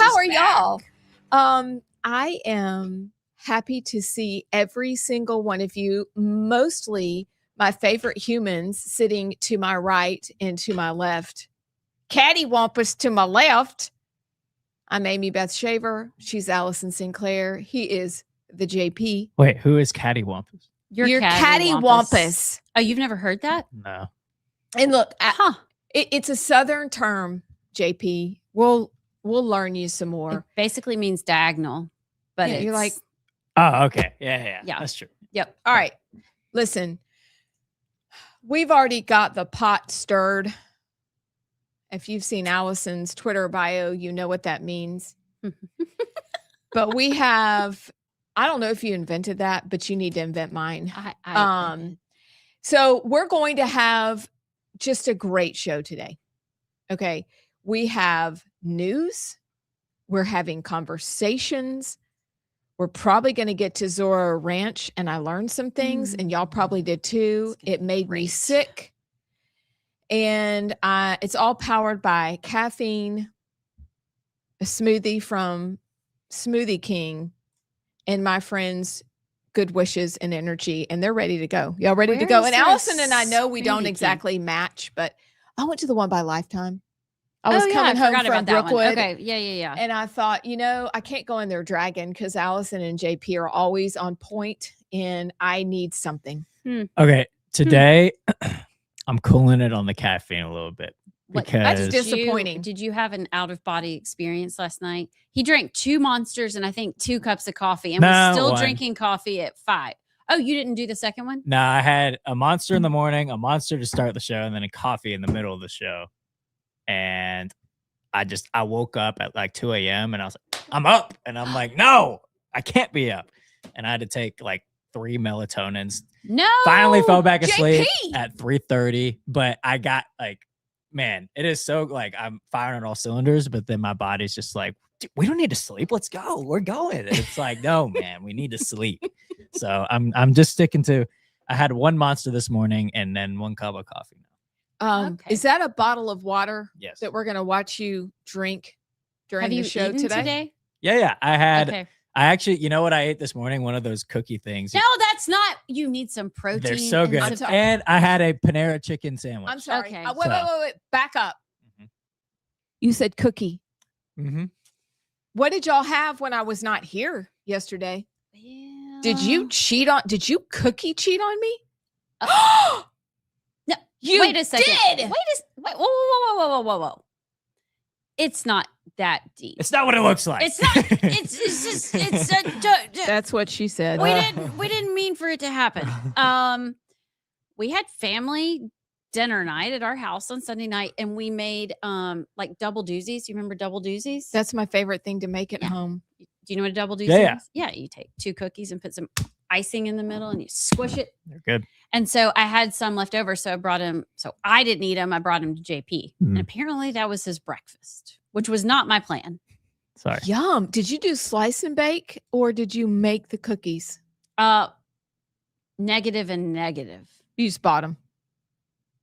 How are y'all? I am happy to see every single one of you, mostly my favorite humans sitting to my right and to my left. Cattywampus to my left. I'm Amy Beth Shaver. She's Allison Sinclair. He is the JP. Wait, who is Cattywampus? You're Cattywampus. Oh, you've never heard that? No. And look, it's a Southern term, JP. We'll learn you some more. It basically means diagonal, but you're like, oh, okay. Yeah. That's true. Yep. All right. Listen, we've already got the pot stirred. If you've seen Allison's Twitter bio, you know what that means. But we have, I don't know if you invented that, but you need to invent mine. So we're going to have just a great show today. Okay. We have news. We're having conversations. We're probably going to get to Zora Ranch, and I learned some things, and y'all probably did too. It made me sick. And it's all powered by caffeine, a smoothie from Smoothie King, and my friends' good wishes and energy, and they're ready to go. Y'all ready to go? And Allison and I know we don't exactly match, but I went to the one by Lifetime. I was coming home from Brookwood. Okay, yeah. And I thought, I can't go in there dragging because Allison and JP are always on point, and I need something. Okay, today I'm cooling it on the caffeine a little bit. Because that's disappointing. Did you have an out-of-body experience last night? He drank 2 Monsters and I think 2 cups of coffee, and was still drinking coffee at 5. Oh, you didn't do the second one? No, I had a Monster in the morning, a Monster to start the show, and then a coffee in the middle of the show. And I woke up at like 2 a.m. and I was like, I'm up. And I'm like, no, I can't be up. And I had to take like 3 melatonins. No. Finally fell back asleep at 3:30. But I got like, man, it is so like I'm firing on all cylinders, but then my body's just like, we don't need to sleep. Let's go. We're going. And it's like, no, man, we need to sleep. So I'm just sticking to, I had 1 Monster this morning and then 1 cup of coffee now. Is that a bottle of water? Yes. That we're going to watch you drink during the show today? Yeah. I actually, you know what I ate this morning? One of those cookie things. No, that's not. You need some protein. They're so good. And I had a Panera chicken sandwich. I'm sorry. Okay. Wait. Back up. You said cookie. What did y'all have when I was not here yesterday? Yeah. Did you cookie cheat on me? No, you wait a second. Did. Wait, whoa. It's not that deep. It's not what it looks like. It's not. It's That's what she said. We didn't mean for it to happen. We had family dinner night at our house on Sunday night, and we made like double doozies. You remember double doozies? That's my favorite thing to make at home. Do you know what a double doozy is? Yeah. You take 2 cookies and put some icing in the middle, and you squish it. They're good. And so I had some left over, so I brought him. So I didn't eat them. I brought him to JP, and apparently that was his breakfast, which was not my plan. Sorry. Yum. Did you do slice and bake, or did you make the cookies? Negative and negative. You just bought them.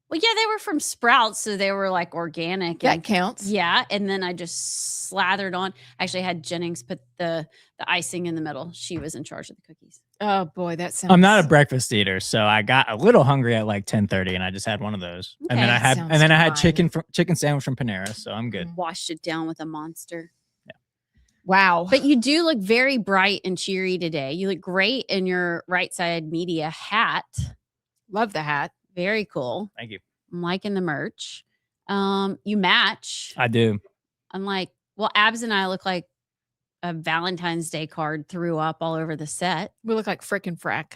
Well, yeah, they were from Sprouts, so they were like organic. That counts. Yeah, and then I just slathered on. Actually, I had Jennings put the icing in the middle. She was in charge of the cookies. Oh boy, that sounds. I'm not a breakfast eater, so I got a little hungry at like 10:30, and I just had one of those. Okay. And then I had chicken sandwich from Panera, so I'm good. Washed it down with a Monster. Yeah. Wow. But you do look very bright and cheery today. You look great in your Rightside Media hat. Love the hat. Very cool. Thank you. I'm liking the merch. You match. I do. I'm like, well, Abs and I look like a Valentine's Day card threw up all over the set. We look like frickin' frack.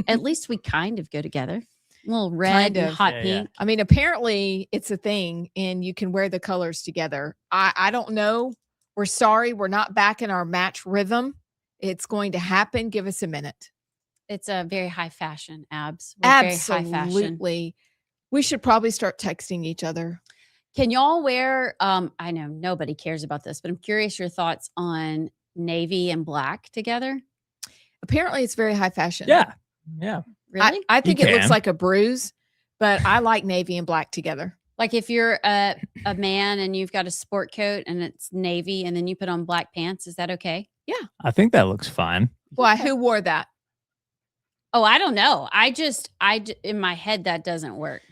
At least we kind of go together. A little red and hot pink. I mean, apparently it's a thing, and you can wear the colors together. I don't know. We're sorry. We're not back in our match rhythm. It's going to happen. Give us a minute. It's a very high fashion, Abs. Absolutely. Very high fashion. We should probably start texting each other. Can y'all wear, I know nobody cares about this, but I'm curious your thoughts on navy and black together. Apparently it's very high fashion. Yeah. Really? I think it looks like a bruise, but I like navy and black together. Like if you're a man and you've got a sport coat and it's navy and then you put on black pants, is that okay? Yeah. I think that looks fine. Why? Who wore that? Oh, I don't know. In my head, that doesn't work.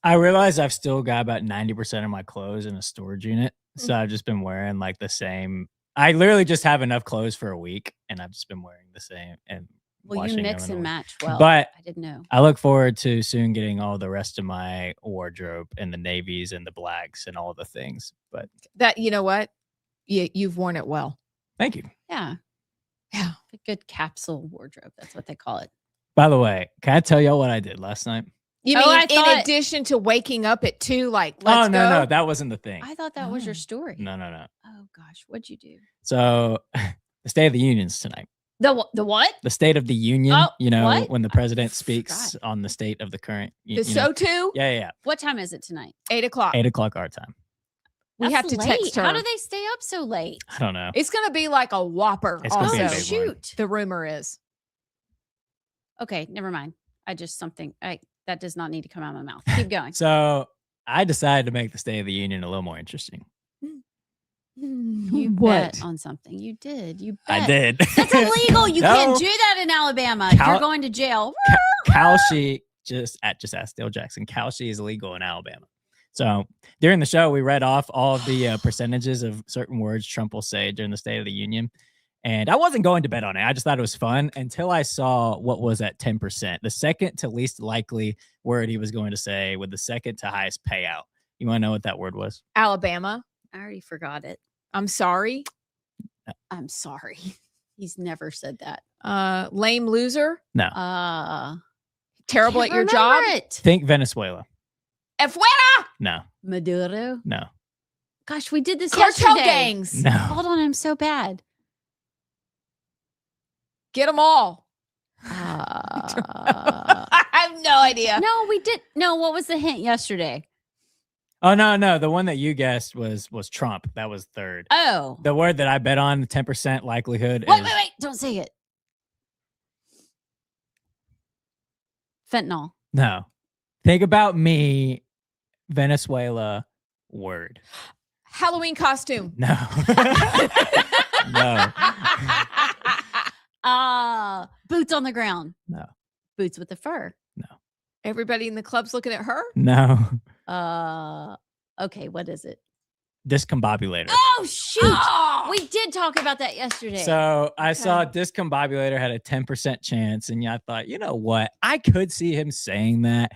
I realize I've still got about 90% of my clothes in a storage unit. So I've just been wearing like the same. I literally just have enough clothes for a week and I've just been wearing the same. And well, you mix and match well. But I didn't know. I look forward to soon getting all the rest of my wardrobe and the navies and the blacks and all the things. But that, you know what? You've worn it well. Thank you. Yeah. Yeah. A good capsule wardrobe. That's what they call it. By the way, can I tell y'all what I did last night? You mean in addition to waking up at 2, like, let's go? No, that wasn't the thing. I thought that was your story. No. Oh, gosh. What'd you do? So the State of the Union's tonight. The what? The State of the Union, what? When the president speaks on the state of the current. The SOTU? Yeah. What time is it tonight? 8 o'clock. 8 o'clock our time. We have to text her. How do they stay up so late? I don't know. It's going to be like a whopper. It's gonna be a also. big one. Shoot. The rumor is. Okay, never mind. That does not need to come out of my mouth. Keep going. So I decided to make the State of the Union a little more interesting. You bet on something. You did. You bet. I did. That's illegal. You No. can't do that in Alabama. You're going to jail. Kalshi, just ask Dale Jackson. Kalshi is illegal in Alabama. So during the show, we read off all of the percentages of certain words Trump will say during the State of the Union. And I wasn't going to bet on it. I just thought it was fun until I saw what was at 10%. The second to least likely word he was going to say with the second to highest payout. You want to know what that word was? Alabama. I already forgot it. I'm sorry. I'm sorry. He's never said that. Lame loser. No. Terrible at your job. Think Venezuela. Afuera. No. Maduro. No. Gosh, we did this Cartel yesterday. gangs. No. Hold on, I'm so bad. Get them all. I have no idea. No, we did. No, what was the hint yesterday? Oh, no. The one that you guessed was Trump. That was third. Oh. The word that I bet on, 10% likelihood. Wait. Don't say it. Fentanyl. No. Think about me, Venezuela word. Halloween costume. No. No. Boots on the ground. No. Boots with the fur. No. Everybody in the club's looking at her. No. Okay, what is it? Discombobulator. Oh shoot. Oh! We did talk about that yesterday. So I saw discombobulator had a 10% chance, and I thought, you know what? I could see him saying that.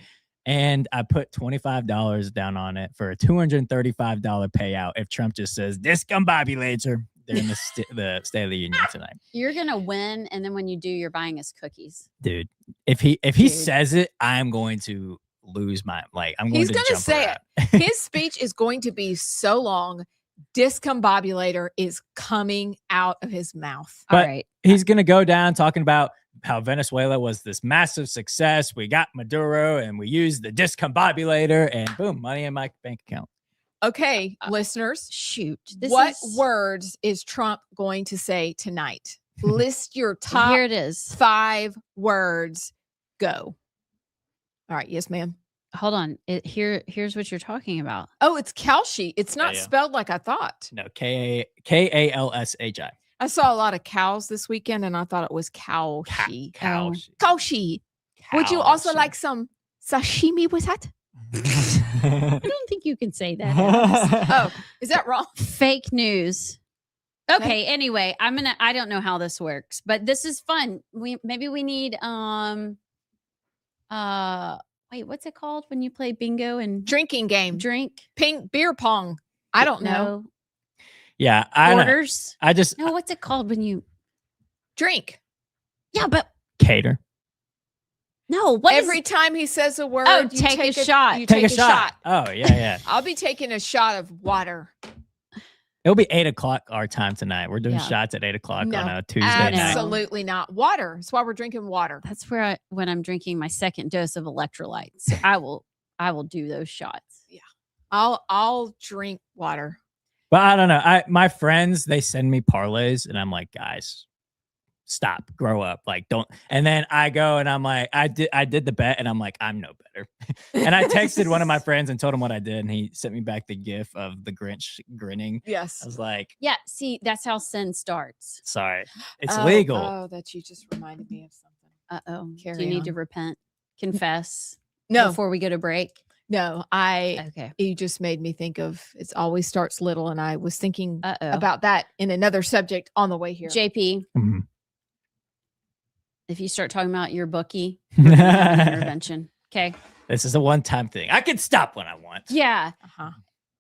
And I put $25 down on it for a $235 payout if Trump just says discombobulator during the State of the Union tonight. You're gonna win, and then when you do, you're buying us cookies, dude. If he says it, I'm going to lose my He's going to say it. His speech is going to be so long. Discombobulator is coming out of his mouth. But all right, he's going to go down talking about how Venezuela was this massive success. We got Maduro and we used the discombobulator and boom, money in my bank account. Okay, listeners, shoot. What words is Trump going to say tonight? List your top Here it is. 5 words. Go. All right. Yes, ma'am. Hold on. Here's what you're talking about. Oh, it's Kalshi. It's not spelled like I thought. No, Kalshi. I saw a lot of cows this weekend, and I thought it was Kalshi. Kalshi. Would you also like some sashimi with that? I don't think you can say that. Oh, is that wrong? Fake news. Okay. Anyway, I don't know how this works, but this is fun. Maybe we need wait, what's it called when you play bingo and drinking game? Beer pong. I don't know. Yeah, orders. No, what's it called when you drink? Yeah, but cater. No, every time he says a word, you take a shot. You take a shot. Oh, yeah. I'll be taking a shot of water. It'll be 8 o'clock our time tonight. We're doing shots at 8 o'clock on a Tuesday night. Absolutely not. Water. That's why we're drinking water. That's where when I'm drinking my second dose of electrolytes. So I will do those shots. Yeah. I'll drink water. But I don't know. My friends, they send me parlays and I'm like, guys, stop, grow up, like don't. And then I go and I'm like, I did the bet and I'm like, I'm no better. And I texted one of my friends and told him what I did, and he sent me back the gif of the Grinch grinning. Yes. I was like, Yeah, see, that's how sin starts. sorry, it's legal. Oh, that you just reminded me of something. Uh-oh. Do Carry you need to on. repent, confess No, before we go to break? no, Okay. you just made me think of it always starts little, and I was thinking Uh-oh. about that in another subject on the way here. JP, Mhm. if you start talking about your bookie, we're gonna have an intervention. Okay. This is a one-time thing. I can stop when I want. Yeah. Uh-huh.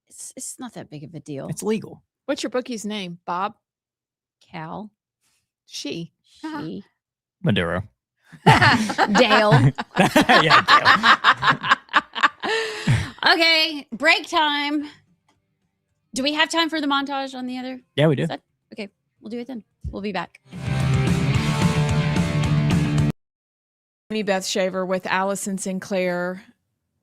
It's not that big of a deal. It's legal. What's your bookie's name? Bob? Cal, She? she, Maduro. Dale. Yeah, Dale. Okay, break time. Do we have time for the montage on the other? Yeah, we do. Okay, we'll do it then. We'll be back. Me, Beth Shaver, with Allison Sinclair,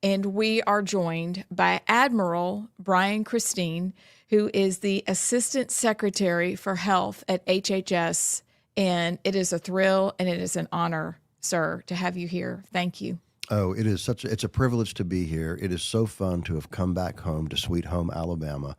and we are joined by Admiral Brian Christine, who is the Assistant Secretary for Health at HHS. And it is a thrill and it is an honor, sir, to have you here. Thank you. Oh, it's a privilege to be here. It is so fun to have come back home to Sweet Home, Alabama,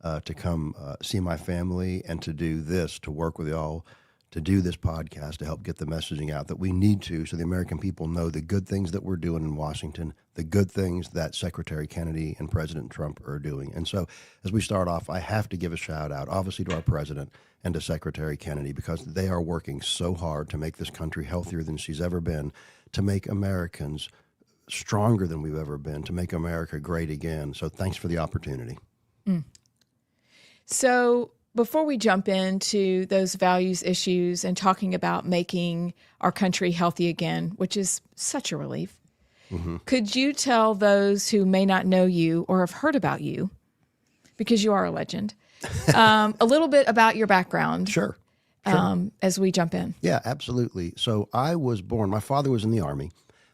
to come see my family and to do this, to work with y'all, to do this podcast, to help get the messaging out that we need to, so the American people know the good things that we're doing in Washington, the good things that Secretary Kennedy and President Trump are doing. And so as we start off, I have to give a shout out, obviously, to our president and to Secretary Kennedy, because they are working so hard to make this country healthier than she's ever been, to make Americans stronger than we've ever been, to make America great again. So thanks for the opportunity. So before we jump into those values issues and talking about making our country healthy again, which is such a relief, could you tell those who may not know you or have heard about you, because you are a legend, a little bit about your background? Sure. As we jump in. Yeah, absolutely. So I was born, my father was in the Army.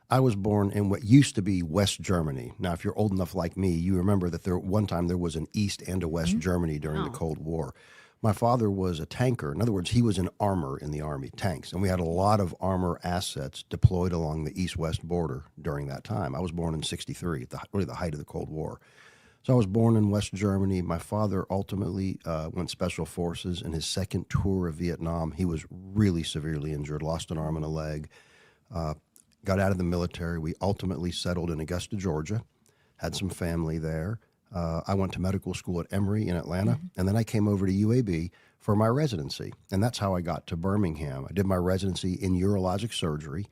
I was born in what used to be West Germany. Now, if you're old enough like me, you remember that one time there was an East and a West Germany during the Cold War. My father was a tanker. In other words, he was in armor in the Army, tanks. And we had a lot of armor assets deployed along the East-West border during that time. I was born in 1963, really the height of the Cold War. So I was born in West Germany. My father ultimately went Special Forces. In his second tour of Vietnam, he was really severely injured, lost an arm and a leg, got out of the military. We ultimately settled in Augusta, Georgia, had some family there. I went to medical school at Emory in Atlanta, and then I came over to UAB for my residency. And that's how I got to Birmingham. I did my residency in urologic surgery,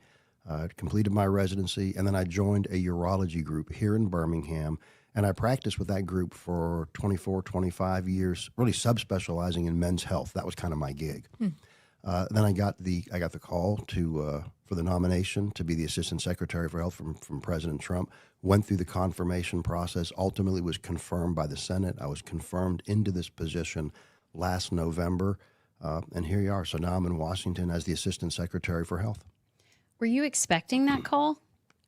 completed my residency, and then I joined a urology group here in Birmingham. And I practiced with that group for 24, 25 years, really subspecializing in men's health. That was kind of my gig. Then I got the call for the nomination to be the Assistant Secretary for Health from President Trump. Went through the confirmation process. Ultimately was confirmed by the Senate. I was confirmed into this position last November. And here you are. So now I'm in Washington as the Assistant Secretary for Health. Were you expecting that call?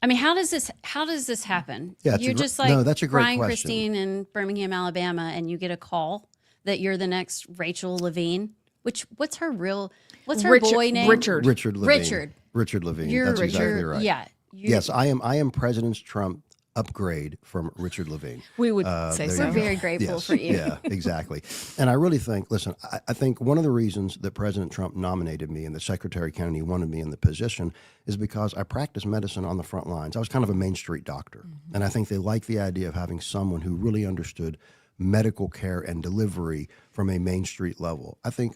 I mean, how does this happen? Yeah, you're just like that's a great Brian question. Christine in Birmingham, Alabama, and you get a call that you're the next Rachel Levine. What's her boy name? Richard. Richard Levine. Richard Levine. You're That's exactly Richard, right. Yeah. Yes, I am President Trump upgrade from Richard Levine. We would say there so. you We're go. very grateful Yes, for you. Yeah, exactly. And I really think, listen, I think one of the reasons that President Trump nominated me and that Secretary Kennedy wanted me in the position is because I practiced medicine on the front lines. I was kind of a Main Street doctor. And I think they liked the idea of having someone who really understood medical care and delivery from a Main Street level. I think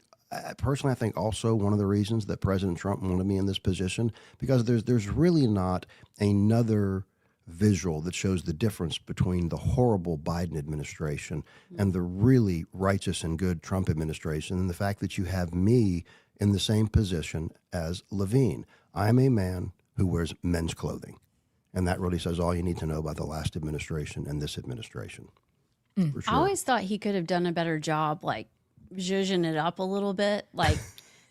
also one of the reasons that President Trump wanted me in this position, because there's really not another visual that shows the difference between the horrible Biden administration and the really righteous and good Trump administration, and the fact that you have me in the same position as Levine. I'm a man who wears men's clothing, and that really says all you need to know about the last administration and this administration. For sure. I always thought he could have done a better job, like zhuzhing it up a little bit. Like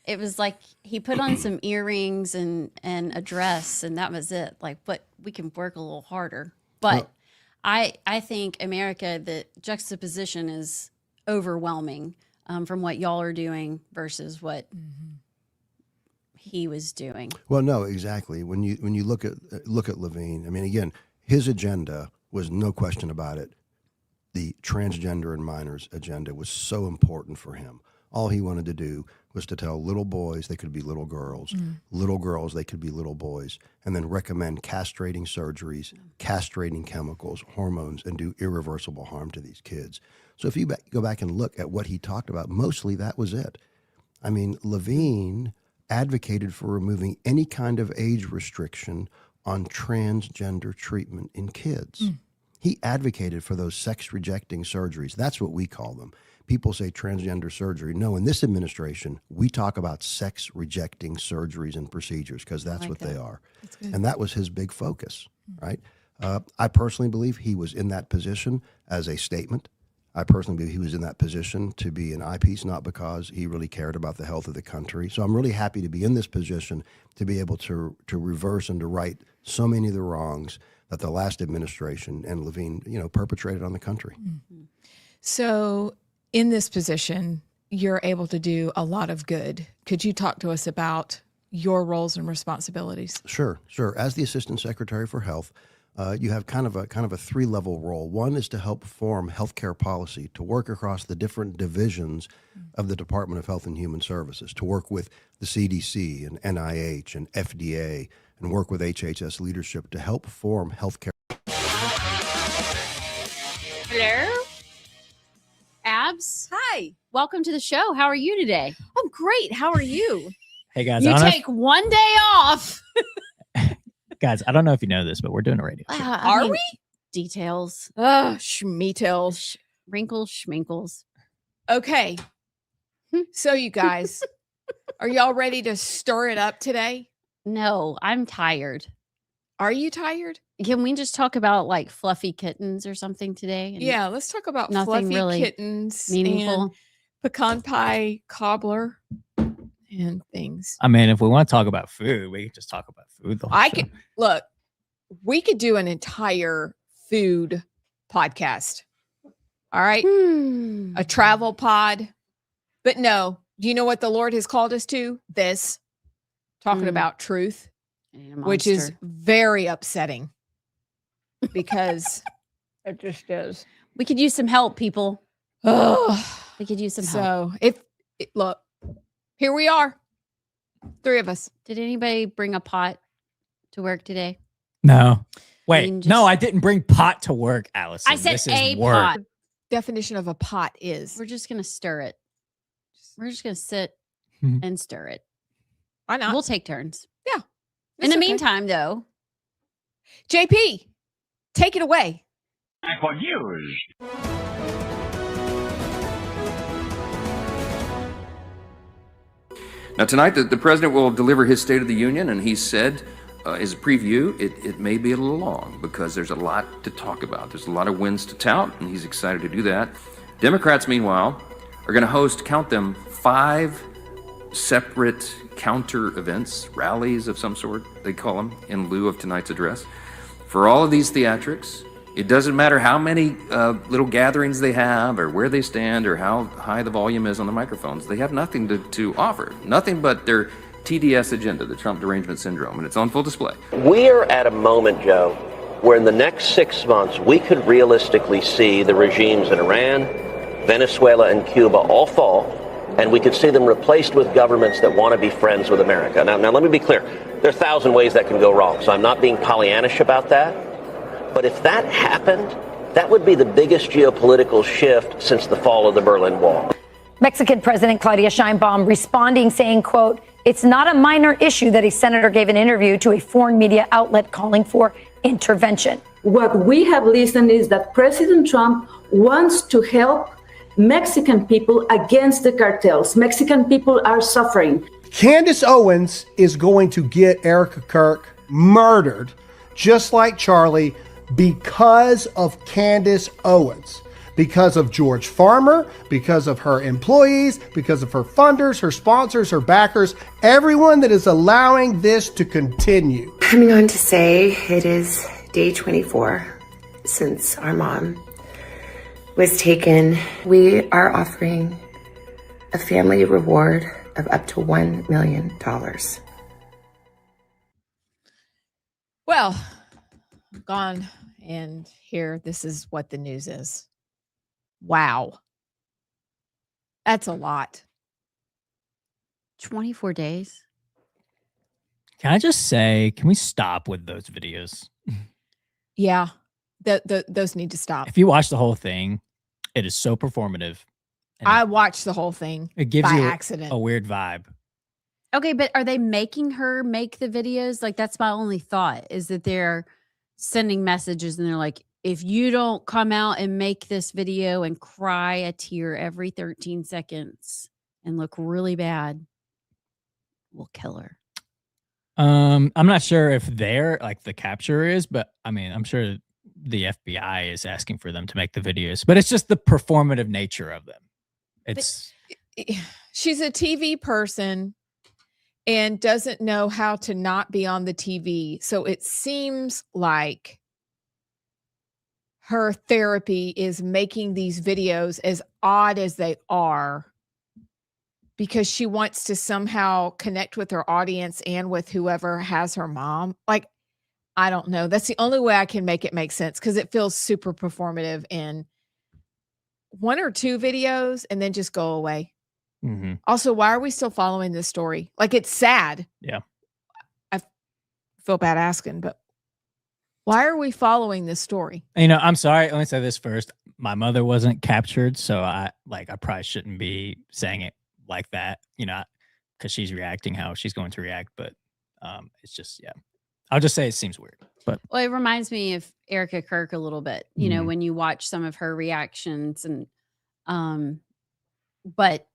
it was like he put on some earrings and a dress, and that was it. Like, but we can work a little harder. But I think America, the juxtaposition is overwhelming from what y'all are doing versus what he was doing. Well, no, exactly. When you look at Levine, I mean, again, his agenda was no question about it. The transgender and minors agenda was so important for him. All he wanted to do was to tell little boys they could be little girls, little girls they could be little boys, and then recommend castrating surgeries, castrating chemicals, hormones, and do irreversible harm to these kids. So if you go back and look at what he talked about, mostly that was it. I mean, Levine advocated for removing any kind of age restriction on transgender treatment in kids. He advocated for those sex-rejecting surgeries. That's what we call them. People say transgender surgery. No, in this administration, we talk about sex-rejecting surgeries and procedures because that's what they are. And that was his big focus, right? I personally believe he was in that position as a statement. I personally believe he was in that position to be an eyepiece, not because he really cared about the health of the country. So I'm really happy to be in this position to be able to reverse and to right so many of the wrongs that the last administration and Levine, perpetrated on the country. So in this position, you're able to do a lot of good. Could you talk to us about your roles and responsibilities? Sure. As the Assistant Secretary for Health, you have kind of a three-level role. One is to help form healthcare policy, to work across the different divisions of the Department of Health and Human Services, to work with the CDC and NIH and FDA, and work with HHS leadership to help form healthcare. Hello? Abs? Hi. Welcome to the show. How are you today? I'm great. How are you? Hey guys, You take one day off. guys, I don't know if you know this, but we're doing a radio show. Are we? Details. Schmeetels. Wrinkles, schminkles. Okay. So you guys, are y'all ready to stir it up today? No, I'm tired. Are you tired? Can we just talk about like fluffy kittens or something today? Yeah, let's talk about Nothing fluffy really kittens meaningful. and pecan pie cobbler and things. I mean, if we want to talk about food, we can just talk about food. The whole I show. could look, we could do an entire food podcast. All right. A travel pod. But no, do you know what the Lord has called us to? This. Talking about truth, which is very upsetting because it just is. We could use some help, people. Oh, We could use some help. so look, here we are, 3 of us. Did anybody bring a pot to work today? No. Wait, mean, no, just- I didn't bring pot to work, Allison. I said this a is work. pot. Definition of a pot is We're just going to stir it. We're just going to sit Mhm. and stir it. why not? We'll take turns. Yeah. In the It's okay. meantime, though, JP, take it away. Now, tonight, the president will deliver his State of the Union, and he said, as a preview, it may be a little long because there's a lot to talk about. There's a lot of wins to tout, and he's excited to do that. Democrats, meanwhile, are going to host, count them, 5 separate counter events, rallies of some sort, they call them, in lieu of tonight's address. For all of these theatrics, it doesn't matter how many little gatherings they have or where they stand or how high the volume is on the microphones. They have nothing to offer, nothing but their TDS agenda, the Trump derangement syndrome, and it's on full display. We're at a moment, Joe, where in the next 6 months, we could realistically see the regimes in Iran, Venezuela, and Cuba all fall, and we could see them replaced with governments that want to be friends with America. Now let me be clear. There are 1,000 ways that can go wrong, so I'm not being Pollyannish about that. But if that happened, that would be the biggest geopolitical shift since the fall of the Berlin Wall. Mexican President Claudia Sheinbaum responding, saying, quote, "It's not a minor issue that a senator gave an interview to a foreign media outlet calling for intervention." What we have listened is that President Trump wants to help Mexican people against the cartels. Mexican people are suffering. Candace Owens is going to get Erica Kirk murdered, just like Charlie, because of Candace Owens, because of George Farmer, because of her employees, because of her funders, her sponsors, her backers, everyone that is allowing this to continue. Coming on to say it is day 24 since our mom was taken. We are offering a family reward of up to $1 million. Well, gone, and here, this is what the news is. Wow. That's a lot. 24 days. Can I just say, can we stop with those videos? Yeah. Those need to stop. If you watch the whole thing, it is so performative. and I watched the whole thing it gives by you accident. a weird vibe. Okay, but are they making her make the videos? Like, that's my only thought, is that they're sending messages and they're like, if you don't come out and make this video and cry a tear every 13 seconds and look really bad, we'll kill her. I'm not sure if they're like the capture is, but I mean, I'm sure the FBI is asking for them to make the videos, but it's just the performative nature of them. It's She's a TV person and doesn't know how to not be on the TV. So it seems like her therapy is making these videos as odd as they are because she wants to somehow connect with her audience and with whoever has her mom. Like, I don't know. That's the only way I can make it make sense, because it feels super performative and 1 or 2 videos and then just go away. mm-hmm. Also, why are we still following this story? Like, it's sad. Yeah. I feel bad asking, but why are we following this story? You know, I'm sorry. Let me say this first. My mother wasn't captured, so I probably shouldn't be saying it like that, you know, because she's reacting how she's going to react. But it's just, yeah. I'll just say it seems weird. But Well, it reminds me of Erica Kirk a little bit, you know, Mhm. when you watch some of her reactions and, but,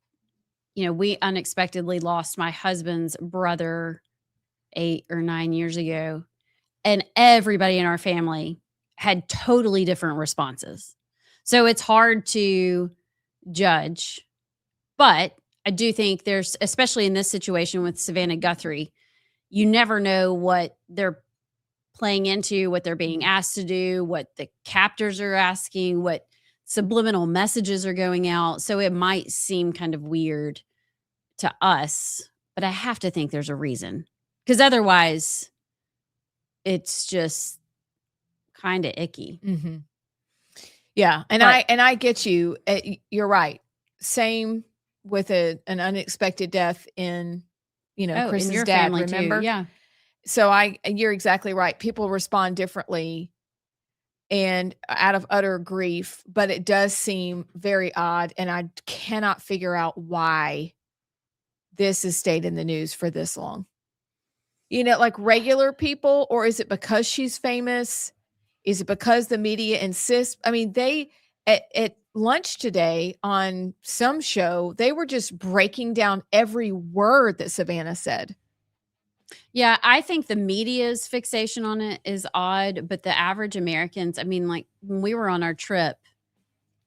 you know, we unexpectedly lost my husband's brother 8 or 9 years ago, and everybody in our family had totally different responses. So it's hard to judge, but I do think there's, especially in this situation with Savannah Guthrie, you never know what they're playing into, what they're being asked to do, what the captors are asking, what subliminal messages are going out. So it might seem kind of weird to us, but I have to think there's a reason, because otherwise it's just kind of icky. Mm-hmm. Yeah. And But- I get you. You're right. Same with an unexpected death in, you know, in Chris's your dad, family remember? too. Yeah. So you're exactly right. People respond differently and out of utter grief, but it does seem very odd. And I cannot figure out why this has stayed in the news for this long. You know, like regular people, or is it because she's famous? Is it because the media insists? I mean, they at lunch today on some show, they were just breaking down every word that Savannah said. Yeah, I think the media's fixation on it is odd, but the average Americans, I mean, like when we were on our trip,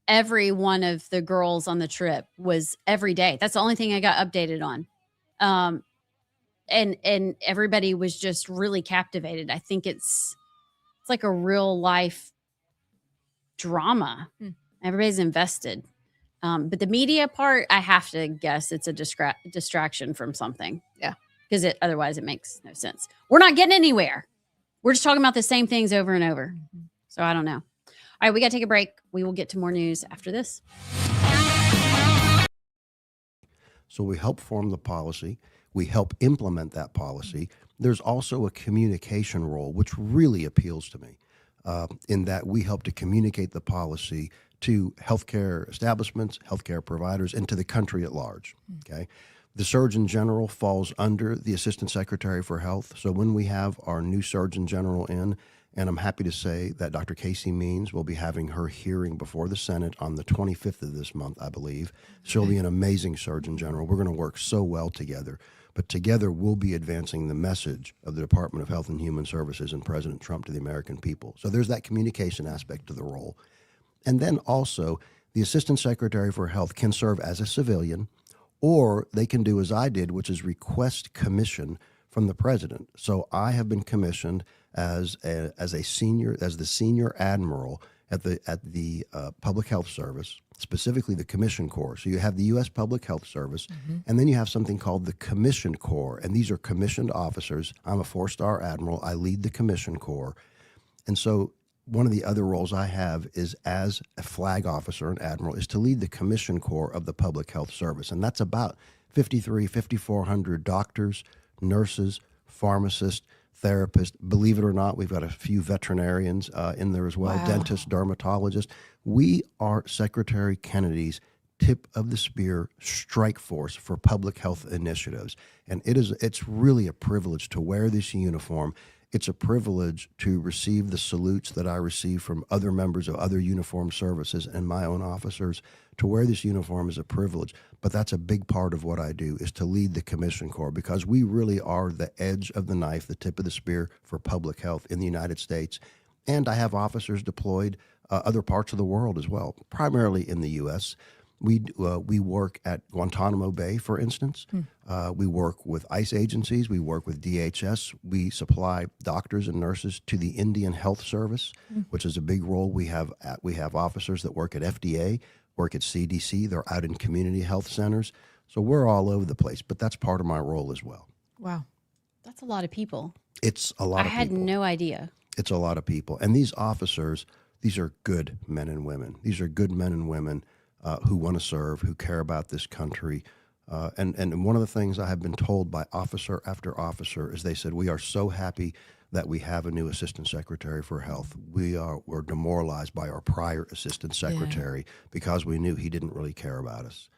every one of the girls on the trip was every day. That's the only thing I got updated on. And everybody was just really captivated. I think it's like a real life drama. Everybody's invested. But the media part, I have to guess it's a distraction from something. Yeah. Because otherwise it makes no sense. We're not getting anywhere. We're just talking about the same things over and over. So I don't know. All right, we got to take a break. We will get to more news after this. So we help form the policy. We help implement that policy. There's also a communication role, which really appeals to me, in that we help to communicate the policy to healthcare establishments, healthcare providers, and to the country at large. Okay. The Surgeon General falls under the Assistant Secretary for Health. So when we have our new Surgeon General in, and I'm happy to say that Dr. Casey Means will be having her hearing before the Senate on the 25th of this month, I believe. She'll be an amazing Surgeon General. We're going to work so well together. But together we'll be advancing the message of the Department of Health and Human Services and President Trump to the American people. So there's that communication aspect to the role. And then also, the Assistant Secretary for Health can serve as a civilian, or they can do as I did, which is request commission from the president. So I have been commissioned as the senior admiral, at the Public Health Service, specifically the Commission Corps. So you have the U.S. Public Health Service, and then you have something called the Commission Corps, and these are commissioned officers. I'm a 4-star admiral. I lead the Commission Corps, and so one of the other roles I have is as a flag officer and admiral is to lead the Commission Corps of the Public Health Service, and that's about 5,400 doctors, nurses, pharmacists, therapists. Believe it or not, we've got a few veterinarians in there as well, dentists, dermatologists. We are Secretary Kennedy's tip of the spear strike force for public health initiatives. And it's really a privilege to wear this uniform. It's a privilege to receive the salutes that I receive from other members of other uniformed services and my own officers. To wear this uniform is a privilege, but that's a big part of what I do, is to lead the Commission Corps, because we really are the edge of the knife, the tip of the spear for public health in the United States. And I have officers deployed other parts of the world as well, primarily in the U.S. We work at Guantanamo Bay, for instance. We work with ICE agencies. We work with DHS. We supply doctors and nurses to the Indian Health Service, which is a big role. We have officers that work at FDA, work at CDC. They're out in community health centers. So we're all over the place, but that's part of my role as well. Wow. That's a lot of people. It's a lot of people. I had no idea. It's a lot of people. And these officers, these are good men and women. These are good men and women who want to serve, who care about this country. And one of the things I have been told by officer after officer is they said, we are so happy that we have a new Assistant Secretary for Health. We're demoralized by our prior Assistant Secretary because we knew he didn't really care about us.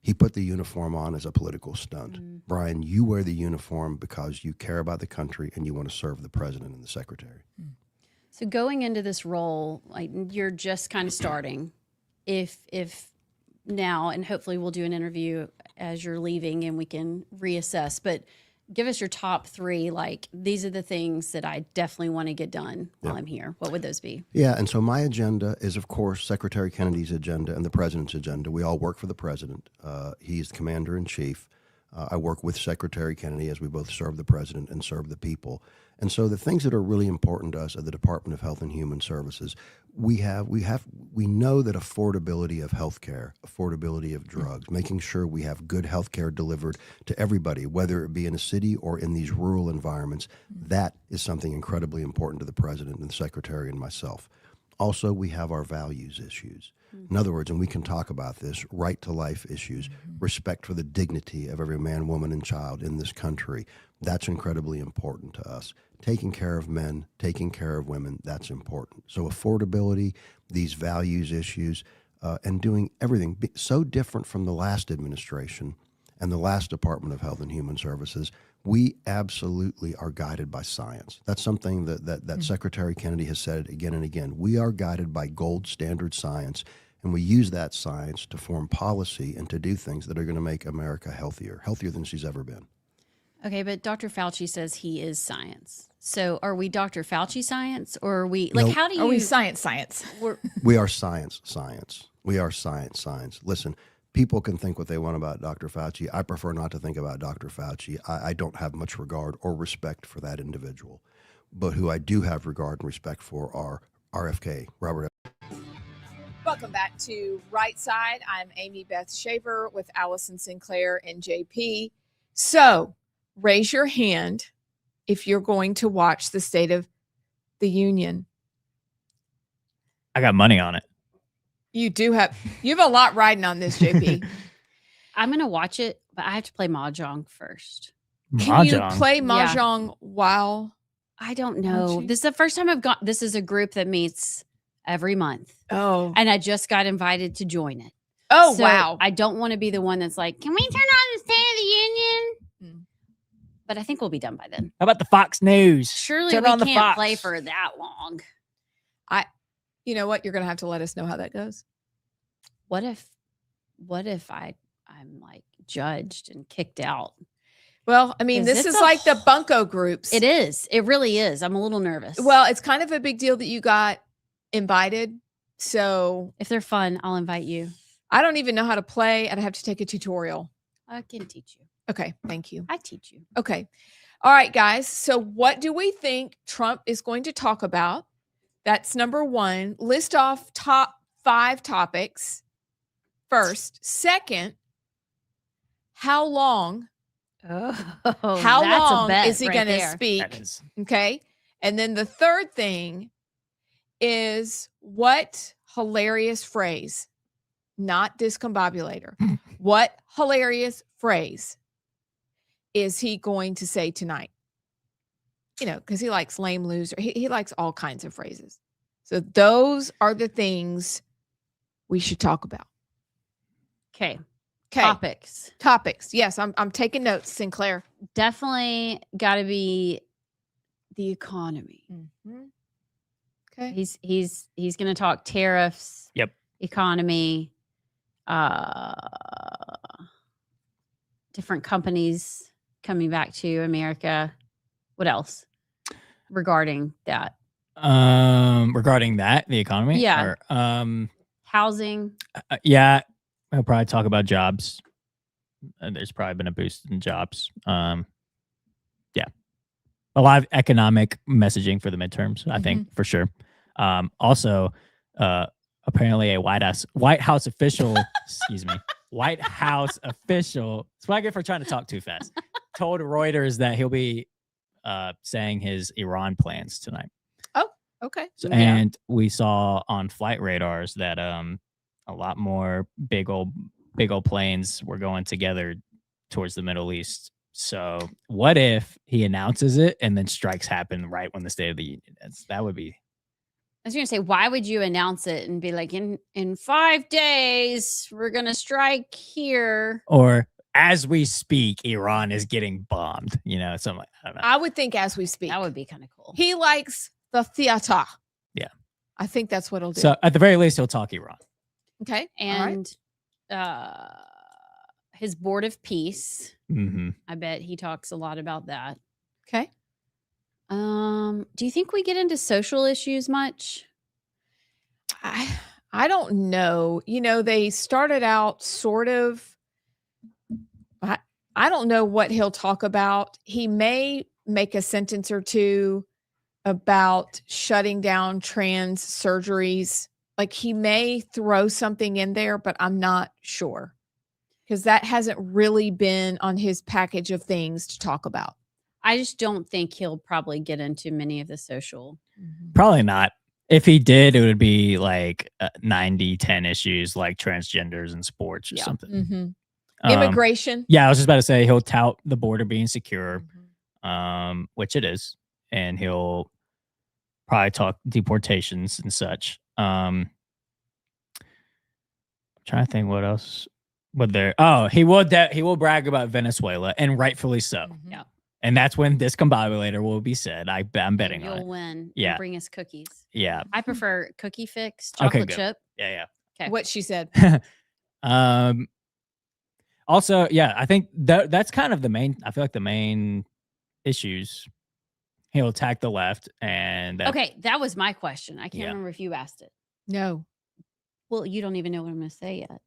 He put the uniform on as a political stunt. Brian, you wear the uniform because you care about the country and you want to serve the President and the Secretary. So going into this role, like, you're just kind of starting. If now, and hopefully we'll do an interview as you're leaving and we can reassess, but give us your top 3, like, these are the things that I definitely want to get done while I'm here. What would those be? Yeah, and so my agenda is, of course, Secretary Kennedy's agenda and the President's agenda. We all work for the President. He's the Commander-in-Chief. I work with Secretary Kennedy as we both serve the President and serve the people. And so the things that are really important to us at the Department of Health and Human Services, we know that affordability of health care, affordability of drugs, making sure we have good health care delivered to everybody, whether it be in a city or in these rural environments, that is something incredibly important to the President and the Secretary and myself. Also, we have our values issues. In other words, and we can talk about this, right to life issues, respect for the dignity of every man, woman, and child in this country. That's incredibly important to us. Taking care of men, taking care of women, that's important. So affordability, these values issues, and doing everything so different from the last administration and the last Department of Health and Human Services. We absolutely are guided by science. That's something that Secretary Kennedy has said again and again. We are guided by gold standard science, and we use that science to form policy and to do things that are going to make America healthier than she's ever been. Okay, but Dr. Fauci says he is science. So are we Dr. Fauci science, or are we, like, how do you... Are we science? We are science. We are science. Listen, people can think what they want about Dr. Fauci. I prefer not to think about Dr. Fauci. I don't have much regard or respect for that individual. But who I do have regard and respect for are RFK, Robert F. Welcome back to Rightside. I'm Amy Beth Shaver with Allison Sinclair and JP. So raise your hand if you're going to watch the State of the Union. I got money on it. You have a lot riding on this, JP. I'm going to watch it, but I have to play Mahjong first. Can you play Mahjong while? I don't know. This is the first time this is a group that meets every month. Oh. And I just got invited to join it. Oh, so wow. I don't want to be the one that's like, can we turn on the State of the Union? But I think we'll be done by then. How about the Fox News? Surely Turn we on the can't Fox. play for that long. You know what? You're going to have to let us know how that goes. What if I'm like judged and kicked out? Well, I mean, this is like the bunco groups. It is. It really is. I'm a little nervous. Well, it's kind of a big deal that you got invited. So if they're fun, I'll invite you. I don't even know how to play. I'd have to take a tutorial. I can teach you. Okay. Thank you. I teach you. Okay. All right, guys. So what do we think Trump is going to talk about That's number one. List off top 5 topics first. Second, how long? Oh, How that's long a bet is he right going to there. speak? That is. Okay. And then the third thing is what hilarious phrase, not discombobulator, what hilarious phrase is he going to say tonight? You know, because he likes lame loser. He likes all kinds of phrases. So those are the things we should talk about. Okay. Okay. Topics. Yes, I'm taking notes, Sinclair. Definitely got to be the economy. Mm-hmm. Okay. He's going to talk tariffs. Yep. Economy. Different companies coming back to America. What else regarding that? Regarding that, the economy. Yeah. Or, housing. Yeah, I'll probably talk about jobs. There's probably been a boost in jobs. Yeah, a lot of economic messaging for the midterms, I think, for sure. Also, apparently a White House official, excuse me, White House official. That's what I get for trying to talk too fast. Told Reuters that he'll be saying his Iran plans tonight. Oh, okay. So, and we saw on flight radars that a lot more big old planes were going together towards the Middle East. So what if he announces it and then strikes happen right when the State of the Union ends? That would be. I was going to say, why would you announce it and be like, in 5 days, we're going to strike here? Or as we speak, Iran is getting bombed, you know, something like, I don't know. I would think as we speak. That would be kind of cool. He likes the theater. Yeah. I think that's what he'll do. So at the very least, he'll talk Iran. Okay. And his board of peace. Mm-hmm. I bet he talks a lot about that. Okay. Do you think we get into social issues much? I don't know. You know, they started out sort of. I don't know what he'll talk about. He may make a sentence or two about shutting down trans surgeries. Like he may throw something in there, but I'm not sure because that hasn't really been on his package of things to talk about. I just don't think he'll probably get into many of the social. Probably not. If he did, it would be like 90-10 issues like transgenders in sports or something. Mm-hmm. Immigration. Yeah, I was just about to say he'll tout the border being secure, which it is. And he'll probably talk deportations and such. I'm trying to think what else would there. Oh, he will brag about Venezuela, and rightfully so. Yeah. And that's when discombobulator will be said. I'm betting on it. You'll win. Yeah. And bring us cookies. Yeah. I prefer cookie fix, Okay, chocolate good. chip. Yeah. Okay. What she said. Also, yeah, I think that's kind of the main. I feel like the main issues. He'll attack the left, and Okay, that was my question. I can't remember if you asked it. No. Well, you don't even know what I'm going to say yet.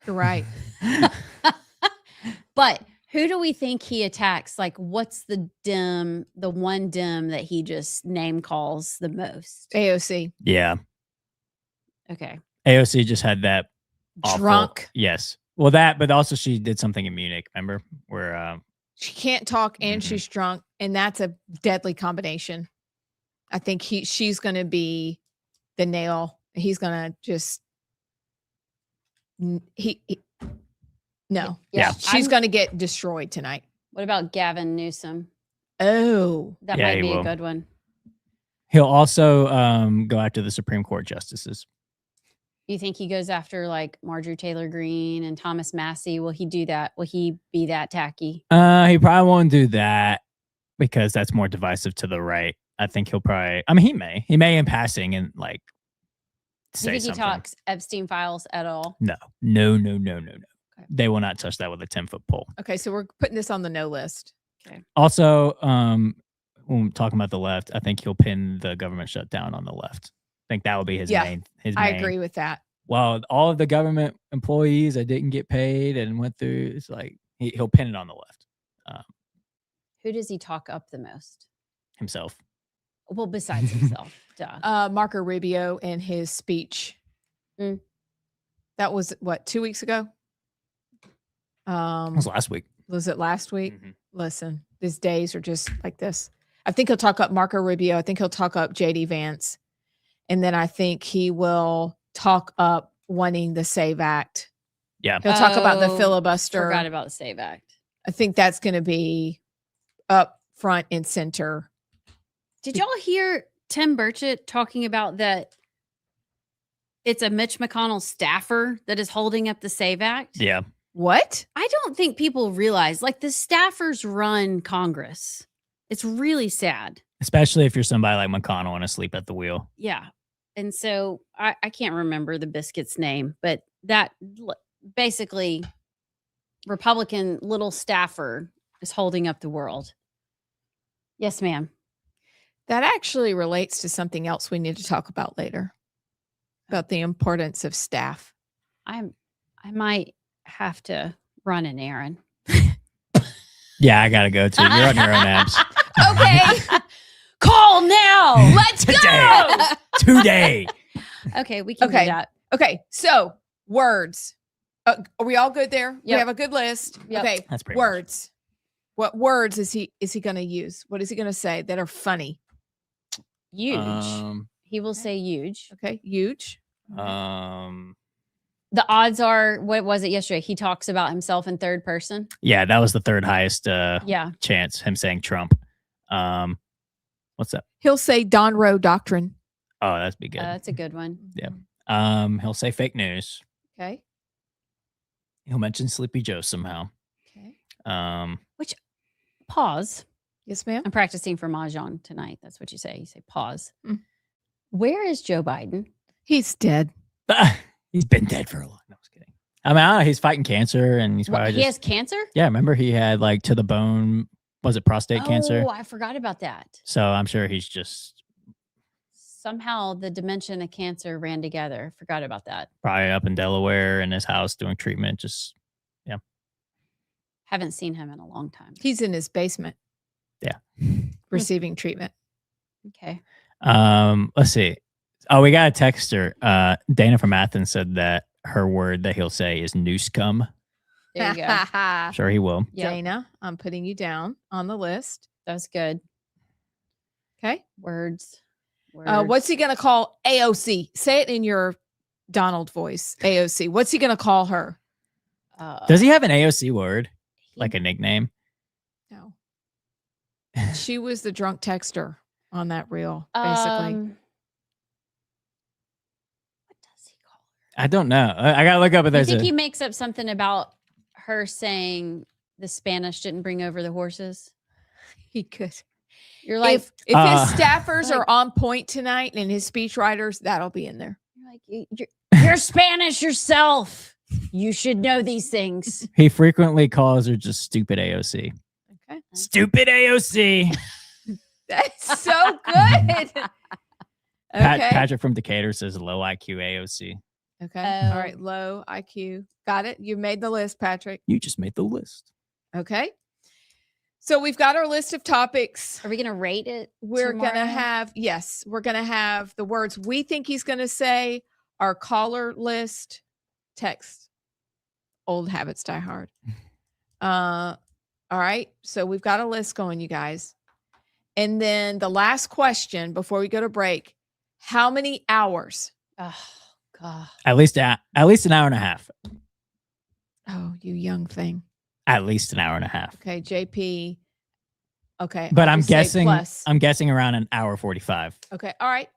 You're right. But who do we think he attacks? Like, what's the one dim that he just name calls the most? AOC. Yeah. Okay. AOC just had that awful, drunk. Yes. Well, that, but also she did something in Munich. Remember where she can't talk and she's drunk, and that's a deadly combination. I think she's going to be the nail. He's going to just no. Yeah. She's going to get destroyed tonight. What about Gavin Newsom? Oh, That Yeah, might he be will. a good one. he'll also go after the Supreme Court justices. You think he goes after like Marjorie Taylor Greene and Thomas Massey? Will he do that? Will he be that tacky? He probably won't do that because that's more divisive to the right. I think he'll probably. I mean, he may in passing and like Do say you think something. he talks Epstein files at all? No. Okay. They will not touch that with a 10-foot pole. okay. So we're putting this on the no list. Also, when we're talking about the left, I think he'll pin the government shutdown on the left. I think that will be his main. I agree with that. Well, all of the government employees that didn't get paid and went through, it's like he'll pin it on the left. Who does he talk up the most? Himself. Well, besides himself. Duh. Marco Rubio and his speech. Mm. That was what, 2 weeks ago? It was last week. Was it last week? Mhm. Listen, these days are just like this. I think he'll talk up Marco Rubio. I think he'll talk up JD Vance. And then I think he will talk up wanting the SAVE Act. Yeah. He'll talk about the Oh, filibuster. Forgot about the SAVE Act. I think that's going to be up front and center. Did y'all hear Tim Burchett talking about that it's a Mitch McConnell staffer that is holding up the SAVE Act? Yeah. What? I don't think people realize, like, the staffers run Congress. It's really sad. Especially if you're somebody like McConnell and asleep at the wheel. Yeah. And so I can't remember the biscuit's name, but that basically Republican little staffer is holding up the world. Yes, ma'am. That actually relates to something else we need to talk about later, about the importance of staff. I might have to run an errand. Yeah, I gotta go too. You're on your own abs. Okay. Call now. Let's Today. Today. Okay, we can Okay. do that. Okay. So words. Are we all good there? We Yep. have a good list. Yep. Okay. That's pretty Words. What words is he going to use? What is he going to say that are funny? Huge. He will say huge. Okay. Huge. The odds are, what was it yesterday? He talks about himself in third person. Yeah, that was the third highest Yeah. chance, him saying Trump. What's that? He'll say Don Rowe doctrine. Oh, that'd be good. That's a good one. Yeah. He'll say fake news. Okay. He'll mention Sleepy Joe somehow. Okay. Which, pause. Yes, ma'am. I'm practicing for Mahjong tonight. That's what you say. You say pause. Mm. Where is Joe Biden? He's dead. He's been dead for a long. No, I was kidding. I mean, I don't know, he's fighting cancer, and he's probably He has cancer? Yeah, remember he had like to the bone. Was it prostate cancer? Oh, I forgot about that. So I'm sure he's just Somehow the dimension of cancer ran together. Forgot about that. probably up in Delaware in his house doing treatment. Just Haven't seen him in a long time. He's in his basement. Yeah. Receiving treatment. Okay. Let's see. Oh, we got a texter. Dana from Athens said that her word that he'll say is noose cum. There you go. Sure he will. Yep. Dana, I'm putting you down on the list. That's good. Okay. Words. What's he going to call AOC? Say it in your Donald voice. AOC. What's he going to call her? Does he have an AOC word? Like a nickname? No. She was the drunk texter on that reel, basically. What does he call her? I don't know. I gotta look up if I there's think a. he makes up something about her saying the Spanish didn't bring over the horses. He could. You're like, If his staffers are on point tonight and his speech writers, that'll be in there. you're Spanish yourself. You should know these things. He frequently calls her just stupid AOC. Okay. Stupid AOC. That's so good. Okay. Patrick from Decatur says low IQ AOC. Okay. All right. Low IQ. Got it. You made the list, Patrick. You just made the list. Okay. So we've got our list of topics. Are we going to rate it? We're going to tomorrow? have, yes, we're going to have the words we think he's going to say, our caller list, text. Old habits die hard. All right. So we've got a list going, you guys. And then the last question before we go to break, how many hours? Oh, God. At least an hour and a half. Oh, you young thing. At least an hour and a half. Okay, JP. Okay. But I'll I'm just say guessing plus. I'm guessing around an hour 45. Okay. All right.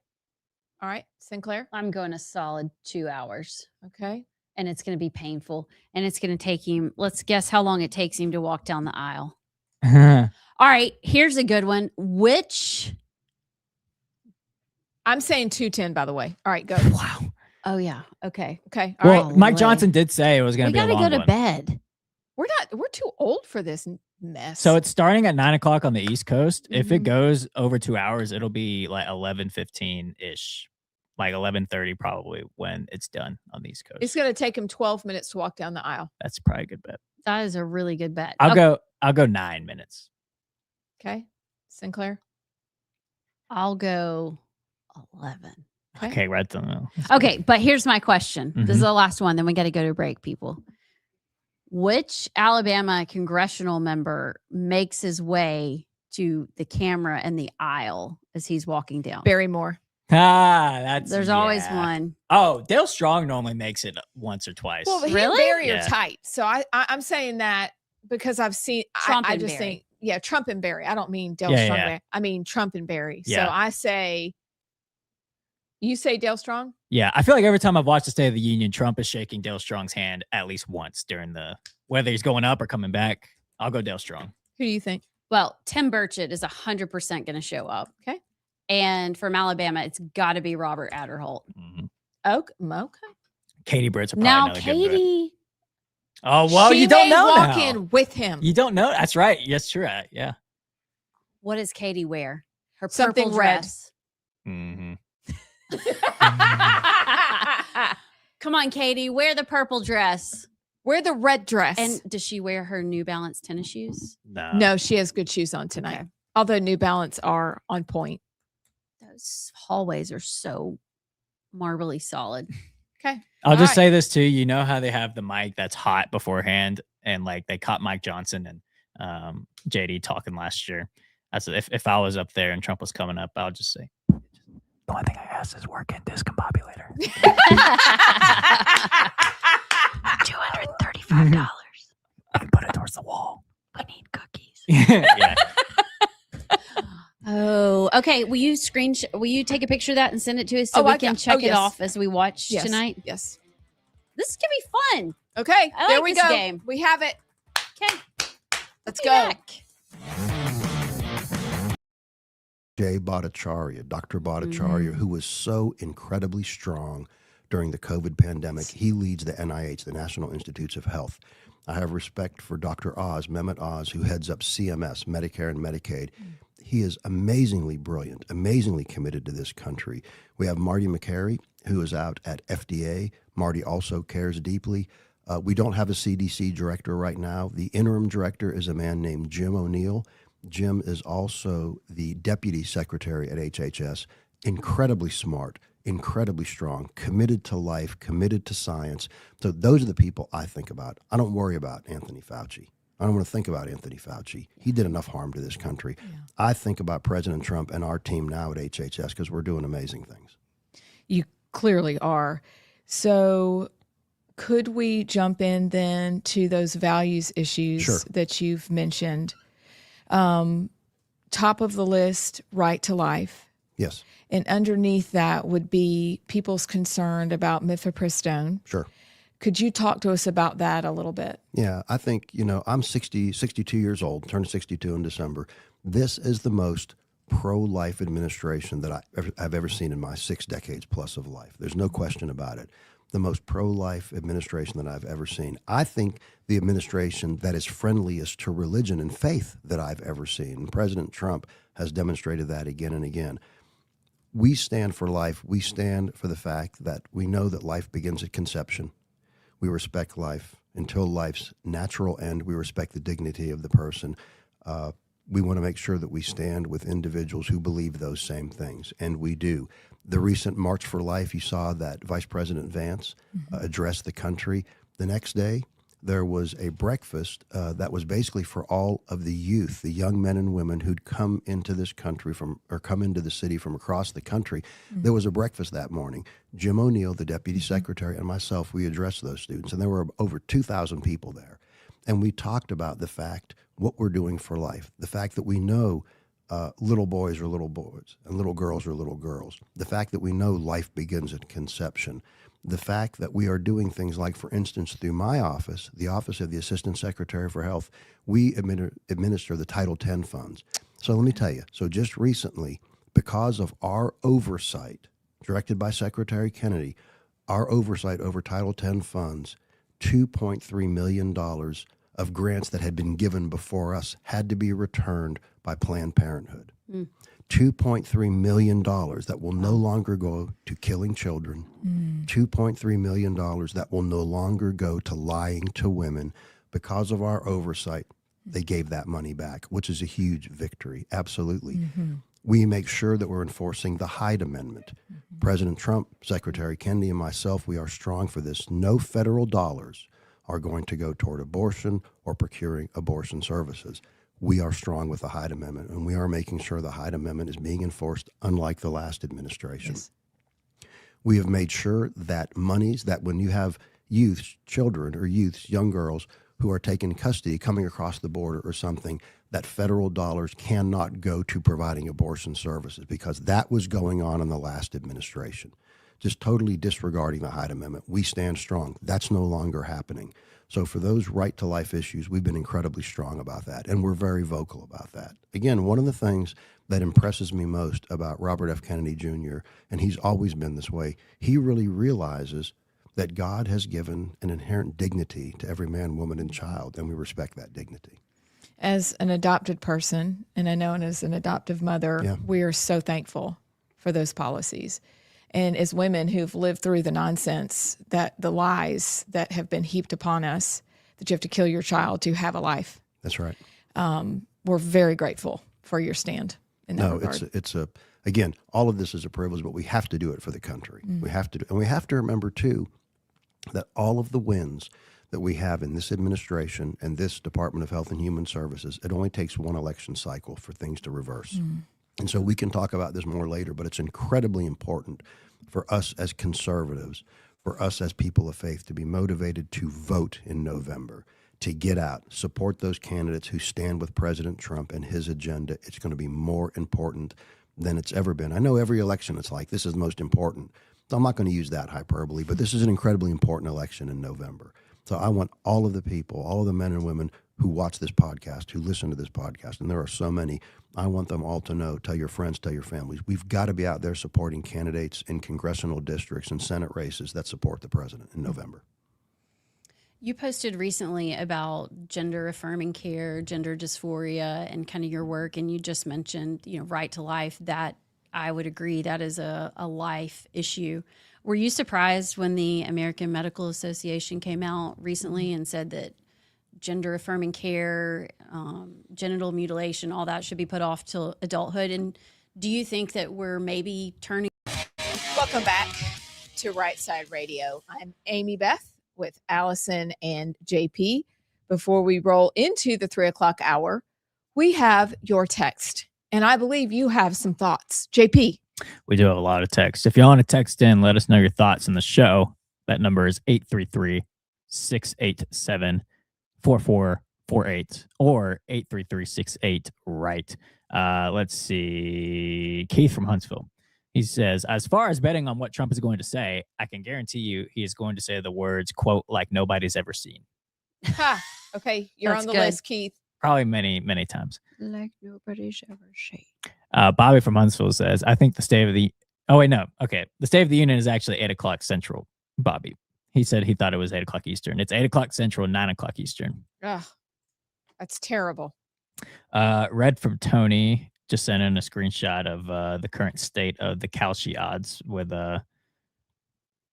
All right. Sinclair. I'm going a solid 2 hours. Okay. And it's going to be painful. And it's going to take him, let's guess how long it takes him to walk down the aisle. All right. Here's a good one. Which? I'm saying 210, by the way. All right, go. Wow. Oh, yeah. Okay. Okay. All Well, right. Mike Boy. Johnson did say it was going We to be a got to long go to one. bed. We're too old for this mess. So it's starting at 9:00 on the East Coast. If it Mhm. goes over 2 hours, it'll be like 11:15 ish, like 11:30 probably when it's done on the East Coast. It's going to take him 12 minutes to walk down the aisle. That's probably a good bet. That is a really good bet. I'll go 9 minutes. Okay. Sinclair. I'll go 11. Okay, right then. Okay, but here's my question. This is Mhm. the last one. Then we got to go to break, people. Which Alabama congressional member makes his way to the camera in the aisle as he's walking down? Barrymore. There's always one. Oh, Dale Strong normally makes it once or twice. Well, he Really? and Barry Yeah. are tight. So I'm saying that because I've seen Trump I and just Barry. think, yeah, Trump and Barry. I don't mean Dale Yeah, Strong. yeah. Barry. I mean Trump and Barry. Yeah. So I say, you say Dale Strong? Yeah, I feel like every time I've watched the State of the Union, Trump is shaking Dale Strong's hand at least once during whether he's going up or coming back. I'll go Dale Strong. Who do you think? Well, Tim Burchett is 100% going to show up. Okay. And from Alabama, it's got to be Robert Adderholt. Mhm. Okay. Katie Britt's probably Now, another good bet. Katie, Oh, well, She you don't may know walk now. in with him. You don't know. That's right. Yes, true. Yeah. what does Katie wear? Her Something purple red. dress. Mm-hmm. Come on, Katie, wear the purple dress. Wear the red dress. And does she wear her New Balance tennis shoes? No, she has good shoes on tonight. Okay. Although New Balance are on point. Those hallways are so marbly solid. Okay. I'll All just right. say this too. You know how they have the mic that's hot beforehand, and like they caught Mike Johnson and JD talking last year. That's if I was up there and Trump was coming up, I would just say, the only thing I asked is work in discombobulator. $235. I can put it towards the wall. We need cookies. Yeah. Oh, okay. Will you take a picture of that and send it to us so Oh, we I can got- check oh, it yes. off as we watch Yes. tonight? Yes. This is gonna be fun. Okay. I there like we this go. game. We have it. Okay, Let's be go. back. Jay Bhattacharya, Dr. Bhattacharya, who was so incredibly strong during the COVID pandemic. He leads the NIH, the National Institutes of Health. I have respect for Dr. Oz, Mehmet Oz, who heads up CMS, Medicare and Medicaid. He is amazingly brilliant, amazingly committed to this country. We have Marty McCary, who is out at FDA. Marty also cares deeply. We don't have a CDC director right now. The interim director is a man named Jim O'Neill. Jim is also the deputy secretary at HHS, incredibly smart, incredibly strong, committed to life, committed to science. So those are the people I think about. I don't worry about Anthony Fauci. I don't want to think about Anthony Fauci. He did enough harm to this country. Yeah. I think about President Trump and our team now at HHS because we're doing amazing things. You clearly are. So could we jump in then to those values issues Sure. that you've mentioned? Top of the list, right to life. Yes. And underneath that would be people's concern about mifepristone. Sure. Could you talk to us about that a little bit? Yeah, I think, I'm 62 years old, turned 62 in December. This is the most pro-life administration that I've ever seen in my 6 decades plus of life. There's no question about it. The most pro-life administration that I've ever seen. I think the administration that is friendliest to religion and faith that I've ever seen. And President Trump has demonstrated that again and again. We stand for life. We stand for the fact that we know that life begins at conception. We respect life until life's natural end. We respect the dignity of the person. We want to make sure that we stand with individuals who believe those same things, and we do. The recent March for Life, you saw that Vice President Vance address the country. The next day, there was a breakfast that was basically for all of the youth, the young men and women who'd come into this country come into the city from across the country. There was a breakfast that morning. Jim O'Neill, the deputy secretary, and myself, we addressed those students, and there were over 2,000 people there. And we talked about the fact, what we're doing for life, the fact that we know little boys are little boys and little girls are little girls, the fact that we know life begins at conception, the fact that we are doing things like, for instance, through my office, the Office of the Assistant Secretary for Health, we administer the Title X funds. So let me tell you, so just recently, because of our oversight, directed by Secretary Kennedy, our oversight over Title X funds, $2.3 million of grants that had been given before us had to be returned by Planned Parenthood. $2.3 million that will no longer go to killing children, $2.3 million that will no longer go to lying to women. Because of our oversight, they gave that money back, which is a huge victory, absolutely. We make sure that we're enforcing the Hyde Amendment. President Trump, Secretary Kennedy, and myself, we are strong for this. No federal dollars are going to go toward abortion or procuring abortion services. We are strong with the Hyde Amendment, and we are making sure the Hyde Amendment is being enforced, unlike the last administration. Yes. We have made sure that monies, that when you have youth, children or youths, young girls who are taken custody coming across the border or something, that federal dollars cannot go to providing abortion services, because that was going on in the last administration. Just totally disregarding the Hyde Amendment. We stand strong. That's no longer happening. So for those right to life issues, we've been incredibly strong about that, and we're very vocal about that. Again, one of the things that impresses me most about Robert F. Kennedy Jr., and he's always been this way, he really realizes that God has given an inherent dignity to every man, woman, and child, and we respect that dignity. As an adopted person, and I know as an adoptive mother, we are so thankful for those policies. And as women who've lived through the nonsense, that the lies that have been heaped upon us, that you have to kill your child to have a life. That's right. We're very grateful for your stand in that regard. It's again, all of this is a privilege, but we have to do it for the country. We have to, and we have to remember too, that all of the wins that we have in this administration and this Department of Health and Human Services, it only takes one election cycle for things to reverse. And so we can talk about this more later, but it's incredibly important for us as conservatives, for us as people of faith, to be motivated to vote in November, to get out, support those candidates who stand with President Trump and his agenda. It's going to be more important than it's ever been. I know every election it's like, this is the most important. So I'm not going to use that hyperbole, but this is an incredibly important election in November. So I want all of the people, all of the men and women who watch this podcast, who listen to this podcast, and there are so many, I want them all to know, tell your friends, tell your families, we've got to be out there supporting candidates in congressional districts and Senate races that support the president in November. You posted recently about gender affirming care, gender dysphoria, and kind of your work, and you just mentioned, right to life. That I would agree that is a life issue. Were you surprised when the American Medical Association came out recently and said that gender affirming care, genital mutilation, all that should be put off till adulthood? And do you think that we're maybe turning? Welcome back to Rightside Radio. I'm Amy Beth with Allison and JP. Before we roll into the 3 o'clock hour, we have your text. And I believe you have some thoughts. JP. We do have a lot of text. If you want to text in, let us know your thoughts in the show. That number is 833-687-4448 or 833-68-RIGHT. Let's see. Keith from Huntsville. He says, as far as betting on what Trump is going to say, I can guarantee you he is going to say the words, quote, like nobody's ever seen. Ha, okay, you're That's on the good. list, Keith. Probably many, many times. Like nobody's ever seen. Bobby from Huntsville says, I think the State of the... Oh, wait, no. Okay. The State of the Union is actually 8 o'clock Central, Bobby. He said he thought it was 8 o'clock Eastern. It's 8 o'clock Central, 9 o'clock Eastern. Ugh, that's terrible. Red from Tony just sent in a screenshot of the current state of the Kalshi odds with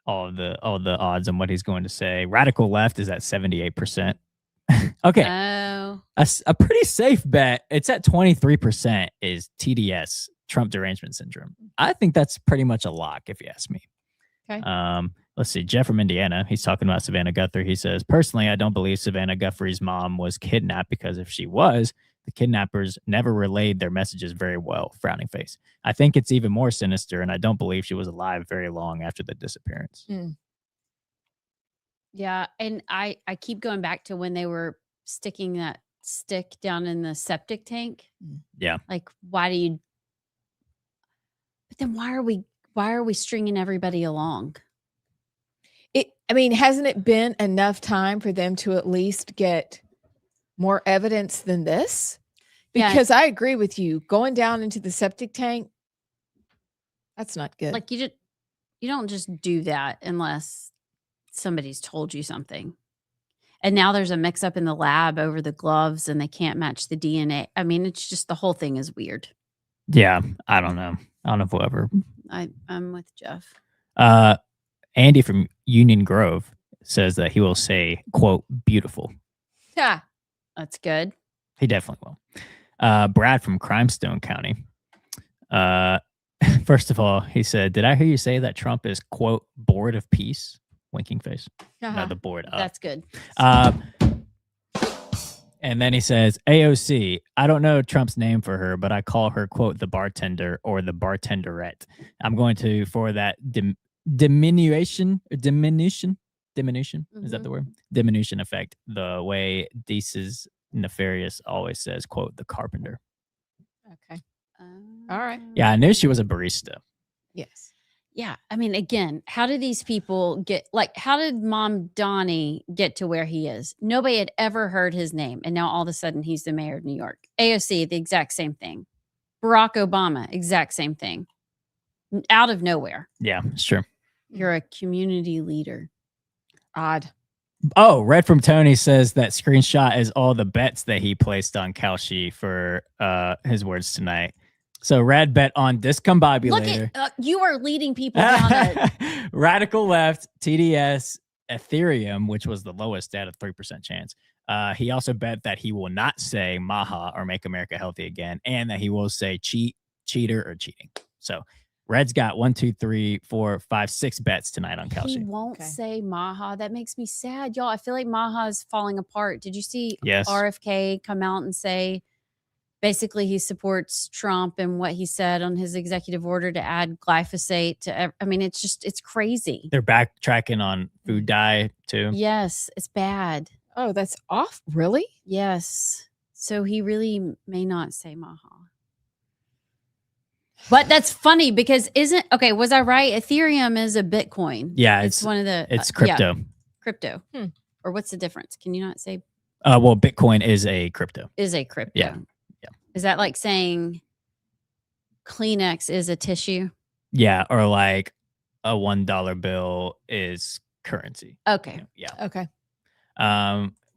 all the odds and what he's going to say. Radical left is at 78%. Okay. Oh. A pretty safe bet. It's at 23% is TDS, Trump derangement syndrome. I think that's pretty much a lock if you ask me. Okay. Let's see. Jeff from Indiana. He's talking about Savannah Guthrie. He says, personally, I don't believe Savannah Guthrie's mom was kidnapped, because if she was, the kidnappers never relayed their messages very well. Frowning face. I think it's even more sinister, and I don't believe she was alive very long after the disappearance. Yeah, and I keep going back to when they were sticking that stick down in the septic tank. Yeah. Like, why do you? But then why are we stringing everybody along? Hasn't it been enough time for them to at least get more evidence than this? Because I agree with you. Going down into the septic tank, that's not good. Like, you don't just do that unless somebody's told you something. And now there's a mix up in the lab over the gloves and they can't match the DNA. It's just, the whole thing is weird. Yeah. I don't know. I don't know if we'll ever. I'm with Jeff. Andy from Union Grove says that he will say, quote, beautiful. Yeah. That's good. He definitely will. Brad from Crimestone County. First of all, he said, "Did I hear you say that Trump is quote bored of peace?" Winking face. No, the board up. That's good. And then he says, AOC, I don't know Trump's name for her, but I call her, quote, the bartender or the bartenderette. I'm going to, for that diminution, is that the word? Diminution effect, the way Deese's Nefarious always says, quote, the carpenter. Okay. All right. Yeah, I knew she was a barista. Yes. Yeah. I mean, again, how did these people get, like, how did Mom Donnie get to where he is? Nobody had ever heard his name. And now all of a sudden he's the mayor of New York. AOC, the exact same thing. Barack Obama, exact same thing. Out of nowhere. Yeah, it's true. You're a community leader. Odd. Oh, Red from Tony says that screenshot is all the bets that he placed on Kalshi for his words tonight. So Rad bet on discombobulator. Look at you are leading people down it. Radical left, TDS, Ethereum, which was the lowest at a 3% chance. He also bet that he will not say Maha or Make America Healthy Again, and that he will say cheater, or cheating. So Red's got 1, 2, 3, 4, 5, 6 bets tonight on Kalshi. He won't say Maha. That makes me sad, y'all. I feel like Maha is falling apart. Did you see RFK come out and say basically he supports Trump and what he said on his executive order to add glyphosate to, I mean, it's crazy. They're backtracking on food dye too. Yes, it's bad. Oh, that's off. Really? Yes. So he really may not say Maha. But that's funny because was I right? Ethereum is a Bitcoin. Yeah. It's one of the, it's crypto. Crypto. Or what's the difference? Can you not say? Well, Bitcoin is a crypto. Is a crypto. Yeah. Is that like saying Kleenex is a tissue? Yeah, or like a $1 bill is currency. Okay. Yeah. Okay.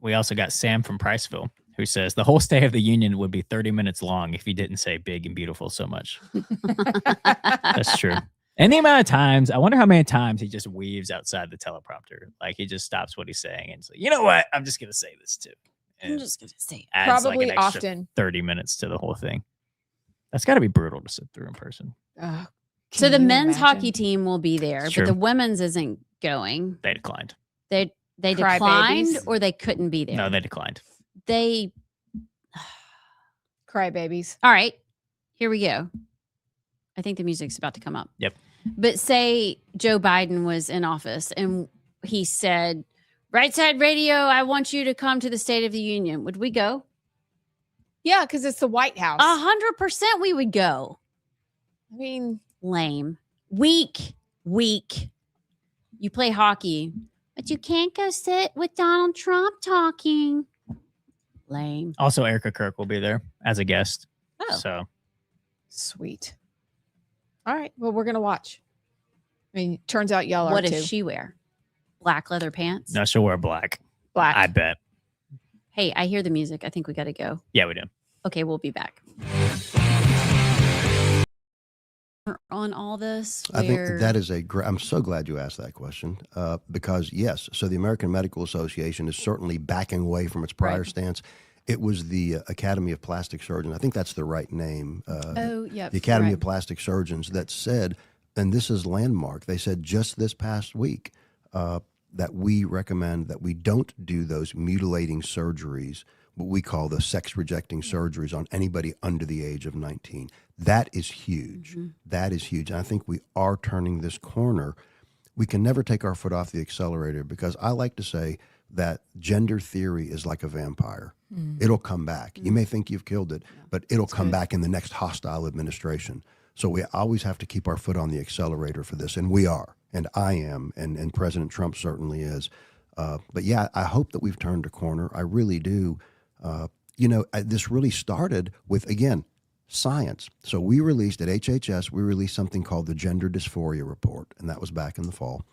We also got Sam from Priceville who says the whole State of the Union would be 30 minutes long if he didn't say big and beautiful so much. That's true. And the amount of times, I wonder how many times he just weaves outside the teleprompter. Like he just stops what he's saying and it's like, you know what? I'm just going to say this too. I'm just going to say probably like often 30 minutes to the whole thing. That's got to be brutal to sit through in person. So the men's hockey team will be there, Sure. but the women's isn't going. They declined. They Cry declined babies. or they couldn't be there. No, they declined. They crybabies. All right. Here we go. I think the music's about to come up. Yep. But say Joe Biden was in office and he said, Rightside Radio, I want you to come to the State of the Union. Would we go? Yeah, because it's the White House. 100% we would go. I mean, lame. Weak. You play hockey, but you can't go sit with Donald Trump talking. Lame. Also, Erica Kirk will be there as a guest. Oh. So sweet. All right. Well, we're going to watch. I mean, turns out y'all are What too. does she wear? Black leather pants? no, she'll wear black. Black. I bet. Hey, I hear the music. I think we got to go. Yeah, we do. Okay, we'll be back. On all this, I think that is I'm so glad you asked that question because yes, so the American Medical Association is certainly backing away from its prior stance. It was the Academy of Plastic Surgeons. I think that's the right name. The Academy of Plastic Surgeons that said, and this is landmark, they said just this past week that we recommend that we don't do those mutilating surgeries, what we call the sex-rejecting surgeries on anybody under the age of 19. That is huge. Mm-hmm. That is huge. And I think we are turning this corner. We can never take our foot off the accelerator because I like to say that gender theory is like a vampire. It'll come back. You may think you've killed it, but it'll come back in the next hostile administration. So we always have to keep our foot on the accelerator for this, and we are, and I am, and President Trump certainly is. But yeah, I hope that we've turned a corner. I really do. This really started with, again, science. So we released at HHS, we released something called the Gender Dysphoria Report, and that was back in the fall.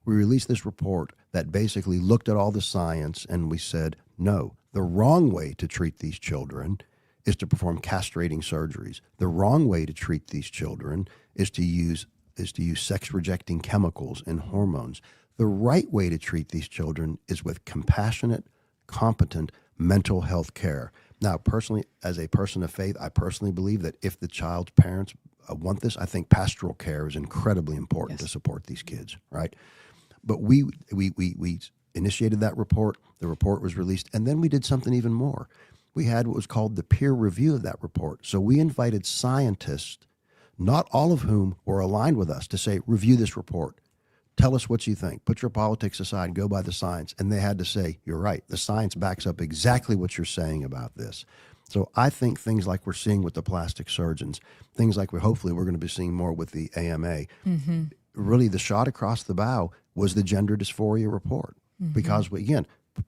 We released this report that basically looked at all the science, and we said, no, the wrong way to treat these children is to perform castrating surgeries. The wrong way to treat these children is to use sex-rejecting chemicals and hormones. The right way to treat these children is with compassionate, competent mental health care. Now, personally, as a person of faith, I personally believe that if the child's parents want this. I think pastoral care is incredibly important to support these kids, right? But we initiated that report. The report was released, and then we did something even more. We had what was called the peer review of that report. So we invited scientists, not all of whom were aligned with us, to say, review this report. Tell us what you think. Put your politics aside. Go by the science. And they had to say, you're right. The science backs up exactly what you're saying about this. So I think things like we're seeing with the plastic surgeons, things like hopefully we're going to be seeing more with the AMA, really the shot across the bow was the gender dysphoria report. Because, again,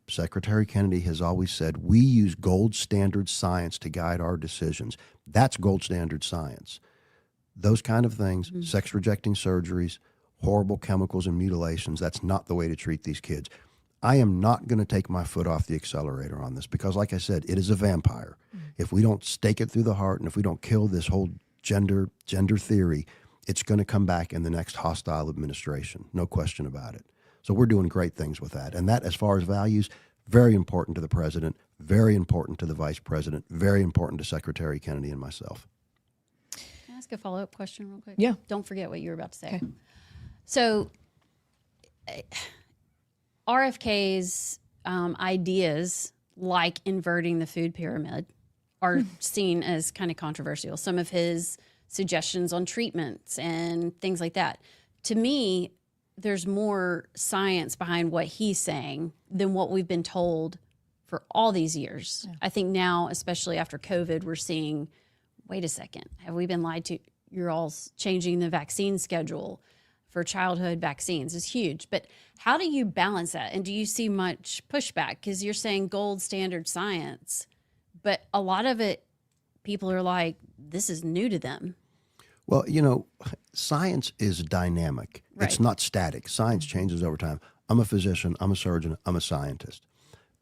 Secretary Kennedy has always said we use gold standard science to guide our decisions. That's gold standard science. Those kind of things, sex-rejecting surgeries, horrible chemicals and mutilations, that's not the way to treat these kids. I am not going to take my foot off the accelerator on this because, like I said, it is a vampire. If we don't stake it through the heart and if we don't kill this whole gender theory, it's going to come back in the next hostile administration. No question about it. So we're doing great things with that. And that, as far as values, very important to the president, very important to the vice president, very important to Secretary Kennedy and myself. Can I ask a follow-up question real quick? Yeah. Don't forget what you were about to say. Okay. So RFK's ideas, like inverting the food pyramid, are seen as kind of controversial. Some of his suggestions on treatments and things like that. To me, there's more science behind what he's saying than what we've been told for all these years. Yeah. I think now, especially after COVID, we're seeing, wait a second, have we been lied to? You're all changing the vaccine schedule for childhood vaccines is huge. But how do you balance that? And do you see much pushback? Because you're saying gold standard science, but a lot of it, people are like, this is new to them. Well, science is dynamic. Right. It's not static. Science changes over time. I'm a physician. I'm a surgeon. I'm a scientist.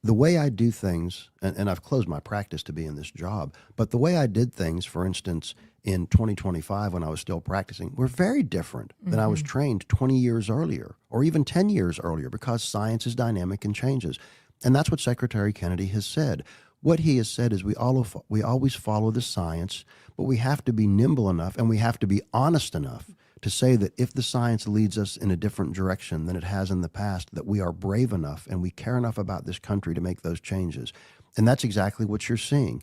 The way I do things, and I've closed my practice to be in this job, but the way I did things, for instance, in 2025 when I was still practicing, were very different than I was trained 20 years earlier or even 10 years earlier because science is dynamic and changes. And that's what Secretary Kennedy has said. What he has said is we always follow the science, but we have to be nimble enough and we have to be honest enough to say that if the science leads us in a different direction than it has in the past, that we are brave enough and we care enough about this country to make those changes. And that's exactly what you're seeing.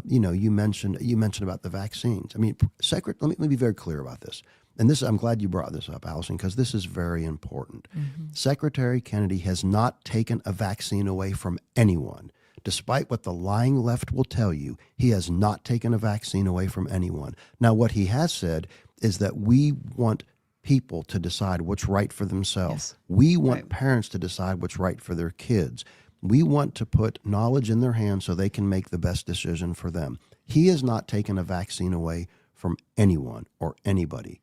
You mentioned about the vaccines. I mean, let me be very clear about this. And this, I'm glad you brought this up, Allison, because this is very important. Secretary Kennedy has not taken a vaccine away from anyone. Despite what the lying left will tell you, he has not taken a vaccine away from anyone. Now, what he has said is that we want people to decide what's right for themselves. Yes. We want parents to decide what's right for their kids. We want to put knowledge in their hands so they can make the best decision for them. He has not taken a vaccine away from anyone or anybody.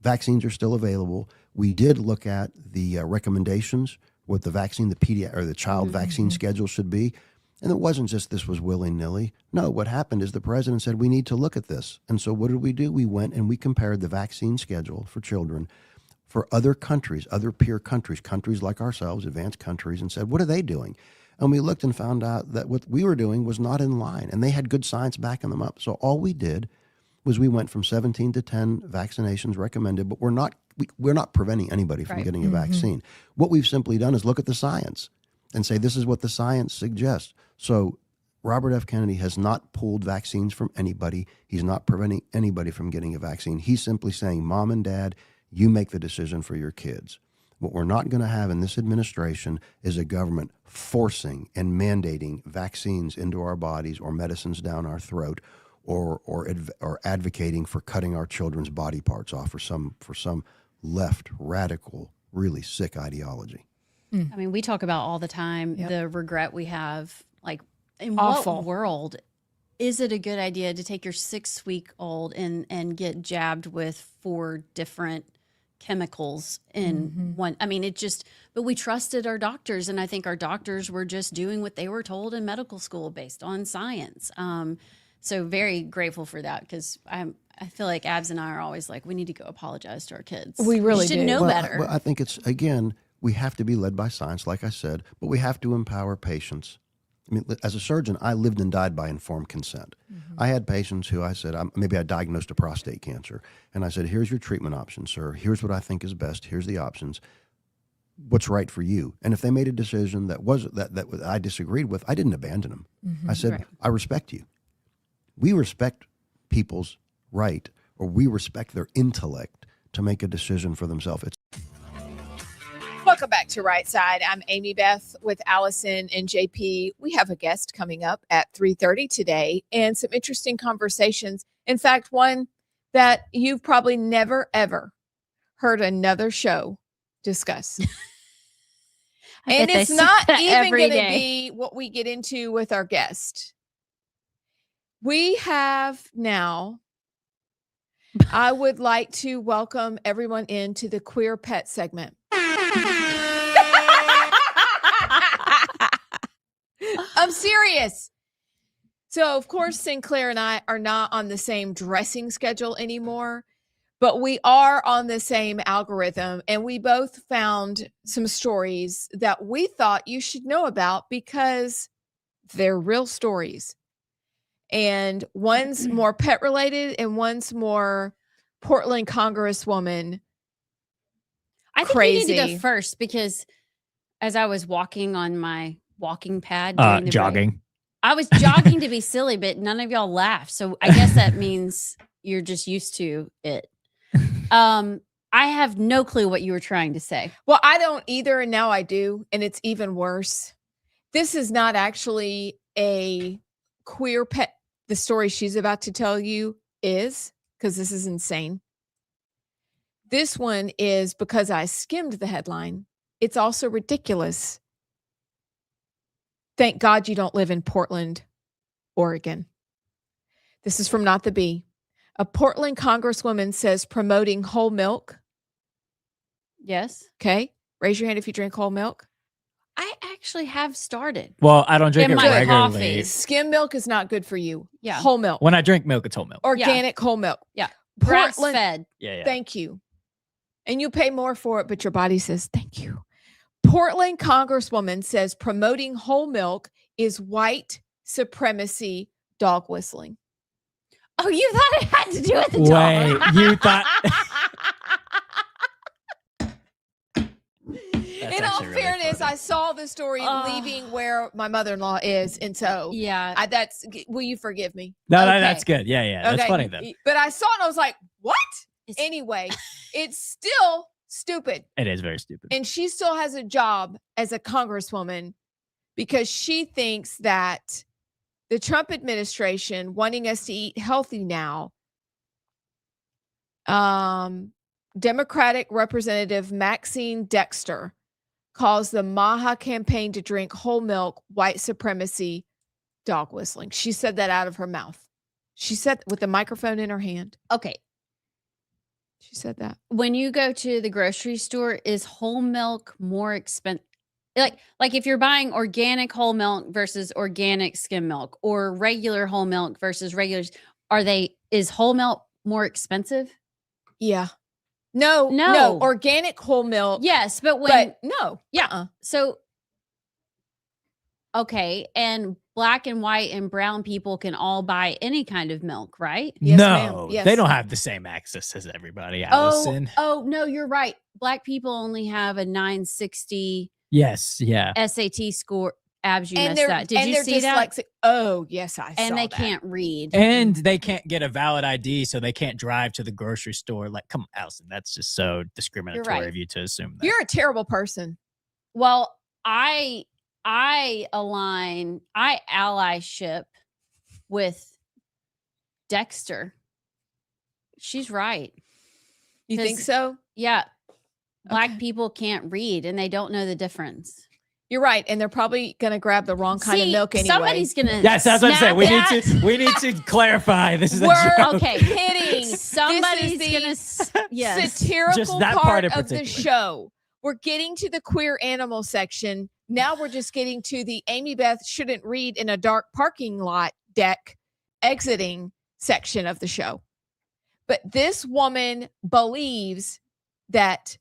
Vaccines are still available. We did look at the recommendations, what the vaccine, the child vaccine schedule should be. And it wasn't just this was willy-nilly. No, what happened is the president said we need to look at this. And so what did we do? We went and we compared the vaccine schedule for children for other countries, other peer countries, countries like ourselves, advanced countries, and said, what are they doing? And we looked and found out that what we were doing was not in line, and they had good science backing them up. So all we did was we went from 17 to 10 vaccinations recommended, but we're not preventing anybody from getting a vaccine. What we've simply done is look at the science and say, this is what the science suggests. So Robert F. Kennedy has not pulled vaccines from anybody. He's not preventing anybody from getting a vaccine. He's simply saying, Mom and Dad, you make the decision for your kids. What we're not going to have in this administration is a government forcing and mandating vaccines into our bodies or medicines down our throat or advocating for cutting our children's body parts off for some left radical, really sick ideology. I mean, we talk about all the time the regret we have. Like, in Awful. what world is it a good idea to take your 6-week-old and get jabbed with 4 different chemicals in one? I mean, but we trusted our doctors, and I think our doctors were just doing what they were told in medical school based on science. So very grateful for that, because I feel like Abs and I are always like, we need to go apologize to our kids. We really should do. know better. Well, I think it's, again, we have to be led by science, like I said, but we have to empower patients. I mean, as a surgeon, I lived and died by informed consent. I had patients who I said, maybe I diagnosed a prostate cancer. And I said, here's your treatment options, sir. Here's what I think is best. Here's the options. What's right for you? And if they made a decision that I disagreed with, I didn't abandon them. I said, I respect you. We respect people's right, or we respect their intellect to make a decision for themselves. Welcome back to Rightside. I'm Amy Beth with Allison and JP. We have a guest coming up at 3:30 today and some interesting conversations. In fact, one that you've probably never, ever heard another show discuss. And it's not even going to be what we get into with our guest. We have now, I would like to welcome everyone into the queer pet segment. I'm serious. So, of course, Sinclair and I are not on the same dressing schedule anymore, but we are on the same algorithm. And we both found some stories that we thought you should know about because they're real stories. And one's more pet related and one's more Portland Congresswoman. I think crazy. you need to go first because as I was walking on my walking pad, jogging. I was jogging to be silly, but none of y'all laughed. So I guess that means you're just used to it. I have no clue what you were trying to say. Well, I don't either. And now I do. And it's even worse. This is not actually a queer pet. The story she's about to tell you is, because this is insane. This one is because I skimmed the headline. It's also ridiculous. Thank God you don't live in Portland, Oregon. This is from Not the Bee. A Portland Congresswoman says promoting whole milk. Yes. Okay. Raise your hand if you drink whole milk. I actually have started. Well, I don't drink it my regularly. coffee. Skim milk is not good for you. Yeah. Whole milk. When I drink milk, it's whole milk. Organic whole milk. Yeah. Portland. Grass fed. Yeah. Thank you. And you pay more for it, but your body says thank you. Portland Congresswoman says promoting whole milk is white supremacy dog whistling. Oh, you thought it had to do with the dog. Wait, you thought... In all fairness, I saw the story leaving where my mother-in-law is. And so yeah, will you forgive me? No, Okay. that's good. Yeah. That's Okay. funny though. But I saw it and I was like, what? Anyway, it's still stupid. It is very stupid. And she still has a job as a congresswoman because she thinks that the Trump administration wanting us to eat healthy now, Democratic Representative Maxine Dexter calls the Maha campaign to drink whole milk white supremacy dog whistling. She said that out of her mouth. She said with the microphone in her hand. Okay. She said that. When you go to the grocery store, is whole milk more expensive? Like if you're buying organic whole milk versus organic skim milk or regular whole milk versus regular, is whole milk more expensive? Yeah. No. Organic whole milk. Yes, but no. Yeah. So, okay. And black and white and brown people can all buy any kind of milk, right? Yes, no, ma'am. Yes. They don't have the same access as everybody, Allison. Oh, no, you're right. Black people only have a 960 Yes, yeah. SAT score. Abs, you And missed that. Did you see that? Dyslexic. Oh, yes, I saw And they that. can't read. And they can't get a valid ID, so they can't drive to the grocery store. Like, come on, Allison, that's just so discriminatory right. of you to assume that. You're a terrible person. Well, I allyship with Dexter. She's right. You think so? Yeah. Black Okay. people can't read and they don't know the difference. You're right. And they're probably going to grab the wrong kind of milk anyway. Somebody's going to. Yes, that's what I'm saying. We need to clarify. This is a joke. Okay. Kidding. Somebody's This is going to. Yes. satirical Just that part part in of the particular. show. We're getting to the queer animal section. Now we're just getting to the Amy Beth shouldn't read in a dark parking lot deck exiting section of the show. But this woman believes that,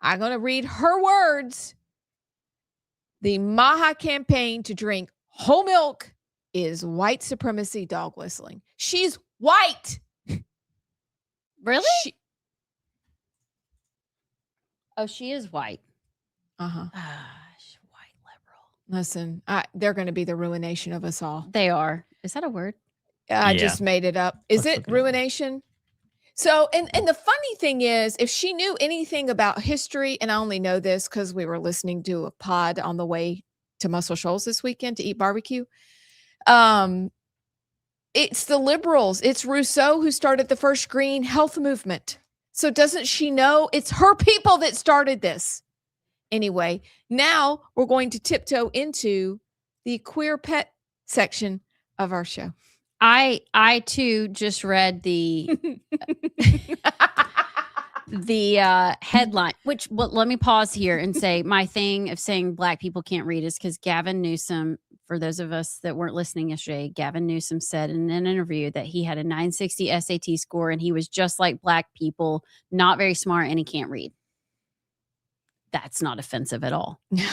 I'm going to read her words, the Maha campaign to drink whole milk is white supremacy dog whistling. She's white. Really? She, She is white. uh-huh. She's white liberal. Listen, they're going to be the ruination of us all. They are. Is that a word? I just made it up. Is it ruination? So, and the funny thing is, if she knew anything about history, and I only know this because we were listening to a pod on the way to Muscle Shoals this weekend to eat barbecue. It's the liberals. It's Rousseau who started the first green health movement. So doesn't she know it's her people that started this? Anyway, now we're going to tiptoe into the queer pet section of our show. I too just read the headline, which let me pause here and say my thing of saying black people can't read is because Gavin Newsom, for those of us that weren't listening yesterday, Gavin Newsom said in an interview that he had a 960 SAT score and he was just like black people, not very smart, and he can't read. That's not offensive at all. No.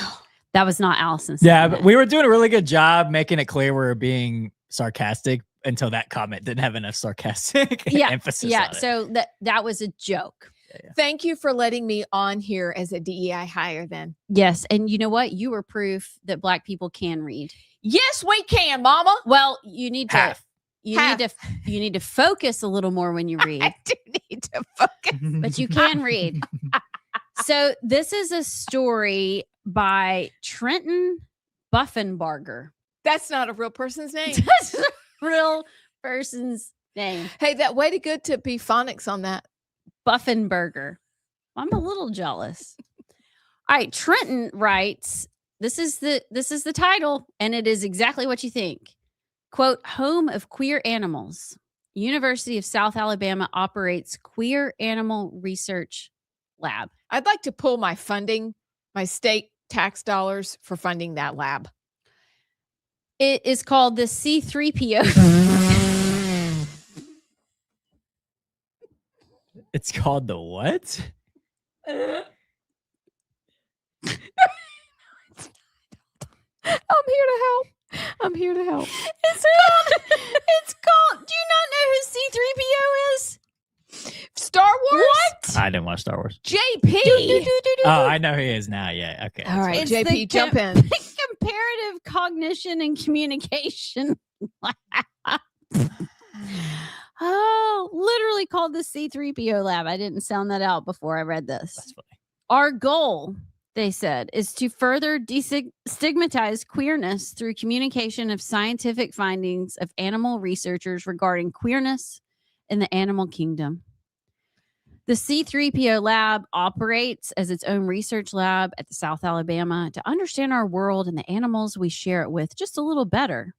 That was not Allison. Yeah, but we were doing a really good job making it clear we were being sarcastic until that comment didn't have enough sarcastic emphasis on it. So that was a joke. Thank you for letting me on here as a DEI hire then. Yes. And you know what? You were proof that black people can read. Yes, we can, mama. Well, you need to you Half. need to focus a little more when you read. I do need to focus. But you can read. So this is a story by Trenton Buffenbarger. That's not a real person's name. That's a real person's name. Hey, that way to good to be phonics on that. Buffenbarger. I'm a little jealous. All right, Trenton writes, this is the title, and it is exactly what you think. Quote, home of queer animals. University of South Alabama operates queer animal research lab. I'd like to pull my funding, my state tax dollars for funding that lab. It is called the C3PO. It's called the what? I'm here to help. It's called. Do you not know who C3PO is? Star Wars? What? I didn't watch Star Wars. JP. Oh, I know who he is now. Yeah. Okay. All right, It's JP, the jump in. Comparative cognition and communication. Oh, literally called the C3PO lab. I didn't sound that out before I read this. That's funny. Our goal, they said, is to further destigmatize queerness through communication of scientific findings of animal researchers regarding queerness in the animal kingdom. The C3PO lab operates as its own research lab at the South Alabama to understand our world and the animals we share it with just a little better.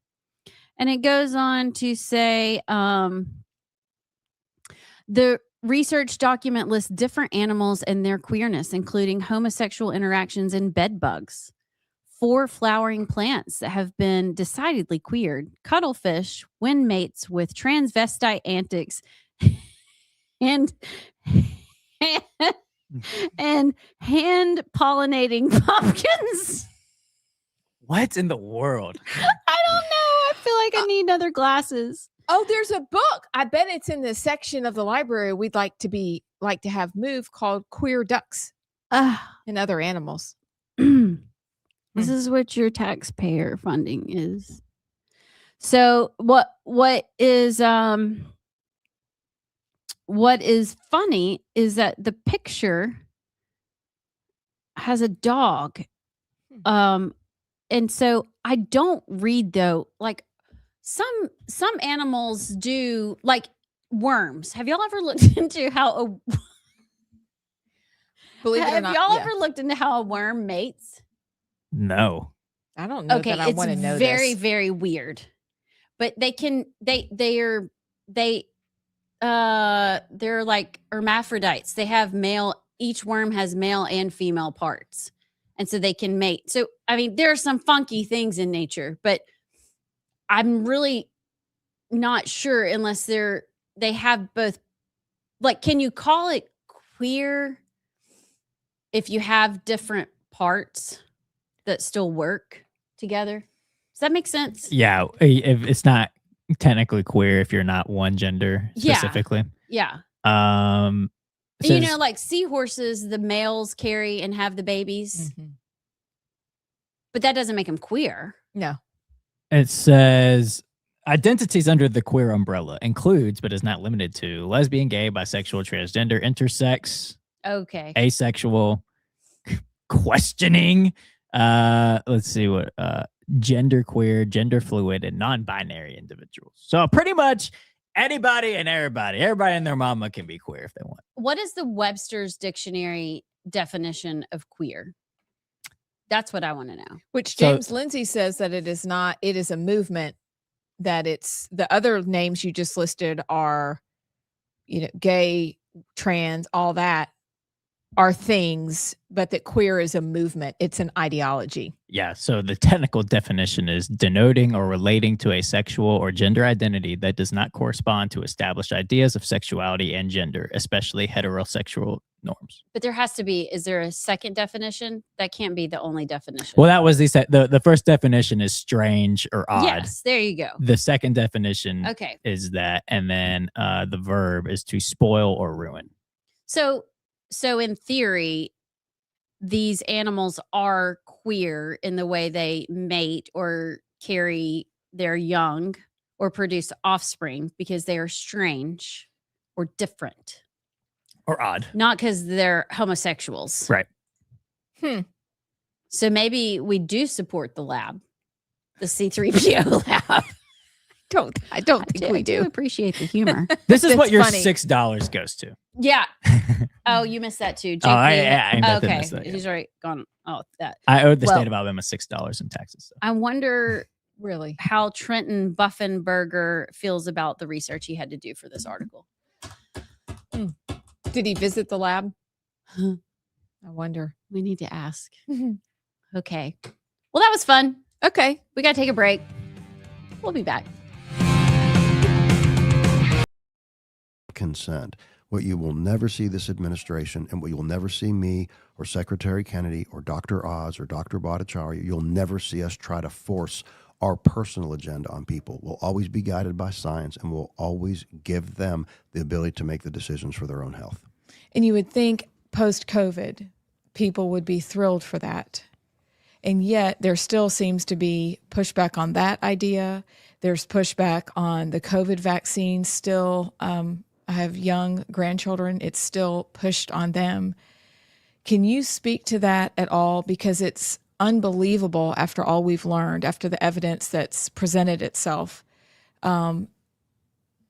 And it goes on to say the research document lists different animals and their queerness, including homosexual interactions and bed bugs, 4 flowering plants that have been decidedly queered, cuttlefish, wind mates with transvestite antics, and hand pollinating pumpkins. What in the world? I don't know. I feel like I need other glasses. Oh, there's a book. I bet it's in the section of the library we'd like to have moved called Queer Ducks and Other Animals. This is what your taxpayer funding is. So what is funny is that the picture has a dog. And so I don't read though, like some animals do, like worms. Have y'all ever looked into how Have y'all ever looked into how a worm mates? No. I don't know that I want to know very, this. very weird. But they're like hermaphrodites. They have each worm has male and female parts. And so they can mate. So, I mean, there are some funky things in nature, but I'm really not sure unless they have both. Like, can you call it queer if you have different parts that still work together? Does that make sense? Yeah, if it's not technically queer if you're not one gender specifically. Yeah. So You know, like seahorses, the males carry and have the babies, but that doesn't make them queer. No. It says identities under the queer umbrella includes, but is not limited to, lesbian, gay, bisexual, transgender, intersex, Okay. asexual, questioning. Let's see what gender queer, gender fluid, and non-binary individuals. So pretty much anybody and everybody and their mama can be queer if they want. What is the Webster's dictionary definition of queer? That's what I want to know. Which James Lindsay says that it is not, it is a movement, that it's the other names you just listed are, you know, gay, trans, all that are things, but that queer is a movement. It's an ideology. Yeah. So the technical definition is denoting or relating to a sexual or gender identity that does not correspond to established ideas of sexuality and gender, especially heterosexual norms. But there has to be, is there a second definition? That can't be the only definition. Well, that was the first definition is strange or odd. Yes, there you go. The second definition Okay. is that, and then the verb is to spoil or ruin. So in theory, these animals are queer in the way they mate or carry their young or produce offspring because they are strange or different. Or odd. Not because they're homosexuals. Right. So maybe we do support the lab, the C3PO lab. I don't think we do. Appreciate the humor. This is what your funny. $6 goes to. Yeah. Oh, you missed that too. Oh, I okay. missed that, yeah. He's already gone. Oh, that. I owed the state of Alabama $6 in taxes. So. I wonder Really? how Trenton Buffenberger feels about the research he had to do for this article. Did he visit the lab? I wonder. We need to ask. Okay. Well, that was fun. Okay. We got to take a break. We'll be back. Consent. What you will never see this administration, and what you will never see me or Secretary Kennedy or Dr. Oz or Dr. Bhattacharya, you'll never see us try to force our personal agenda on people. We'll always be guided by science, and we'll always give them the ability to make the decisions for their own health. And you would think post-COVID, people would be thrilled for that. And yet there still seems to be pushback on that idea. There's pushback on the COVID vaccine still. I have young grandchildren. It's still pushed on them. Can you speak to that at all? Because it's unbelievable after all we've learned, after the evidence that's presented itself, that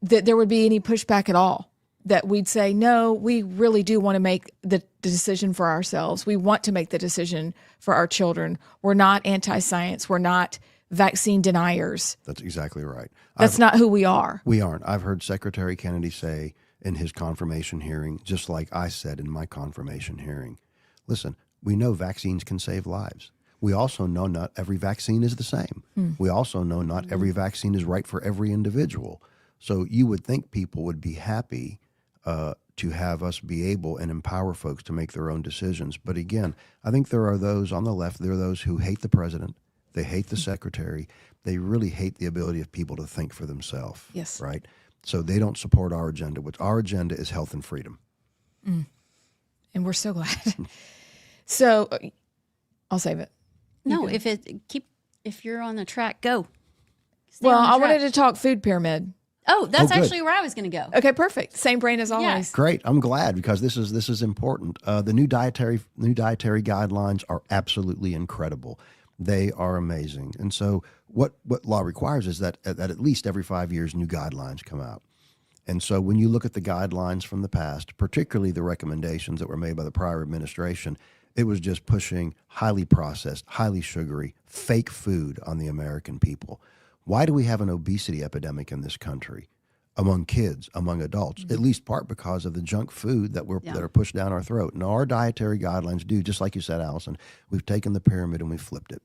there would be any pushback at all, that we'd say, no, we really do want to make the decision for ourselves. We want to make the decision for our children. We're not anti-science. We're not vaccine deniers. That's exactly right. That's not who we are. We aren't. I've heard Secretary Kennedy say in his confirmation hearing, just like I said in my confirmation hearing, listen, we know vaccines can save lives. We also know not every vaccine is the same. We also know not every vaccine is right for every individual. So you would think people would be happy to have us be able and empower folks to make their own decisions. But again, I think there are those on the left, there are those who hate the president. They hate the secretary. They really hate the ability of people to think for themselves. Yes. Right? So they don't support our agenda, which our agenda is health and freedom. And we're so glad. So I'll save it. No, if you're on the track, go. Stay Well, on the I wanted track. to talk food pyramid. Oh, that's good. actually where I was going to go. Okay, perfect. Same brain as always. Great. I'm glad because this is important. The new dietary guidelines are absolutely incredible. They are amazing. And so what law requires is that at least every 5 years, new guidelines come out. And so when you look at the guidelines from the past, particularly the recommendations that were made by the prior administration, it was just pushing highly processed, highly sugary, fake food on the American people. Why do we have an obesity epidemic in this country among kids, among adults? At least part because of the junk food that are pushed down our throat. And our dietary guidelines do, just like you said, Allison, we've taken the pyramid and we've flipped it.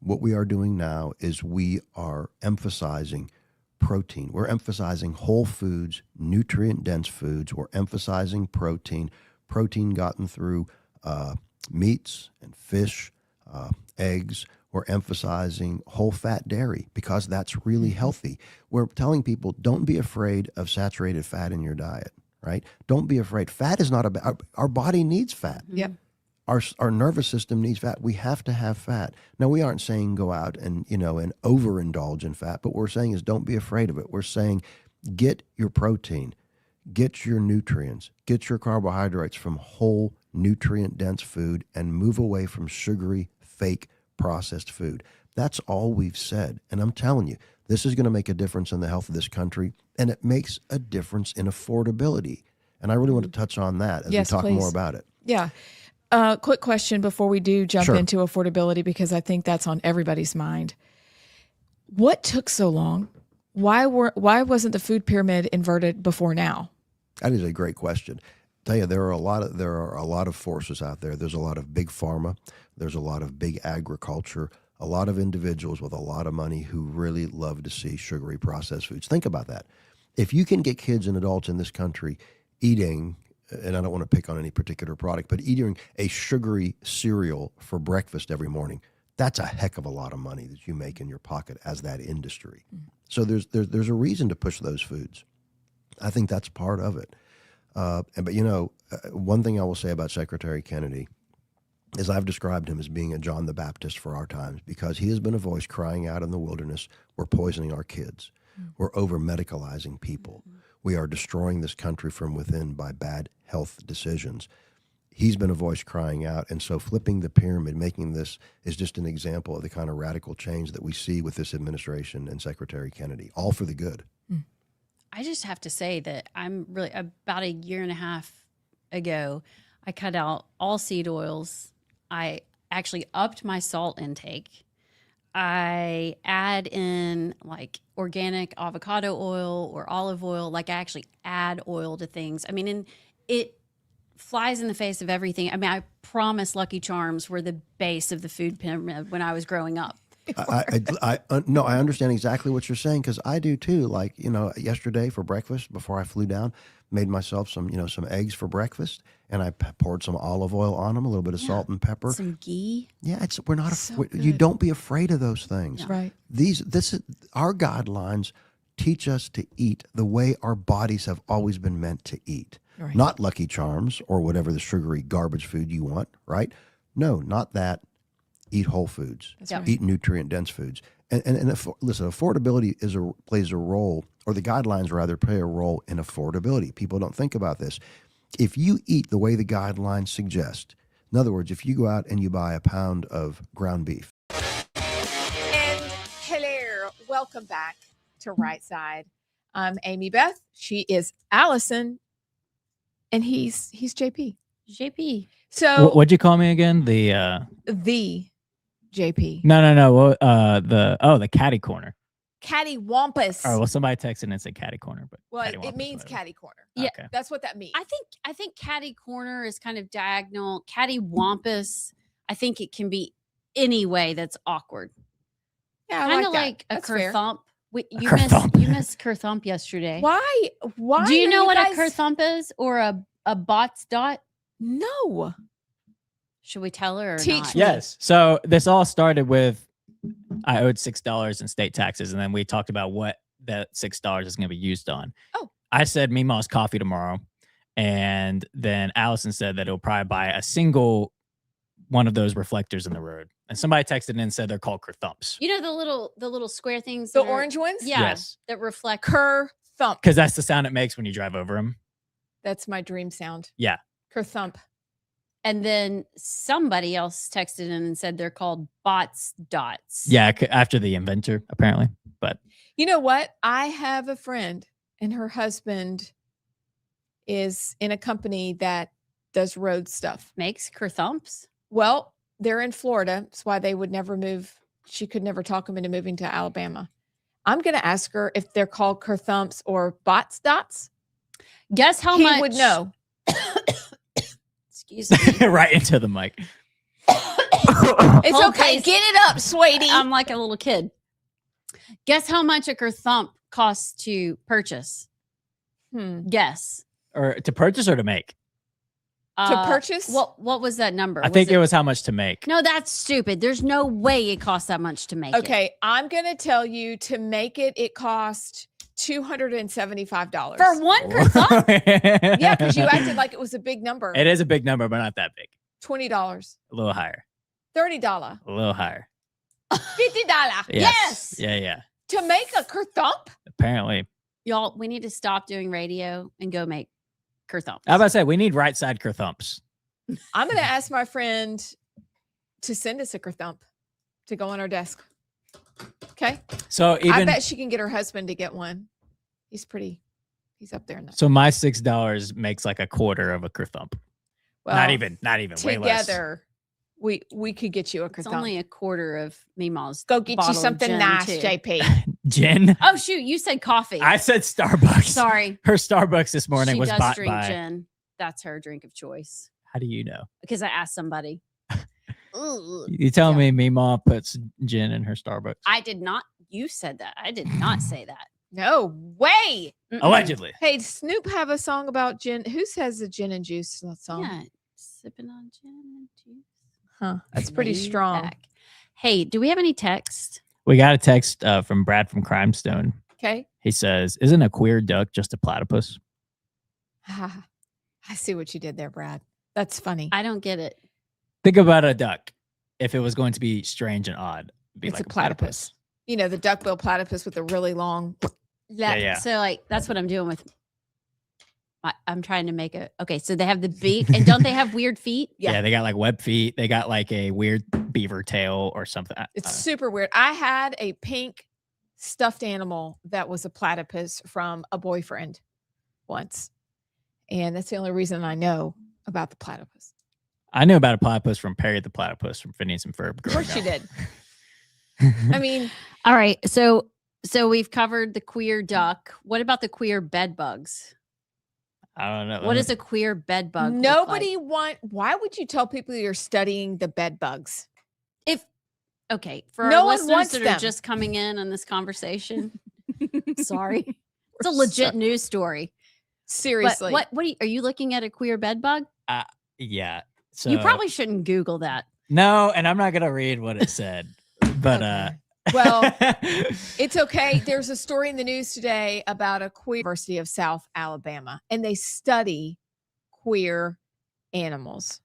What we are doing now is we are emphasizing protein. We're emphasizing whole foods, nutrient-dense foods. We're emphasizing protein gotten through meats and fish, eggs. We're emphasizing whole fat dairy because that's really healthy. We're telling people, don't be afraid of saturated fat in your diet, right? Don't be afraid. Fat is not about, our body needs fat. Yep. Our nervous system needs fat. We have to have fat. Now, we aren't saying go out and, and overindulge in fat, but what we're saying is don't be afraid of it. We're saying get your protein, get your nutrients, get your carbohydrates from whole, nutrient-dense food, and move away from sugary, fake, processed food. That's all we've said. And I'm telling you, this is going to make a difference in the health of this country, and it makes a difference in affordability. And I really want to touch on that as we talk more about it. Yeah. Quick question before we do jump into affordability, because I think that's on everybody's mind. What took so long? Why wasn't the food pyramid inverted before now? That is a great question. I tell you, there are a lot of forces out there. There's a lot of big pharma. There's a lot of big agriculture. A lot of individuals with a lot of money who really love to see sugary processed foods. Think about that. If you can get kids and adults in this country eating, and I don't want to pick on any particular product, but eating a sugary cereal for breakfast every morning, that's a heck of a lot of money that you make in your pocket as that industry. So there's a reason to push those foods. I think that's part of it. But one thing I will say about Secretary Kennedy is I've described him as being a John the Baptist for our times, because he has been a voice crying out in the wilderness, we're poisoning our kids. We're over-medicalizing people. We are destroying this country from within by bad health decisions. He's been a voice crying out. And so flipping the pyramid, making this is just an example of the kind of radical change that we see with this administration and Secretary Kennedy, all for the good. I just have to say that I'm really, about a year and a half ago, I cut out all seed oils. I actually upped my salt intake. I add in like organic avocado oil or olive oil. Like I actually add oil to things. I mean, and it flies in the face of everything. I mean, I promise Lucky Charms were the base of the food pyramid when I was growing up. I understand exactly what you're saying, because I do too. Like, yesterday for breakfast, before I flew down, made myself some eggs for breakfast, and I poured some olive oil on them, a little bit of salt and pepper, some ghee. Yeah, you don't be afraid of those things. Yeah. Right. Our guidelines teach us to eat the way our bodies have always been meant to eat. Right. Not Lucky Charms or whatever the sugary garbage food you want, right? No, not that. Eat whole foods. Right. Eat nutrient-dense foods. And listen, affordability plays a role, or the guidelines rather play a role in affordability. People don't think about this. If you eat the way the guidelines suggest, in other words, if you go out and you buy a pound of ground beef. And hello, welcome back to Rightside. I'm Amy Beth. She is Allison, and he's JP. JP. So what'd you call me again? The JP. No. The catty corner. Catty Wampus. Oh, well, somebody texted and said catty corner, but Well, it means catty corner. Yeah, okay. That's what that means. I think catty corner is kind of diagonal. Catty Wampus, I think it can be any way that's awkward. Yeah, Kind of that. like a That's fair. kerthump. You kerthump. missed kerthump yesterday. Why? Do you are know what guys... a kerthump is, or a bot's dot? No. Should we tell her or Teach not? me. Yes. So this all started with I owed $6 in state taxes, and then we talked about what that $6 is going to be used on. Oh. I said Mima's coffee tomorrow, and then Allison said that it'll probably buy a single one of those reflectors in the road. And somebody texted in and said they're called kerthumps. You know the little square things, The that are- orange ones? Yeah, Yes. that reflect. Kerthump. Because that's the sound it makes when you drive over them. That's my dream sound. Yeah. Kerthump. And then somebody else texted in and said they're called bots dots. Yeah, after the inventor, apparently. But You know what? I have a friend, and her husband is in a company that does road stuff. Makes kerthumps. Well, they're in Florida. That's why they would never move. She could never talk him into moving to Alabama. I'm going to ask her if they're called kerthumps or bots dots. Guess how He much would know. Excuse me. right into the mic. It's Hold okay. please. Get it up, sweetie. I'm like a little kid. Guess how much a kerthump costs to purchase? Guess. Or to purchase or to make? to purchase. What was that number? I think it was how much to make. No, that's stupid. There's no way it costs that much to make it. Okay, I'm going to tell you to make it, it cost $275. For one croissant? Yeah, because you acted like it was a big number. It is a big number, but not that big. $20. A little higher. $30. A little higher. $50. Yes. Yeah. To make a croissant? Apparently. Y'all, we need to stop doing radio and go make croissants. I was about to say, we need right side croissants. I'm going to ask my friend to send us a croissant to go on our desk. Okay. So even I bet she can get her husband to get one. He's up there in that. so my $6 makes like a quarter of a croissant. Well, not even way less. together, we could get you a It's croissant. only a quarter of Mima's. Go get you bottle of something gin, nice, too. JP. Gin. Oh shoot, you said coffee. I said Starbucks. Sorry. Her Starbucks this morning She was does bought drink by. gin. That's her drink of choice. How do you know? Because I asked somebody. Ugh. You telling me Mima puts gin in her Starbucks? I did not. You said that. I did not say that. No way. Mm-mm. Allegedly. Hey, does Snoop have a song about gin? Who says the gin and juice song? Yeah, sipping on gin and juice. Huh. That's pretty Laid strong. back. Hey, do we have any text? We got a text from Brad from Crimestone. Okay. He says, "Isn't a queer duck just a platypus?" I see what you did there, Brad. That's funny. I don't get it. Think about a duck. If it was going to be strange and odd, it'd be It's like a platypus. You know, the duck-billed platypus with the really long. Yeah. So like that's what I'm doing with. I'm trying to make a. Okay, so they have the beak, and don't they have weird feet? Yeah, they got like web feet. They got like a weird beaver tail or something. It's super weird. I had a pink stuffed animal that was a platypus from a boyfriend once. And that's the only reason I know about the platypus. I knew about a platypus from Perry the Platypus from Phineas and Ferb. Of course you did. I mean, all right. So we've covered the queer duck. What about the queer bed bugs? I don't know. What does a queer bed bug look nobody like? why would you tell people you're studying the bed bugs? Okay, for No our one listeners wants that them. are just coming in on this conversation, sorry, it's a legit news story. Seriously. But what are you looking at a queer bed bug? Yeah. So You probably shouldn't Google that. no, and I'm not gonna read what it said, but Well, it's okay. There's a story in the news today about a queer University of South Alabama, and they study queer animals.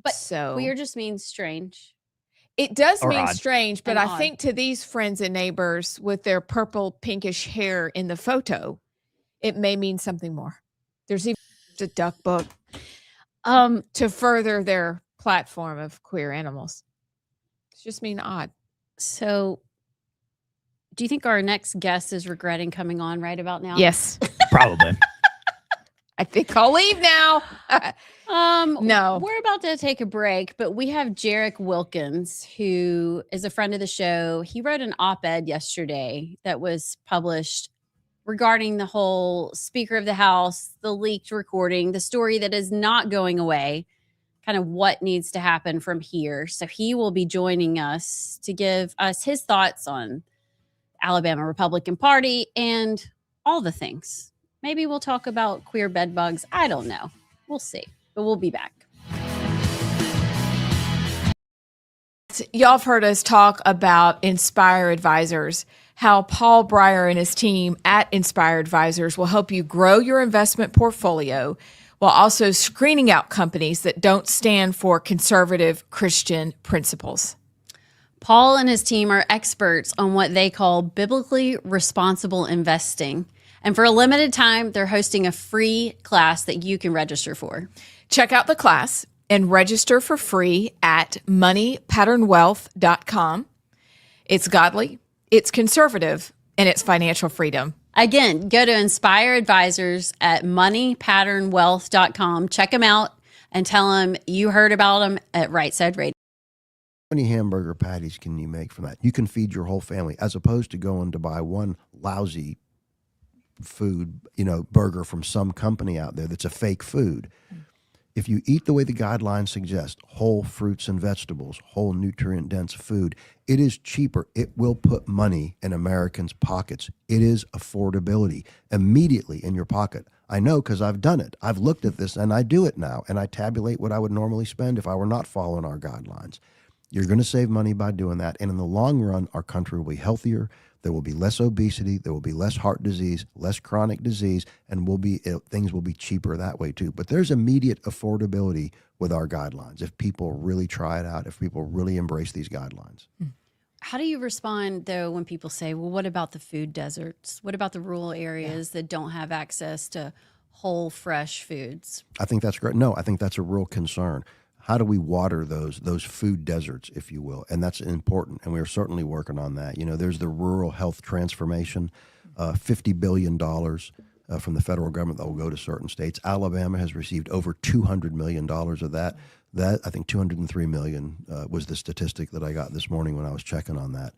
But so queer just means strange. it does Or mean odd. strange, but And I odd. think to these friends and neighbors with their purple pinkish hair in the photo, it may mean something more. There's even a duck book to further their platform of queer animals. It's just mean odd. So, do you think our next guest is regretting coming on right about now? Yes. probably. I think I'll leave now. No. We're about to take a break, but we have Jarek Wilkins, who is a friend of the show. He wrote an op-ed yesterday that was published regarding the whole Speaker of the House, the leaked recording, the story that is not going away, kind of what needs to happen from here. So he will be joining us to give us his thoughts on Alabama Republican Party and all the things. Maybe we'll talk about queer bed bugs. I don't know. We'll see. But we'll be back. Y'all have heard us talk about Inspire Advisors, how Paul Breyer and his team at Inspire Advisors will help you grow your investment portfolio while also screening out companies that don't stand for conservative Christian principles. Paul and his team are experts on what they call biblically responsible investing. And for a limited time, they're hosting a free class that you can register for. Check out the class and register for free at moneypatternwealth.com. It's godly, it's conservative, and it's financial freedom. Again, go to Inspire Advisors at moneypatternwealth.com. Check them out and tell them you heard about them at Rightside Radio. How many hamburger patties can you make from that? You can feed your whole family as opposed to going to buy one lousy food, burger from some company out there that's a fake food. If you eat the way the guidelines suggest, whole fruits and vegetables, whole nutrient-dense food, it is cheaper. It will put money in Americans' pockets. It is affordability immediately in your pocket. I know because I've done it. I've looked at this and I do it now, and I tabulate what I would normally spend if I were not following our guidelines. You're going to save money by doing that, and in the long run, our country will be healthier. There will be less obesity. There will be less heart disease, less chronic disease, and things will be cheaper that way too. But there's immediate affordability with our guidelines if people really try it out, if people really embrace these guidelines. How do you respond, though, when people say, well, what about the food deserts? What about the rural areas that don't have access to whole, fresh foods? I think that's great. No, I think that's a real concern. How do we water those food deserts, if you will? And that's important, and we're certainly working on that. You know, there's the rural health transformation, $50 billion from the federal government that will go to certain states. Alabama has received over $200 million of that. That, I think, $203 million was the statistic that I got this morning when I was checking on that.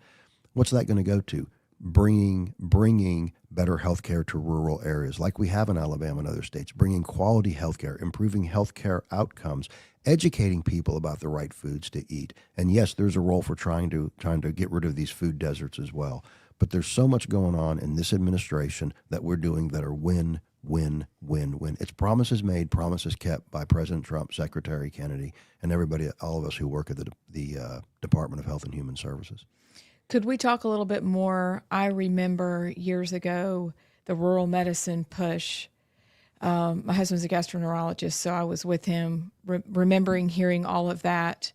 What's that going to go to? Bringing better health care to rural areas like we have in Alabama and other states, bringing quality health care, improving health care outcomes, educating people about the right foods to eat. And yes, there's a role for trying to get rid of these food deserts as well. But there's so much going on in this administration that we're doing that are win, win, win, win. It's promises made, promises kept by President Trump, Secretary Kennedy, and everybody, all of us who work at the Department of Health and Human Services. Could we talk a little bit more? I remember years ago the rural medicine push. My husband's a gastroenterologist, so I was with him, remembering hearing all of that.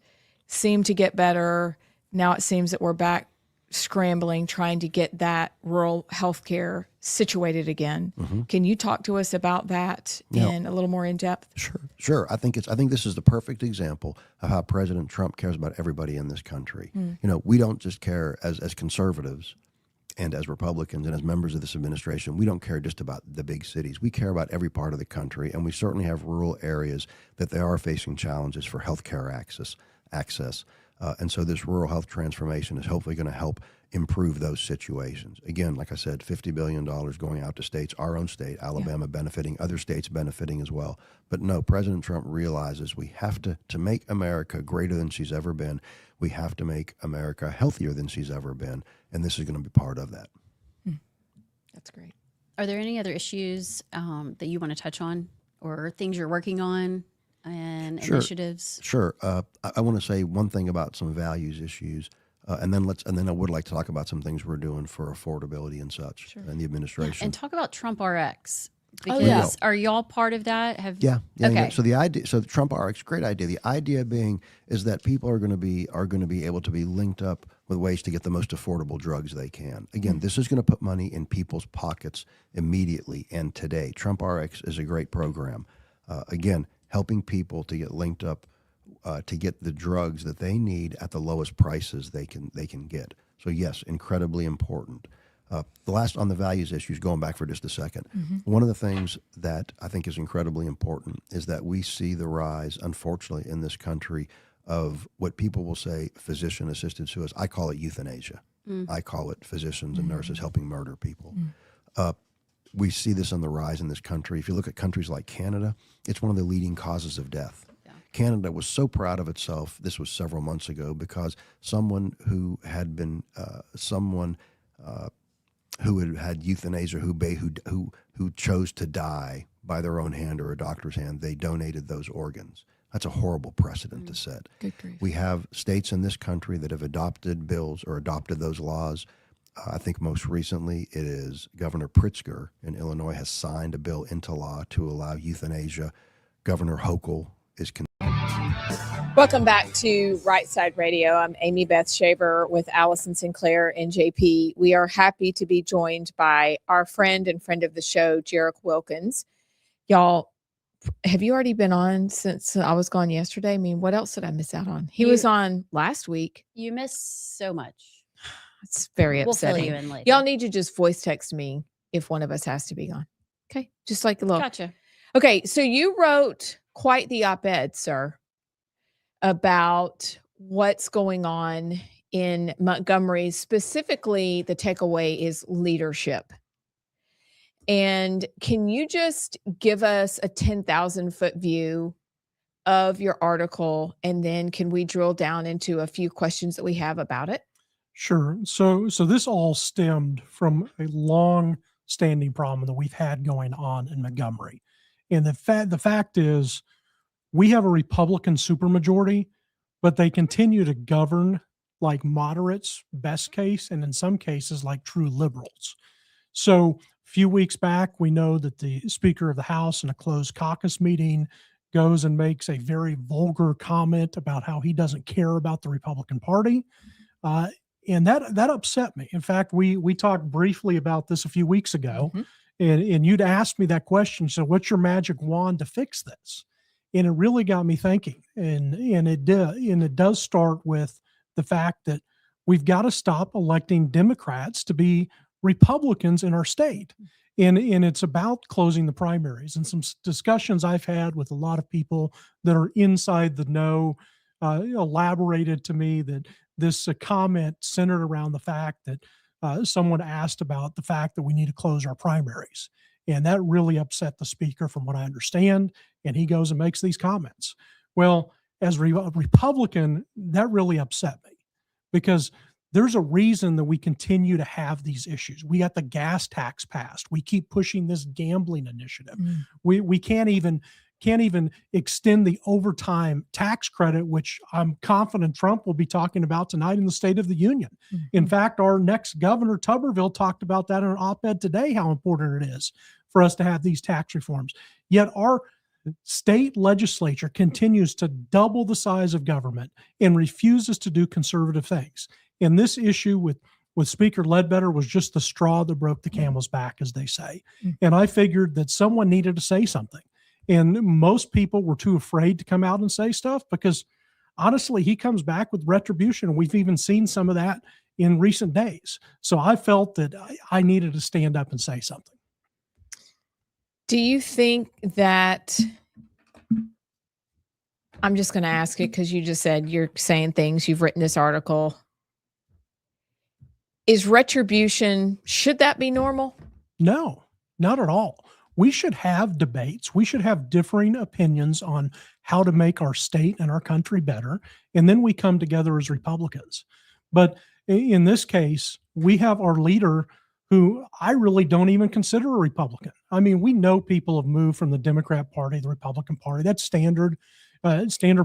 Seemed to get better. Now it seems that we're back scrambling, trying to get that rural healthcare situated again. Mm-hmm. Can you talk to us about that in a little more in depth? Sure. I think this is the perfect example of how President Trump cares about everybody in this country. You know, we don't just care as conservatives and as Republicans and as members of this administration. We don't care just about the big cities. We care about every part of the country, and we certainly have rural areas that they are facing challenges for healthcare access. And so this rural health transformation is hopefully going to help improve those situations. Again, like I said, $50 billion going out to states, our own state, Alabama benefiting, other states benefiting as well. But no, President Trump realizes we have to make America greater than she's ever been. We have to make America healthier than she's ever been. And this is going to be part of that. That's great. Are there any other issues that you want to touch on or things you're working on? And initiatives? Sure. I want to say one thing about some values issues, and then I would like to talk about some things we're doing for affordability and such in the administration. Yeah, and talk about Trump RX. Because are y'all part of that? Yeah. Okay. So the Trump RX, great idea. The idea being is that people are going to be able to be linked up with ways to get the most affordable drugs they can. Again, this is going to put money in people's pockets immediately and today. Trump RX is a great program. Again, helping people to get linked up to get the drugs that they need at the lowest prices they can get. So yes, incredibly important. The last on the values issues, going back for just a second, one of the things that I think is incredibly important is that we see the rise, unfortunately, in this country of what people will say physician-assisted suicide. I call it euthanasia. I call it physicians and nurses helping murder people. We see this on the rise in this country. If you look at countries like Canada, it's one of the leading causes of death. Yeah. Canada was so proud of itself, this was several months ago, because someone who had been, who had euthanasia, who chose to die by their own hand or a doctor's hand, they donated those organs. That's a horrible precedent to set. Good grief. We have states in this country that have adopted bills or adopted those laws. I think most recently it is Governor Pritzker in Illinois has signed a bill into law to allow euthanasia. Governor Hochul is... Welcome back to Rightside Radio. I'm Amy Beth Shaver with Allison Sinclair and JP. We are happy to be joined by our friend and friend of the show, Jarek Wilkins. Y'all, have you already been on since I was gone yesterday? I mean, what else did I miss out on? He was on last week. You missed so much. It's very upsetting. We'll fill you in later. Y'all need to just voice text me if one of us has to be gone. Okay. Just like a little. Gotcha. Okay. So you wrote quite the op-ed, sir, about what's going on in Montgomery. Specifically, the takeaway is leadership. And can you just give us a 10,000 foot view of your article, and then can we drill down into a few questions that we have about it? Sure. So this all stemmed from a long-standing problem that we've had going on in Montgomery. And the fact is, we have a Republican supermajority, but they continue to govern like moderates, best case, and in some cases like true liberals. So a few weeks back, we know that the Speaker of the House in a closed caucus meeting goes and makes a very vulgar comment about how he doesn't care about the Republican Party. And that upset me. In fact, we talked briefly about this a few weeks ago, and you'd asked me that question. So, what's your magic wand to fix this? And it really got me thinking. And it does start with the fact that we've got to stop electing Democrats to be Republicans in our state. And it's about closing the primaries. And some discussions I've had with a lot of people that are inside the know elaborated to me that this comment centered around the fact that someone asked about the fact that we need to close our primaries. And that really upset the speaker from what I understand. And he goes and makes these comments. Well, as a Republican, that really upset me because there's a reason that we continue to have these issues. We got the gas tax passed. We keep pushing this gambling initiative. We can't even extend the overtime tax credit, which I'm confident Trump will be talking about tonight in the State of the Union. In fact, our next governor, Tuberville, talked about that in an op-ed today, how important it is for us to have these tax reforms. Yet our state legislature continues to double the size of government and refuses to do conservative things. And this issue with Speaker Ledbetter was just the straw that broke the camel's back, as they say. And I figured that someone needed to say something. And most people were too afraid to come out and say stuff because, honestly, he comes back with retribution. And we've even seen some of that in recent days. So I felt that I needed to stand up and say something. Do you think that, I'm just going to ask it because you just said you're saying things, you've written this article. Is retribution, should that be normal? No, not at all. We should have debates. We should have differing opinions on how to make our state and our country better. And then we come together as Republicans. But in this case, we have our leader who I really don't even consider a Republican. I mean, we know people have moved from the Democrat Party to the Republican Party. That's standard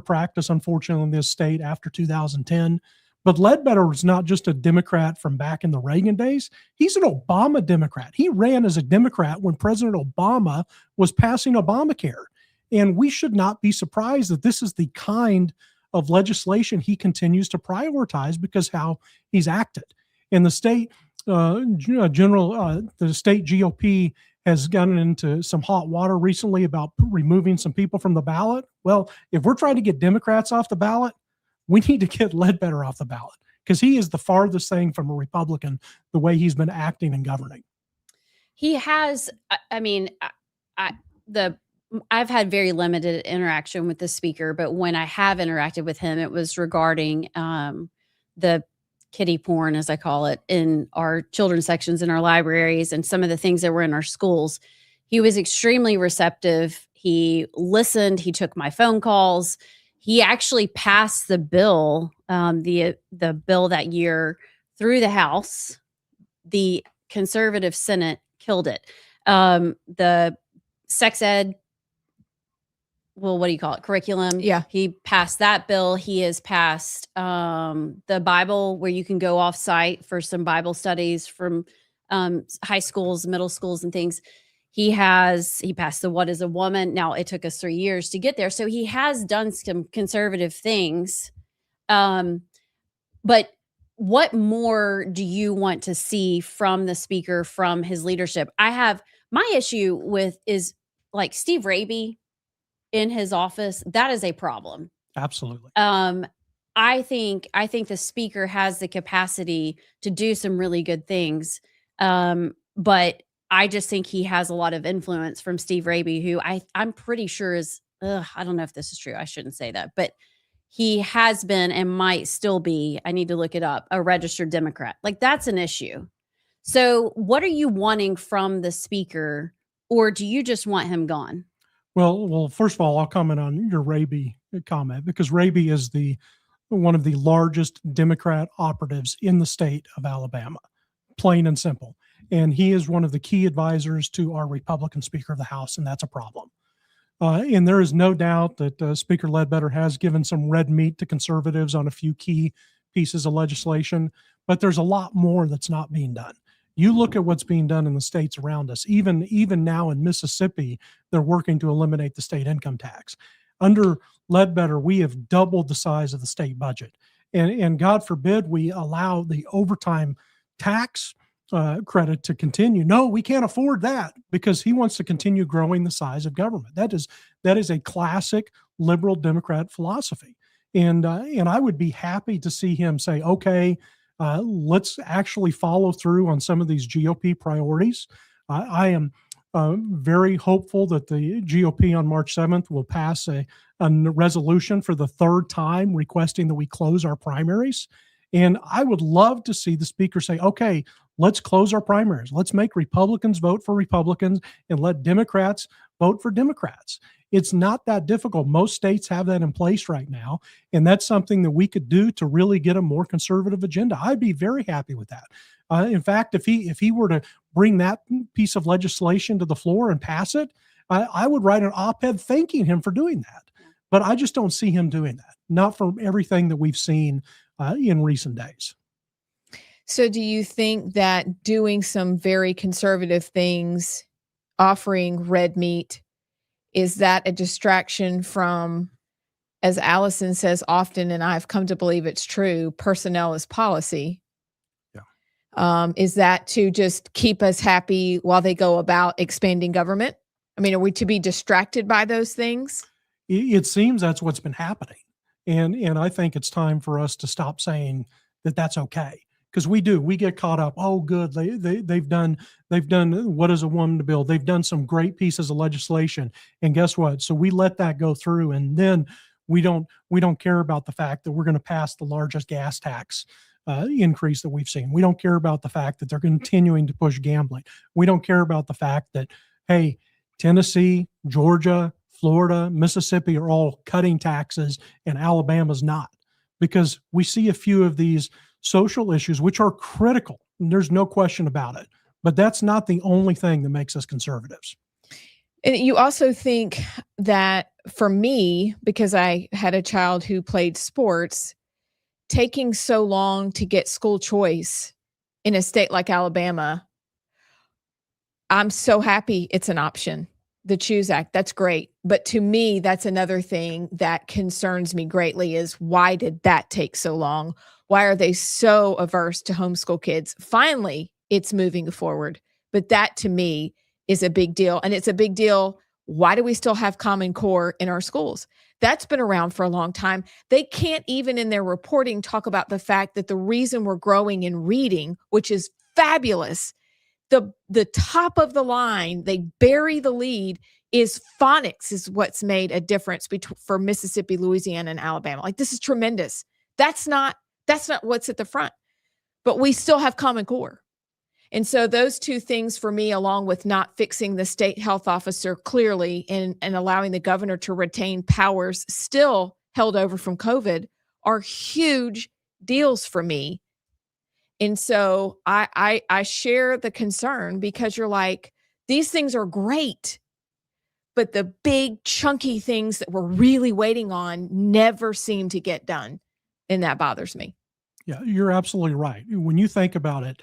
practice, unfortunately, in this state after 2010. But Ledbetter was not just a Democrat from back in the Reagan days. He's an Obama Democrat. He ran as a Democrat when President Obama was passing Obamacare. And we should not be surprised that this is the kind of legislation he continues to prioritize because how he's acted. And the state the state GOP has gotten into some hot water recently about removing some people from the ballot. Well, if we're trying to get Democrats off the ballot, we need to get Ledbetter off the ballot because he is the farthest thing from a Republican the way he's been acting and governing. He has, I mean, I've had very limited interaction with the speaker, but when I have interacted with him, it was regarding the kiddie porn, as I call it, in our children's sections in our libraries and some of the things that were in our schools. He was extremely receptive. He listened. He took my phone calls. He actually passed the bill, the bill that year through the House. The conservative Senate killed it. The sex ed, well, what do you call it? Curriculum. Yeah. He passed that bill. He has passed the Bible where you can go off site for some Bible studies from high schools, middle schools and things. He passed the What is a Woman? Now, it took us 3 years to get there. So he has done some conservative things. But what more do you want to see from the speaker, from his leadership? My issue with is like Steve Raby in his office. That is a problem. Absolutely. I think the speaker has the capacity to do some really good things. But I just think he has a lot of influence from Steve Raby, who I'm pretty sure is, I don't know if this is true. I shouldn't say that, but he has been and might still be, I need to look it up, a registered Democrat. Like, that's an issue. So what are you wanting from the speaker, or do you just want him gone? Well, first of all, I'll comment on your Raby comment, because Raby is one of the largest Democrat operatives in the state of Alabama, plain and simple. And he is one of the key advisors to our Republican Speaker of the House, and that's a problem. And there is no doubt that Speaker Ledbetter has given some red meat to conservatives on a few key pieces of legislation, but there's a lot more that's not being done. You look at what's being done in the states around us. Even now in Mississippi, they're working to eliminate the state income tax. Under Ledbetter, we have doubled the size of the state budget. And God forbid we allow the overtime tax credit to continue. No, we can't afford that, because he wants to continue growing the size of government. That is a classic liberal Democrat philosophy. And I would be happy to see him say, okay, let's actually follow through on some of these GOP priorities. I am very hopeful that the GOP on March 7th will pass a resolution for the third time requesting that we close our primaries. And I would love to see the speaker say, okay, let's close our primaries. Let's make Republicans vote for Republicans and let Democrats vote for Democrats. It's not that difficult. Most states have that in place right now. And that's something that we could do to really get a more conservative agenda. I'd be very happy with that. In fact, if he were to bring that piece of legislation to the floor and pass it, I would write an op-ed thanking him for doing that. But I just don't see him doing that, not from everything that we've seen in recent days. So do you think that doing some very conservative things, offering red meat, is that a distraction from, as Allison says often, and I've come to believe it's true, personnel is policy? Yeah. Is that to just keep us happy while they go about expanding government? I mean, are we to be distracted by those things? It seems that's what's been happening. And I think it's time for us to stop saying that that's okay. Because we get caught up. Oh, good. They've done what is a woman to build. They've done some great pieces of legislation. And guess what? So we let that go through. And then we don't care about the fact that we're going to pass the largest gas tax increase that we've seen. We don't care about the fact that they're continuing to push gambling. We don't care about the fact that, hey, Tennessee, Georgia, Florida, Mississippi are all cutting taxes and Alabama's not. Because we see a few of these social issues, which are critical. There's no question about it. But that's not the only thing that makes us conservatives. And you also think that, for me, because I had a child who played sports, taking so long to get school choice in a state like Alabama, I'm so happy it's an option. The Choose Act, that's great. But to me, that's another thing that concerns me greatly, is why did that take so long? Why are they so averse to homeschool kids? Finally, it's moving forward. But that, to me, is a big deal. And it's a big deal. Why do we still have Common Core in our schools? That's been around for a long time. They can't even in their reporting talk about the fact that the reason we're growing in reading, which is fabulous, the top of the line, they bury the lead, is phonics is what's made a difference for Mississippi, Louisiana, and Alabama. Like, this is tremendous. That's not what's at the front. But we still have Common Core. And so those two things for me, along with not fixing the state health officer clearly and allowing the governor to retain powers still held over from COVID, are huge deals for me. And so I share the concern, because you're like, these things are great, but the big chunky things that we're really waiting on never seem to get done. And that bothers me. Yeah, you're absolutely right. When you think about it,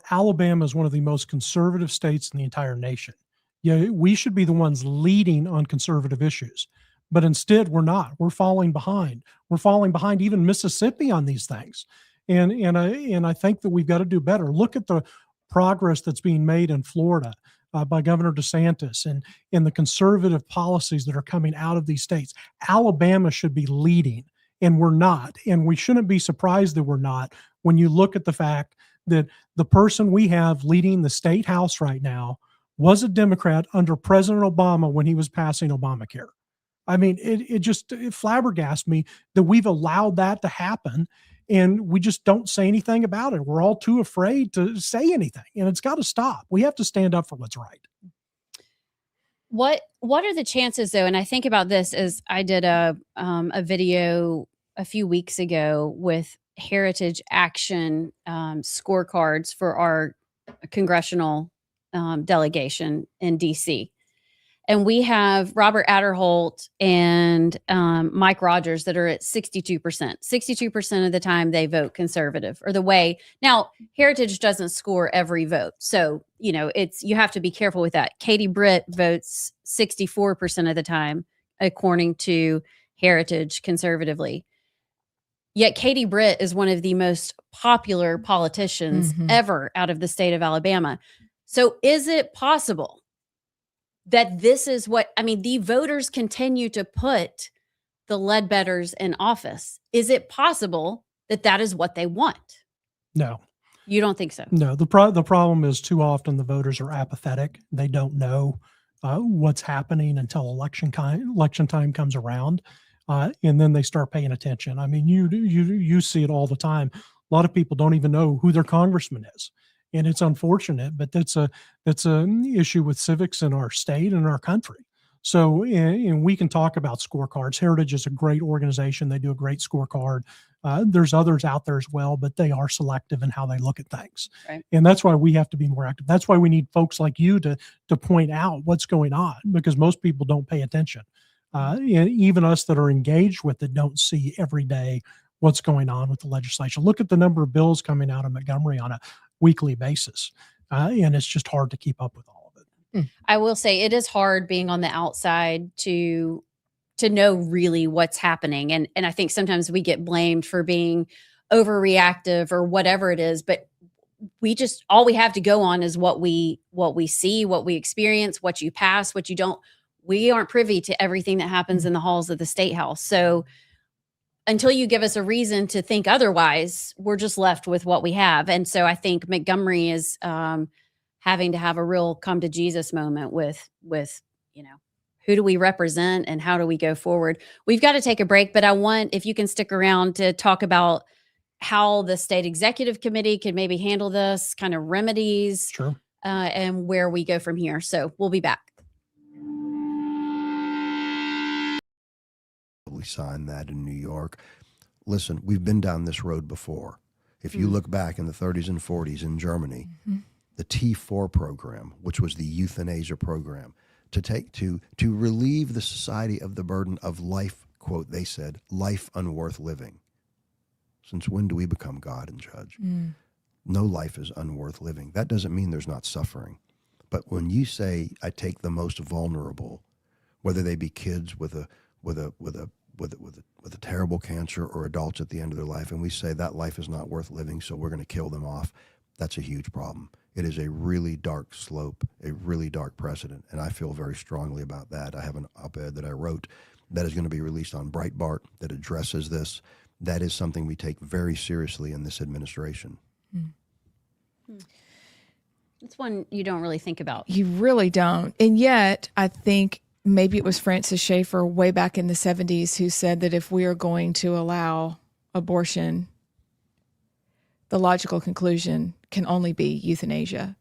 Alabama is one of the most conservative states in the entire nation. Yeah, we should be the ones leading on conservative issues, but instead we're not. We're falling behind. We're falling behind even Mississippi on these things. And I think that we've got to do better. Look at the progress that's being made in Florida by Governor DeSantis and the conservative policies that are coming out of these states. Alabama should be leading, and we're not. And we shouldn't be surprised that we're not when you look at the fact that the person we have leading the state house right now was a Democrat under President Obama when he was passing Obamacare. I mean, it flabbergasts me that we've allowed that to happen, and we just don't say anything about it. We're all too afraid to say anything, and it's got to stop. We have to stand up for what's right. What are the chances though? And I think about this as I did a video a few weeks ago with Heritage Action scorecards for our congressional delegation in DC. And we have Robert Adderholt and Mike Rogers that are at 62%. 62% of the time they vote conservative, or the way. Now, Heritage doesn't score every vote. So, you have to be careful with that. Katie Britt votes 64% of the time, according to Heritage conservatively. Yet Katie Britt is one of the most popular politicians ever out of the state of Alabama. So is it possible that this is the voters continue to put the Ledbetters in office? Is it possible that that is what they want? No. You don't think so? No. The problem is too often the voters are apathetic. They don't know what's happening until election time comes around, and then they start paying attention. I mean, you see it all the time. A lot of people don't even know who their congressman is. And it's unfortunate, but that's an issue with civics in our state and our country. So, and we can talk about scorecards. Heritage is a great organization. They do a great scorecard. There's others out there as well, but they are selective in how they look at things. Right. And that's why we have to be more active. That's why we need folks like you to point out what's going on, because most people don't pay attention. And even us that are engaged with it don't see every day what's going on with the legislation. Look at the number of bills coming out of Montgomery on a weekly basis. And it's just hard to keep up with all of it. I will say it is hard being on the outside to know really what's happening. And I think sometimes we get blamed for being overreactive or whatever it is, but all we have to go on is what we see, what we experience, what you pass, what you don't. We aren't privy to everything that happens in the halls of the State House. So until you give us a reason to think otherwise, we're just left with what we have. And so I think Montgomery is having to have a real come to Jesus moment with who do we represent and how do we go forward? We've got to take a break, but I want, if you can stick around, to talk about how the state executive committee could maybe handle this, kind of remedies, Sure. And where we go from here. So we'll be back. We signed that in New York. Listen, we've been down this road before. If you look back in the 30s and 40s in Germany, the T4 program, which was the euthanasia program, to relieve the society of the burden of life, quote, they said, life unworth living. Since when do we become God and judge? No life is unworth living. That doesn't mean there's not suffering. But when you say, I take the most vulnerable, whether they be kids with a terrible cancer or adults at the end of their life, and we say that life is not worth living, so we're going to kill them off, that's a huge problem. It is a really dark slope, a really dark precedent, and I feel very strongly about that. I have an op-ed that I wrote that is going to be released on Breitbart that addresses this. That is something we take very seriously in this administration. It's one you don't really think about. You really don't. And yet, I think maybe it was Francis Schaeffer way back in the 70s who said that if we are going to allow abortion, the logical conclusion can only be euthanasia.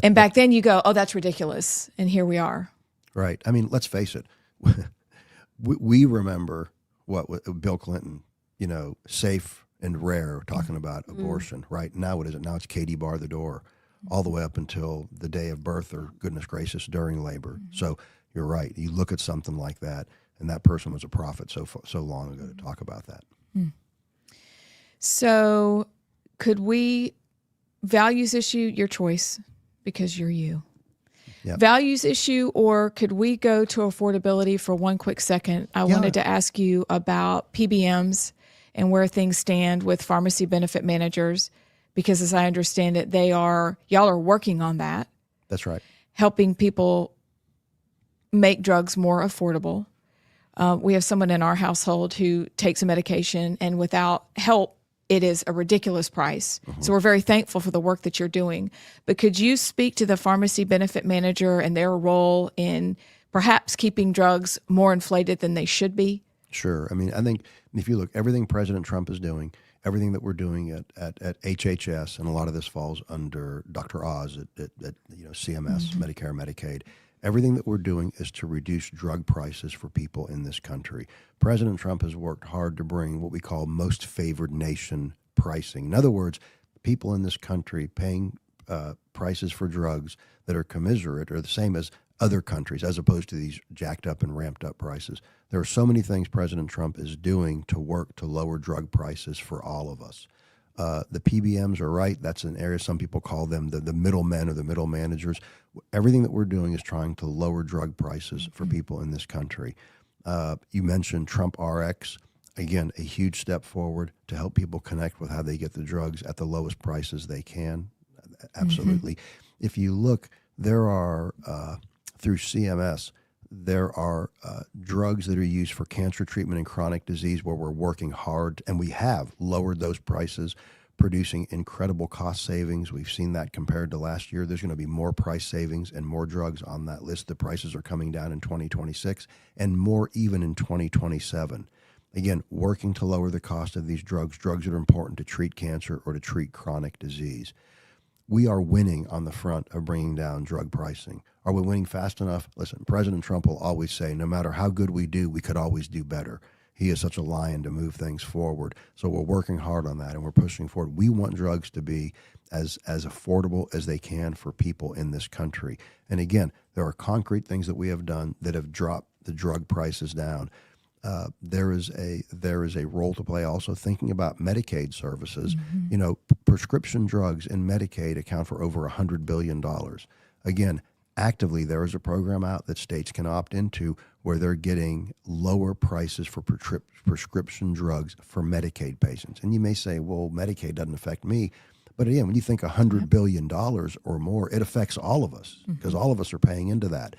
And back then you go, oh, that's ridiculous. And here we are. Right. I mean, let's face it. We remember what Bill Clinton, safe and rare, talking about abortion. Right. Now what is it? Now it's Katie bar the door all the way up until the day of birth, or goodness gracious, during labor. So you're right. You look at something like that, and that person was a prophet so long ago to talk about that. So could we values issue, your choice, because you're you. Yep. Values issue, or could we go to affordability for one quick second? I wanted to ask you about PBMs and where things stand with pharmacy benefit managers, because as I understand it, y'all are working on that. That's right. Helping people make drugs more affordable. We have someone in our household who takes a medication, and without help, it is a ridiculous price. So we're very thankful for the work that you're doing. But could you speak to the pharmacy benefit manager and their role in perhaps keeping drugs more inflated than they should be? Sure. I mean, I think if you look, everything President Trump is doing, everything that we're doing at HHS, and a lot of this falls under Dr. Oz at CMS, Medicare, Medicaid, Everything that we're doing is to reduce drug prices for people in this country. President Trump has worked hard to bring what we call most favored nation pricing. In other words, people in this country paying prices for drugs that are commensurate or the same as other countries, as opposed to these jacked up and ramped up prices. There are so many things President Trump is doing to work to lower drug prices for all of us. The PBMs are right. That's an area some people call them the middlemen or the middle managers. Everything that we're doing is trying to lower drug prices for people in this country. You mentioned Trump RX. Again, a huge step forward to help people connect with how they get the drugs at the lowest prices they can. Absolutely. If you look, there are, through CMS, there are drugs that are used for cancer treatment and chronic disease where we're working hard, and we have lowered those prices, producing incredible cost savings. We've seen that compared to last year. There's going to be more price savings and more drugs on that list. The prices are coming down in 2026 and more even in 2027. Again, working to lower the cost of these drugs that are important to treat cancer or to treat chronic disease. We are winning on the front of bringing down drug pricing. Are we winning fast enough? Listen, President Trump will always say, no matter how good we do, we could always do better. He is such a lion to move things forward. So we're working hard on that, and we're pushing forward. We want drugs to be as affordable as they can for people in this country. And again, there are concrete things that we have done that have dropped the drug prices down. There is a role to play also thinking about Medicaid services. You know, prescription drugs in Medicaid account for over $100 billion. Again, actively, there is a program out that states can opt into where they're getting lower prices for prescription drugs for Medicaid patients. And you may say, well, Medicaid doesn't affect me. But again, when you think $100 billion or more, it affects all of us because all of us are paying into that.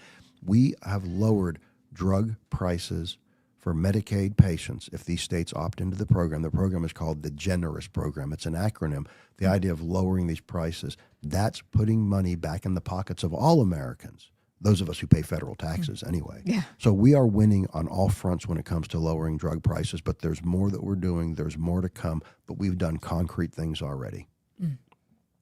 We have lowered drug prices for Medicaid patients if these states opt into the program. The program is called the Generous Program. It's an acronym. The idea of lowering these prices, that's putting money back in the pockets of all Americans, those of us who pay federal taxes anyway. Yeah. So we are winning on all fronts when it comes to lowering drug prices, but there's more that we're doing. There's more to come, but we've done concrete things already.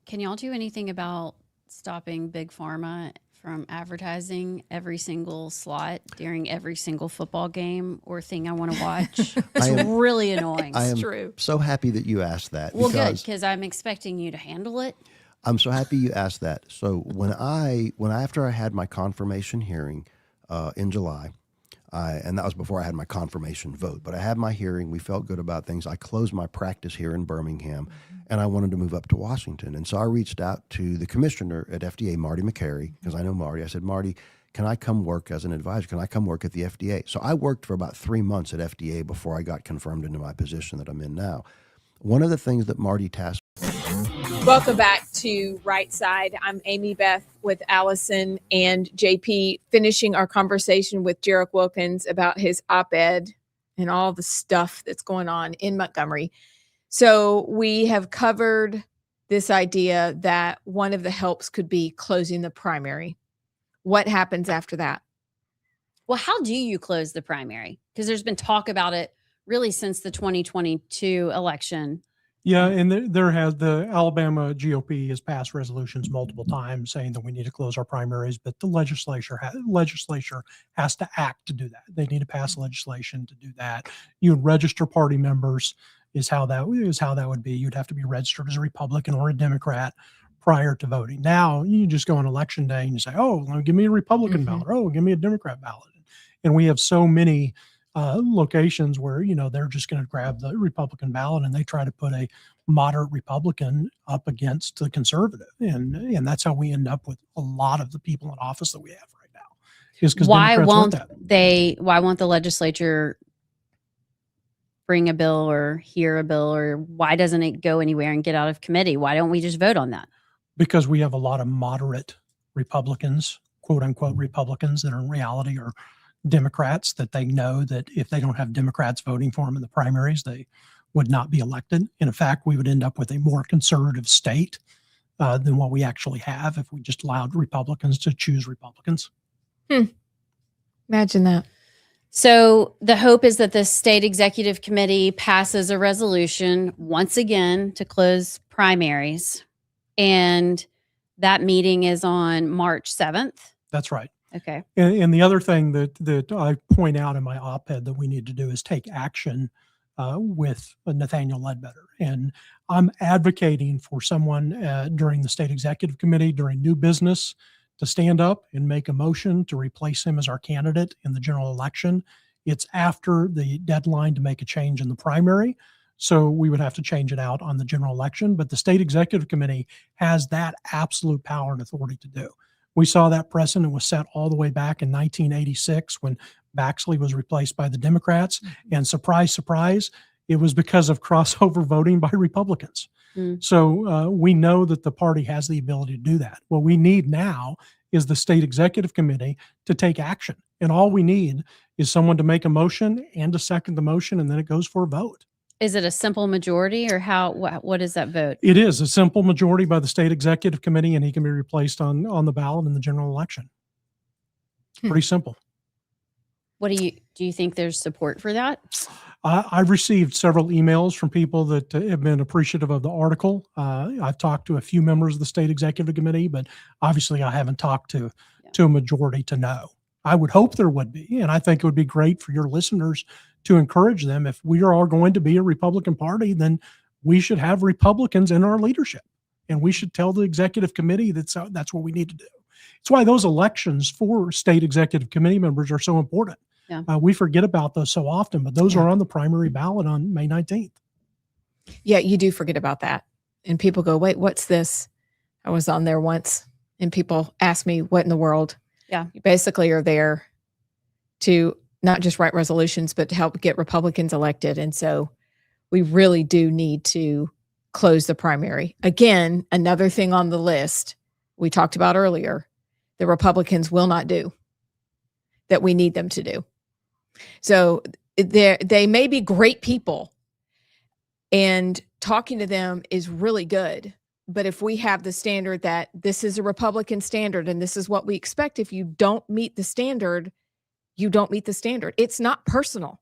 Can y'all do anything about stopping Big Pharma from advertising every single slot during every single football game or thing I want to watch? It's really annoying. I am true. so happy that you asked that. Well, good, because I'm expecting you to handle it. I'm so happy you asked that. So after I had my confirmation hearing in July, and that was before I had my confirmation vote, but I had my hearing. We felt good about things. I closed my practice here in Birmingham, and I wanted to move up to Washington. And so I reached out to the commissioner at FDA, Marty McCary, because I know Marty. I said, Marty, can I come work as an advisor? Can I come work at the FDA? So I worked for about 3 months at FDA before I got confirmed into my position that I'm in now. One of the things that Marty tasked. Welcome back to Rightside. I'm Amy Beth with Allison and JP, finishing our conversation with Jarek Wilkins about his op-ed and all the stuff that's going on in Montgomery. So we have covered this idea that one of the helps could be closing the primary. What happens after that? Well, how do you close the primary? Because there's been talk about it really since the 2022 election. Yeah, and there has the Alabama GOP has passed resolutions multiple times saying that we need to close our primaries, but the legislature has to act to do that. They need to pass legislation to do that. You would register party members is how that would be. You'd have to be registered as a Republican or a Democrat prior to voting. Now you just go on election day and you say, "Oh, give me a Republican ballot. Oh, give me a Democrat ballot." And we have so many locations where, they're just going to grab the Republican ballot and they try to put a moderate Republican up against the conservative. And that's how we end up with a lot of the people in office that we have right now. Is because why won't the legislature bring a bill or hear a bill, or why doesn't it go anywhere and get out of committee? Why don't we just vote on that? Because we have a lot of moderate Republicans, quote unquote Republicans, that in reality are Democrats, that they know that if they don't have Democrats voting for them in the primaries, they would not be elected. In fact, we would end up with a more conservative state than what we actually have if we just allowed Republicans to choose Republicans. Imagine that. So the hope is that the state executive committee passes a resolution once again to close primaries. And that meeting is on March 7th. That's right. Okay. And the other thing that I point out in my op-ed that we need to do is take action with Nathaniel Ledbetter. And I'm advocating for someone during the state executive committee, during new business, to stand up and make a motion to replace him as our candidate in the general election. It's after the deadline to make a change in the primary. So we would have to change it out on the general election. But the state executive committee has that absolute power and authority to do. We saw that precedent was set all the way back in 1986 when Baxley was replaced by the Democrats. And surprise, surprise, it was because of crossover voting by Republicans. So we know that the party has the ability to do that. What we need now is the state executive committee to take action. And all we need is someone to make a motion and to second the motion, and then it goes for a vote. Is it a simple majority, or what is that vote? It is a simple majority by the state executive committee, and he can be replaced on the ballot in the general election. Pretty simple. What do you think there's support for that? I've received several emails from people that have been appreciative of the article. I've talked to a few members of the state executive committee, but obviously I haven't talked to a majority to know. I would hope there would be, and I think it would be great for your listeners to encourage them. If we are all going to be a Republican party, then we should have Republicans in our leadership, and we should tell the executive committee that's what we need to do. It's why those elections for state executive committee members are so important. Yeah. We forget about those so often, but those are on the primary ballot on May 19th. Yeah, you do forget about that. And people go, wait, what's this? I was on there once and people ask me, what in the world? Yeah. You basically are there to not just write resolutions, but to help get Republicans elected. And so we really do need to close the primary. Again, another thing on the list we talked about earlier, the Republicans will not do that we need them to do. So they may be great people and talking to them is really good. But if we have the standard that this is a Republican standard and this is what we expect, if you don't meet the standard, you don't meet the standard. It's not personal.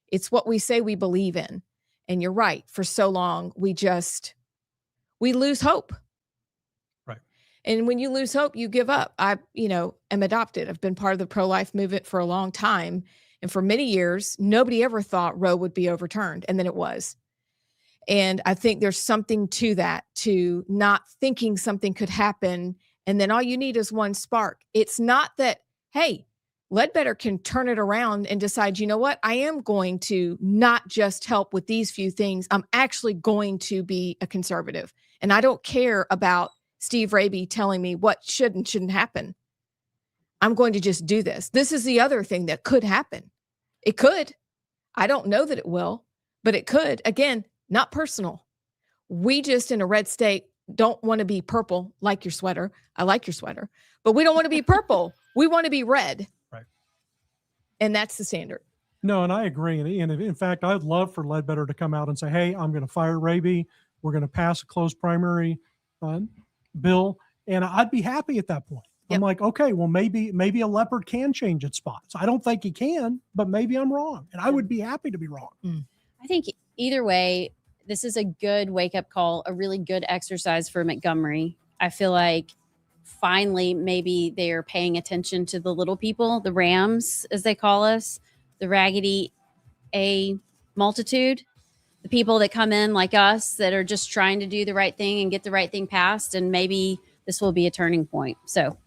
It's what we say we believe in. And you're right. For so long, we lose hope. Right. And when you lose hope, you give up. I, am adopted. I've been part of the pro-life movement for a long time. And for many years, nobody ever thought Roe would be overturned. And then it was. And I think there's something to that, to not thinking something could happen. And then all you need is one spark. It's not that, hey, Ledbetter can turn it around and decide, you know what, I am going to not just help with these few things. I'm actually going to be a conservative. And I don't care about Steve Raby telling me what should and shouldn't happen. I'm going to just do this. This is the other thing that could happen. It could. I don't know that it will, but it could. Again, not personal. We just in a red state don't want to be purple like your sweater. I like your sweater, but we don't want to be purple. We want to be red. Right. And that's the standard. No, and I agree. And in fact, I'd love for Ledbetter to come out and say, hey, I'm going to fire Raby. We're going to pass a closed primary bill. And I'd be happy at that point. Yep. I'm like, okay, well, maybe a leopard can change its spots. I don't think he can, but maybe I'm wrong. And I would be happy to be wrong. I think either way, this is a good wake-up call, a really good exercise for Montgomery. I feel like finally maybe they are paying attention to the little people, the Rams, as they call us, the Raggedy A multitude, the people that come in like us that are just trying to do the right thing and get the right thing passed. And maybe this will be a turning point. So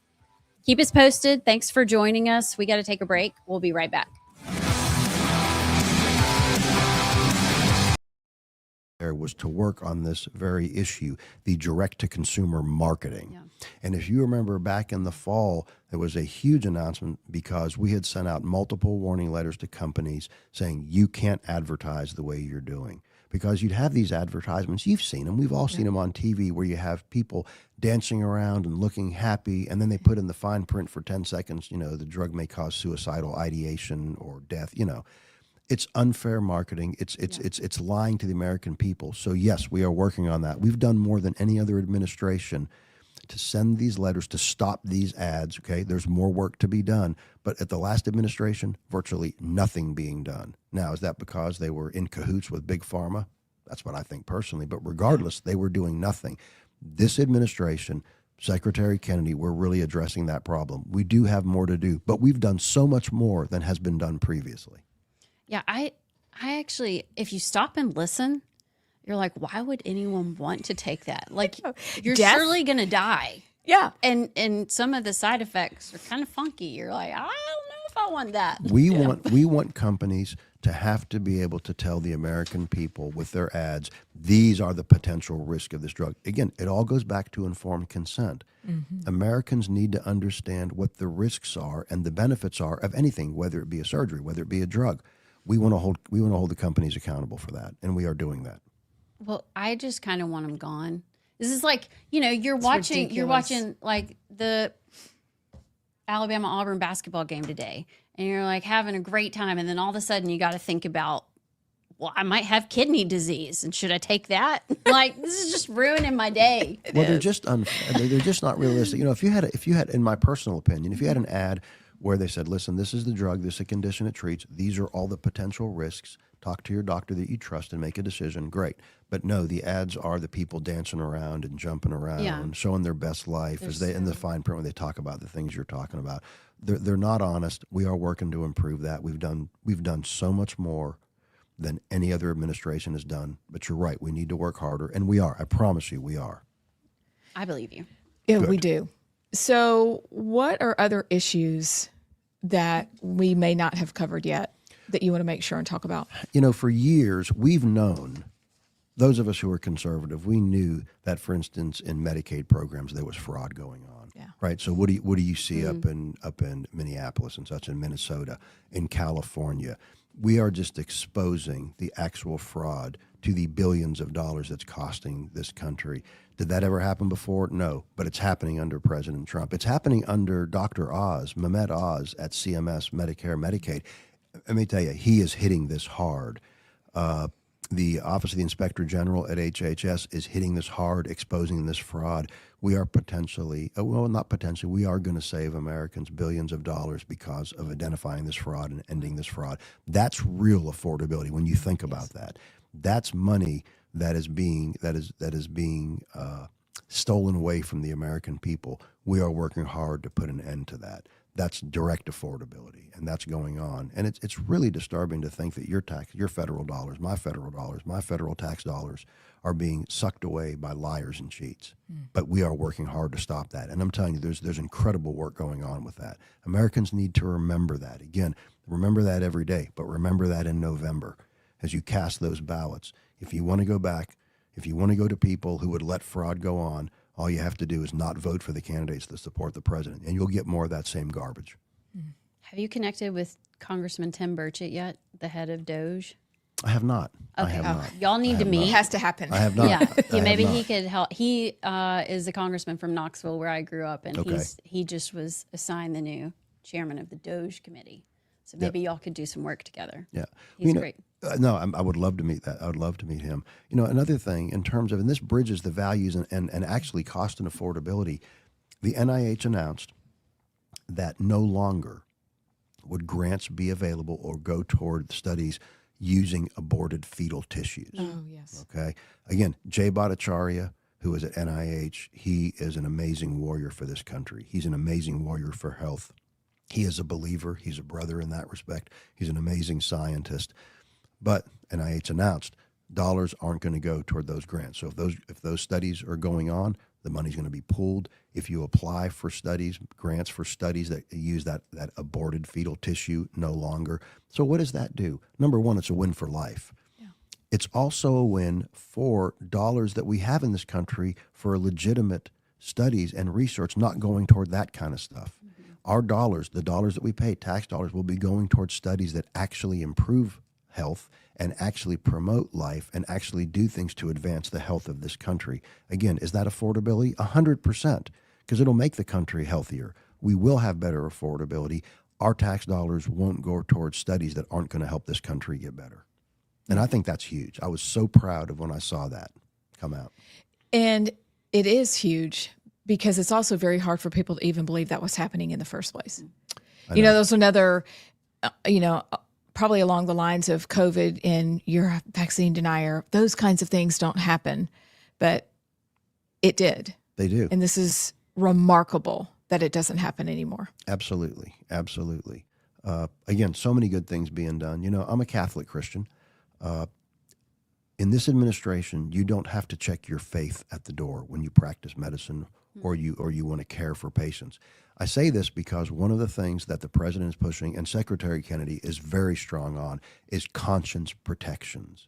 keep us posted. Thanks for joining us. We got to take a break. We'll be right back. Was to work on this very issue, the direct-to-consumer marketing. Yeah. And if you remember back in the fall, there was a huge announcement because we had sent out multiple warning letters to companies saying you can't advertise the way you're doing. Because you'd have these advertisements, you've seen them, we've all seen them on TV, where you have people dancing around and looking happy, and then they put in the fine print for 10 seconds, the drug may cause suicidal ideation or death, It's unfair marketing. It's lying to the American people. So yes, we are working on that. We've done more than any other administration to send these letters to stop these ads. Okay, there's more work to be done. But at the last administration, virtually nothing being done. Now, is that because they were in cahoots with Big Pharma? That's what I think personally. But regardless, they were doing nothing. This administration Secretary Kennedy, we're really addressing that problem. We do have more to do, but we've done so much more than has been done previously. Yeah, I actually, if you stop and listen, you're like, why would anyone want to take that? Like, you're Death? surely going to die. Yeah. And some of the side effects are kind of funky. You're like, I don't know if I want that. We want companies to have to be able to tell the American people with their ads, these are the potential risk of this drug. Again, it all goes back to informed consent. Americans need to understand what the risks are and the benefits are of anything, whether it be a surgery, whether it be a drug. We want to hold the companies accountable for that, and we are doing that. Well, I just kind of want them gone. This is like, you're watching like the Alabama Auburn basketball game today, and you're like having a great time, and then all of a sudden you got to think about, well, I might have kidney disease, and should I take that? Like, this is just ruining my day. They're just they're just not realistic. If you had, in my personal opinion, if you had an ad where they said, listen, this is the drug, this is a condition it treats, these are all the potential risks, talk to your doctor that you trust and make a decision, great. But no, the ads are the people dancing around and jumping around, showing their best life in the fine print when they talk about the things you're talking about. They're not honest. We are working to improve that. We've done so much more than any other administration has done. But you're right, we need to work harder, and we are. I promise you, we are. I believe you. Yeah, we do. So what are other issues that we may not have covered yet that you want to make sure and talk about? For years, we've known, those of us who are conservative, we knew that, for instance, in Medicaid programs, there was fraud going on. Yeah. Right. So what do you see up in Minneapolis and such, in Minnesota, in California? We are just exposing the actual fraud to the billions of dollars that's costing this country. Did that ever happen before? No, but it's happening under President Trump. It's happening under Dr. Oz, Mehmet Oz at CMS, Medicare, Medicaid. Let me tell you, he is hitting this hard. The Office of the Inspector General at HHS is hitting this hard, exposing this fraud. We are potentially, not potentially, we are going to save Americans billions of dollars because of identifying this fraud and ending this fraud. That's real affordability when you think about that. That's money that is being stolen away from the American people. We are working hard to put an end to that. That's direct affordability, and that's going on. And it's really disturbing to think that your federal dollars, my federal tax dollars are being sucked away by liars and cheats. But we are working hard to stop that. And I'm telling you, there's incredible work going on with that. Americans need to remember that. Again, remember that every day, but remember that in November as you cast those ballots. If you want to go back, if you want to go to people who would let fraud go on, all you have to do is not vote for the candidates that support the president, and you'll get more of that same garbage. Have you connected with Congressman Tim Burchett yet, the head of DOJ? I have not. Okay. I have not. Y'all need to meet. It has to happen. I have not. Yeah, maybe he could help. He is a congressman from Knoxville, where I grew up, and he just was assigned the new chairman of the DOJ committee. So maybe y'all could do some work together. Yeah, he's great. No, I would love to meet that. I would love to meet him. Another thing in terms of, and this bridges the values and actually cost and affordability, the NIH announced that no longer would grants be available or go toward studies using aborted fetal tissues. Oh, yes. Okay. Again, Jay Bhattacharya, who is at NIH, he is an amazing warrior for this country. He's an amazing warrior for health. He is a believer. He's a brother in that respect. He's an amazing scientist. But NIH announced dollars aren't going to go toward those grants. So if those studies are going on, the money's going to be pooled. If you apply for grants for studies that use that aborted fetal tissue no longer. So what does that do? Number one, it's a win for life. Yeah. It's also a win for dollars that we have in this country for legitimate studies and research not going toward that kind of stuff. Mm-hmm. Our dollars, the dollars that we pay, tax dollars, will be going towards studies that actually improve health and actually promote life and actually do things to advance the health of this country. Again, is that affordability? 100%, because it'll make the country healthier. We will have better affordability. Our tax dollars won't go towards studies that aren't going to help this country get better. And I think that's huge. I was so proud of when I saw that come out. And it is huge because it's also very hard for people to even believe that was happening in the first place. There's another, probably along the lines of COVID and you're a vaccine denier. Those kinds of things don't happen, but it did. They do. And this is remarkable that it doesn't happen anymore. Absolutely. Absolutely. Again, so many good things being done. You know, I'm a Catholic Christian. In this administration, you don't have to check your faith at the door when you practice medicine or you want to care for patients. I say this because one of the things that the president is pushing and Secretary Kennedy is very strong on is conscience protections.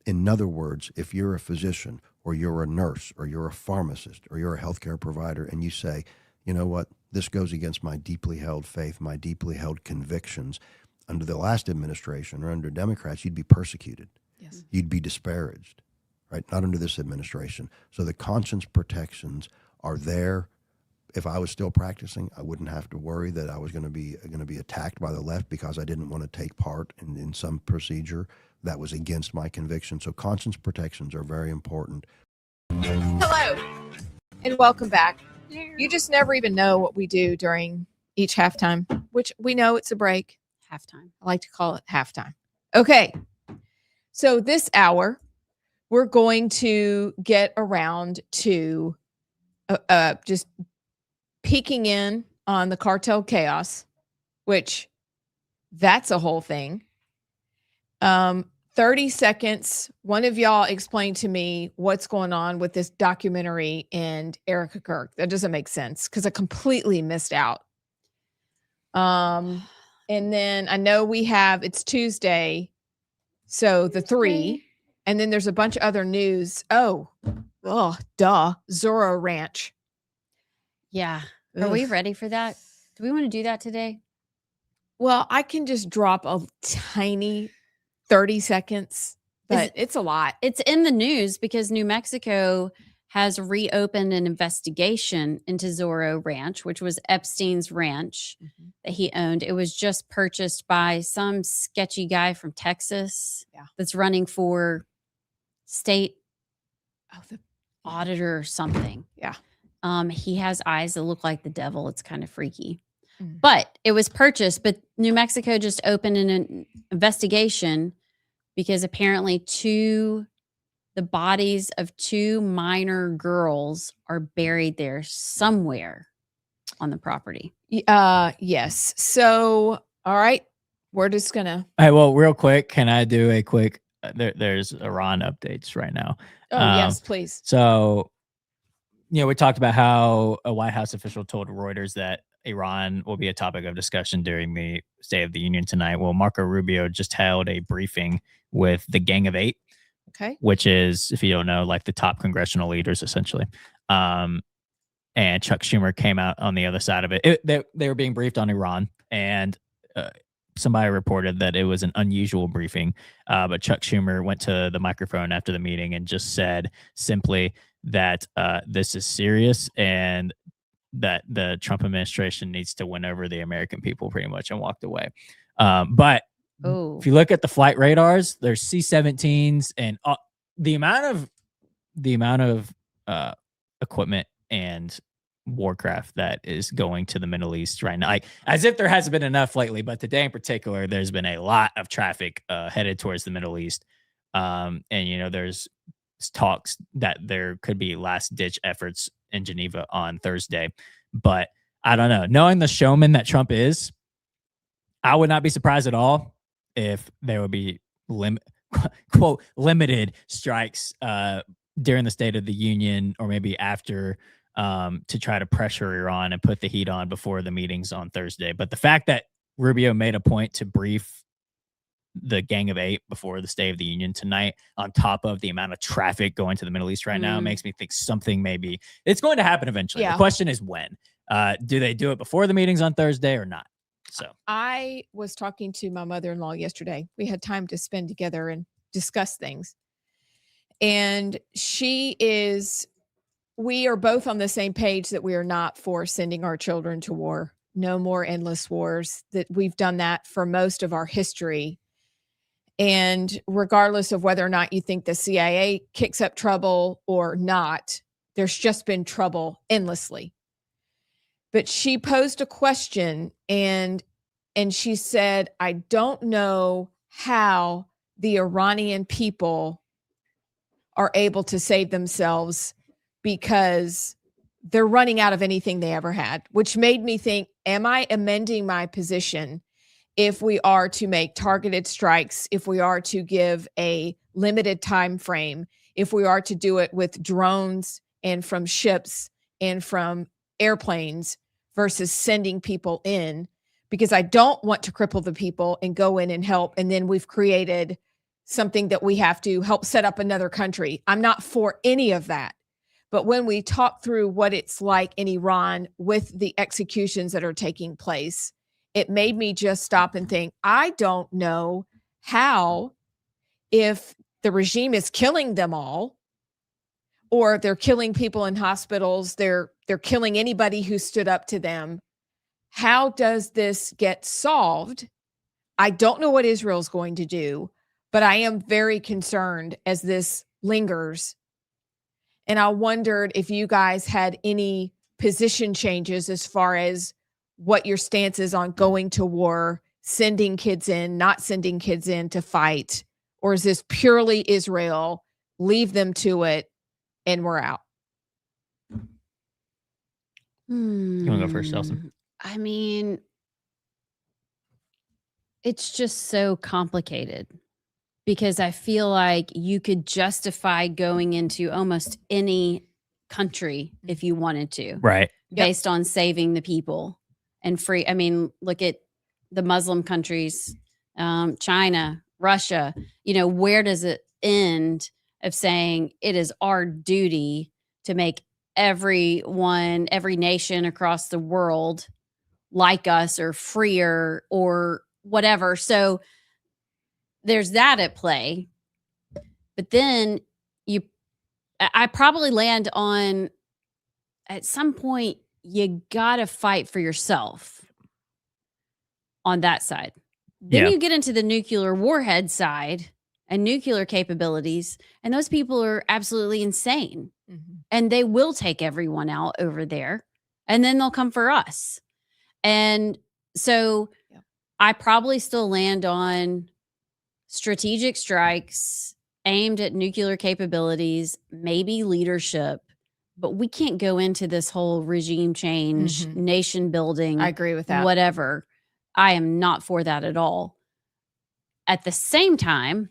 In other words, if you're a physician or you're a nurse or you're a pharmacist or you're a healthcare provider and you say, you know what, this goes against my deeply held faith, my deeply held convictions, under the last administration or under Democrats, you'd be persecuted. Yes. You'd be disparaged, right? Not under this administration. So the conscience protections are there. If I was still practicing, I wouldn't have to worry that I was going to be attacked by the left because I didn't want to take part in some procedure that was against my conviction. So conscience protections are very important. Hello, and welcome back. You just never even know what we do during each halftime, which we know it's a break. Halftime. I like to call it halftime. Okay. So this hour, we're going to get around to just peeking in on the cartel chaos, which that's a whole thing. 30 seconds. One of y'all explain to me what's going on with this documentary and Erica Kirk. That doesn't make sense because I completely missed out. And then I know it's Tuesday. So the 3, and then there's a bunch of other news. Oh, duh. Zorro Ranch. Yeah. Are we ready for that? Do we want to do that today? Well, I can just drop a tiny 30 seconds, but it's a lot. It's in the news because New Mexico has reopened an investigation into Zorro Ranch, which was Epstein's ranch that he owned. It was just purchased by some sketchy guy from Texas that's running for state auditor or something. Yeah. He has eyes that look like the devil. It's kind of freaky. But it was purchased, but New Mexico just opened an investigation because apparently the bodies of 2 minor girls are buried there somewhere on the property. Yes. So, all right, we're just gonna. All right. Well, real quick, can I do a quick? There's Iran updates right now. Oh yes, please. So, we talked about how a White House official told Reuters that Iran will be a topic of discussion during the State of the Union tonight. Well, Marco Rubio just held a briefing with the Gang of Eight. Okay. Which is, if you don't know, like the top congressional leaders, essentially. And Chuck Schumer came out on the other side of it. They were being briefed on Iran, and somebody reported that it was an unusual briefing. But Chuck Schumer went to the microphone after the meeting and just said simply that this is serious and that the Trump administration needs to win over the American people, pretty much, and walked away. But if you look at the flight radars, there's C-17s and the amount of equipment and warcraft that is going to the Middle East right now, like as if there hasn't been enough lately, but today in particular, there's been a lot of traffic headed towards the Middle East. And there's talks that there could be last ditch efforts in Geneva on Thursday, but I don't know. Knowing the showman that Trump is, I would not be surprised at all if there would be quote limited strikes during the State of the Union or maybe after to try to pressure Iran and put the heat on before the meetings on Thursday. But the fact that Rubio made a point to brief the Gang of Eight before the State of the Union tonight, on top of the amount of traffic going to the Middle East right now, makes me think something maybe it's going to happen eventually. Yeah. The question is when. Do they do it before the meetings on Thursday or not? So I was talking to my mother-in-law yesterday. We had time to spend together and discuss things. And we are both on the same page that we are not for sending our children to war. No more endless wars. That we've done that for most of our history. And regardless of whether or not you think the CIA kicks up trouble or not, there's just been trouble endlessly. But she posed a question and she said, I don't know how the Iranian people are able to save themselves because they're running out of anything they ever had, which made me think, am I amending my position if we are to make targeted strikes, if we are to give a limited time frame, if we are to do it with drones and from ships and from airplanes versus sending people in? Because I don't want to cripple the people and go in and help, and then we've created something that we have to help set up another country. I'm not for any of that. But when we talk through what it's like in Iran with the executions that are taking place, it made me just stop and think, I don't know how, if the regime is killing them all, or they're killing people in hospitals, they're killing anybody who stood up to them. How does this get solved? I don't know what Israel's going to do, but I am very concerned as this lingers. And I wondered if you guys had any position changes as far as what your stance is on going to war, sending kids in, not sending kids in to fight, or is this purely Israel, leave them to it, and we're out? You want to go first, Elson? I mean, it's just so complicated because I feel like you could justify going into almost any country if you wanted to, Right. based on saving the people and free. I mean, look at the Muslim countries, China, Russia. Where does it end of saying it is our duty to make every nation across the world like us or freer or whatever? So there's that at play. But then I probably land on, at some point, you got to fight for yourself on that side. Then you get into the nuclear warhead side and nuclear capabilities, and those people are absolutely insane. Mm-hmm. And they will take everyone out over there, and then they'll come for us. And so I probably still land on strategic strikes aimed at nuclear capabilities, maybe leadership, but we can't go into this whole regime change, nation building. I agree with that. Whatever. I am not for that at all. At the same time,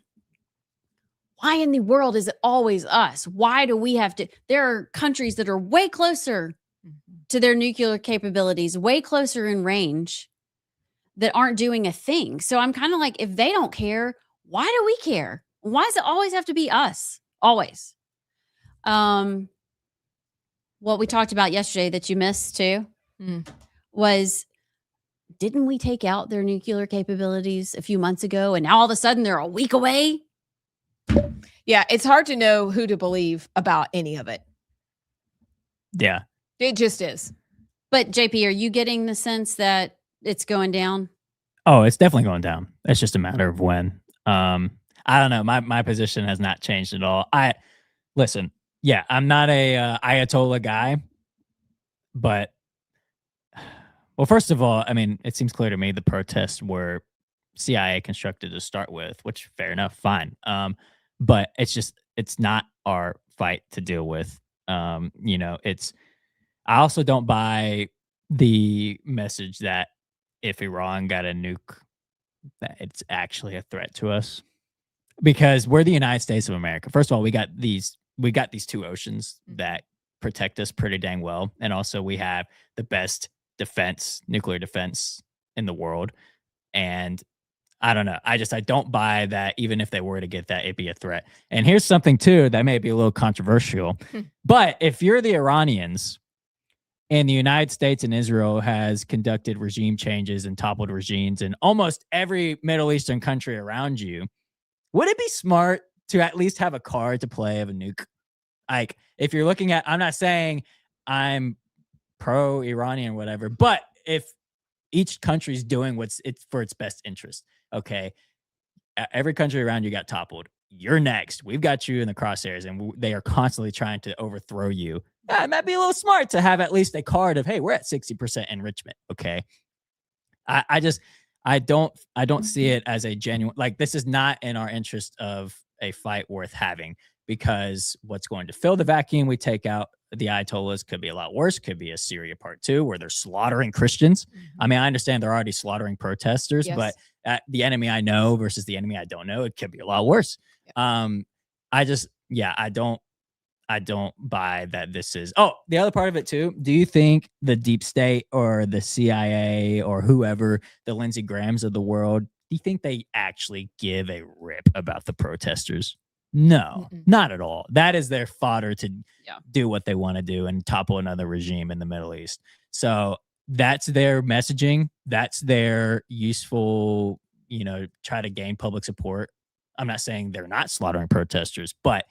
why in the world is it always us? Why do we have to? There are countries that are way closer to their nuclear capabilities, way closer in range, that aren't doing a thing. So I'm kind of like, if they don't care, why do we care? Why does it always have to be us? Always. What we talked about yesterday that you missed too was, didn't we take out their nuclear capabilities a few months ago, and now all of a sudden they're a week away? Yeah, it's hard to know who to believe about any of it. Yeah. It just is. But JP, are you getting the sense that it's going down? Oh, it's definitely going down. It's just a matter of when. I don't know. My position has not changed at all. Listen, yeah, I'm not a Ayatollah guy, but well, first of all, I mean, it seems clear to me the protests were CIA constructed to start with, which fair enough, fine. But it's not our fight to deal with. I also don't buy the message that if Iran got a nuke, that it's actually a threat to us, because we're the United States of America. First of all, we got these two oceans that protect us pretty dang well. And also we have the best nuclear defense in the world. And I don't know. I don't buy that even if they were to get that, it'd be a threat. And here's something too that may be a little controversial, but if you're the Iranians and the United States and Israel has conducted regime changes and toppled regimes in almost every Middle Eastern country around you, would it be smart to at least have a card to play of a nuke? Like, if you're looking at, I'm not saying I'm pro-Iranian or whatever, but if each country's doing what's for its best interest, okay, every country around you got toppled. You're next. We've got you in the crosshairs, and they are constantly trying to overthrow you. It might be a little smart to have at least a card of, hey, we're at 60% enrichment. Okay. I don't see it as a genuine, like, this is not in our interest of a fight worth having, because what's going to fill the vacuum we take out the Ayatollahs could be a lot worse. Could be a Syria part 2 where they're slaughtering Christians. I mean, I understand they're already slaughtering protesters, but the enemy I know versus the enemy I don't know, it could be a lot worse. I don't buy that this is. Oh, the other part of it too. Do you think the deep state or the CIA or whoever, the Lindsey Grahams of the world, do you think they actually give a rip about the protesters? No, not at all. That is their fodder to do what they want to do and topple another regime in the Middle East. So that's their messaging. That's their useful, try to gain public support. I'm not saying they're not slaughtering protesters, but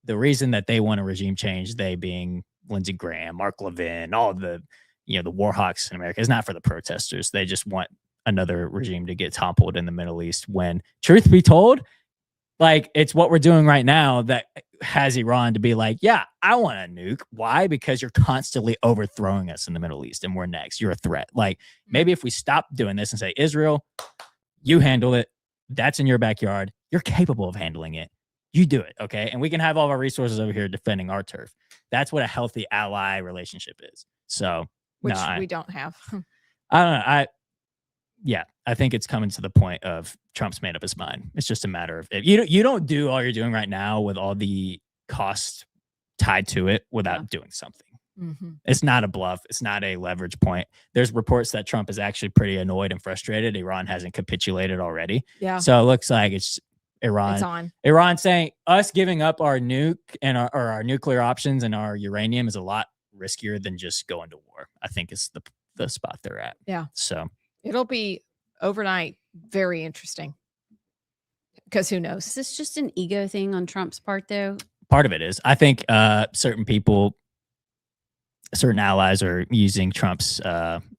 the reason that they want a regime change, they being Lindsey Graham, Mark Levin, all the, the war hawks in America, is not for the protesters. They just want another regime to get toppled in the Middle East when, truth be told, like, it's what we're doing right now that has Iran to be like, yeah, I want a nuke. Why? Because you're constantly overthrowing us in the Middle East and we're next. You're a threat. Like, maybe if we stop doing this and say, Israel, you handle it. That's in your backyard. You're capable of handling it. You do it, okay? And we can have all of our resources over here defending our turf. That's what a healthy ally relationship is. So, which we don't have. I don't know. I think it's coming to the point of Trump's made up his mind. It's just a matter of if you don't do all you're doing right now with all the costs tied to it without doing something. It's not a bluff. It's not a leverage point. There's reports that Trump is actually pretty annoyed and frustrated. Iran hasn't capitulated already. Yeah. So it looks like it's Iran. It's on. Iran saying us giving up our nuke and our nuclear options and our uranium is a lot riskier than just going to war. I think is the spot they're at. Yeah. So it'll be overnight very interesting. Because who knows? Is this just an ego thing on Trump's part, though? Part of it is. I think certain people, certain allies are using Trump's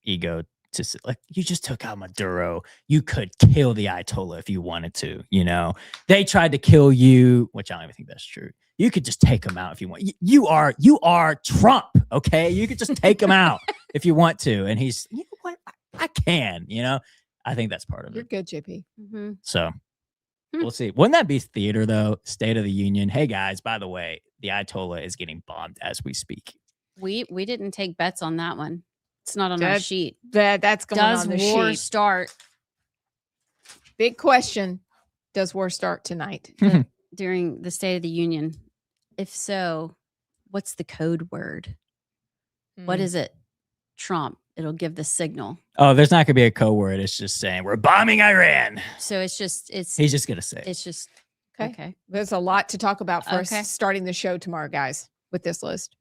ego to, like, you just took out Maduro. You could kill the Ayatollah if you wanted to. They tried to kill you, which I don't even think that's true. You could just take him out if you want. You are Trump, okay? You could just take him out if you want to. And he's, you know what? I can. I think that's part of it. You're good, JP. So we'll see. Wouldn't that be theater though? State of the Union. Hey guys, by the way, the Ayatollah is getting bombed as we speak. We didn't take bets on that one. It's not on our sheet. That's going on the sheet. Does war start? Big question. Does war start tonight? During the State of the Union? If so, what's the code word? What is it? Trump. It'll give the signal. Oh, there's not going to be a code word. It's just saying we're bombing Iran. So he's just going to say it. It's just okay. There's a lot to talk about for us starting the show tomorrow, guys, with this list.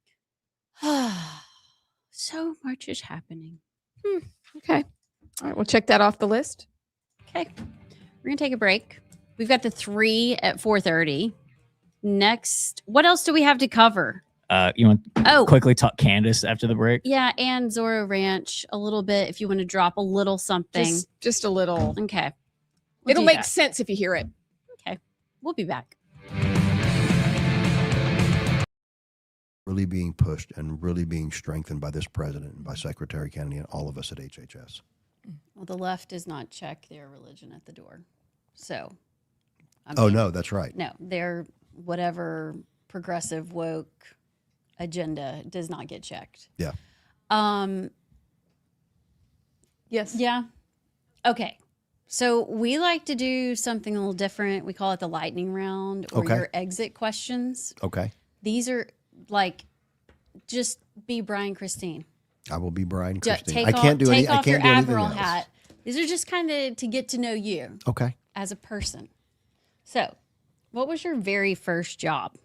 So much is happening. Okay. All right. We'll check that off the list. Okay. We're going to take a break. We've got the 3 at 4:30. Next, what else do we have to cover? You want to quickly talk Candace after the break? Yeah, and Zorro Ranch a little bit if you want to drop a little something. Just a little. Okay. It'll make sense if you hear it. Okay. We'll be back. Really being pushed and really being strengthened by this president and by Secretary Kennedy and all of us at HHS. Well, the left does not check their religion at the door. So. No, that's right. No, their whatever progressive woke agenda does not get checked. Yeah. Yes. Yeah. Okay. So we like to do something a little different. We call it the lightning round or your exit questions. Okay. These are like, just be Brian Christine. I will be Brian Christine. Take off your Admiral hat. These are just kind of to get to know you. Okay. As a person. So, what was your very first job?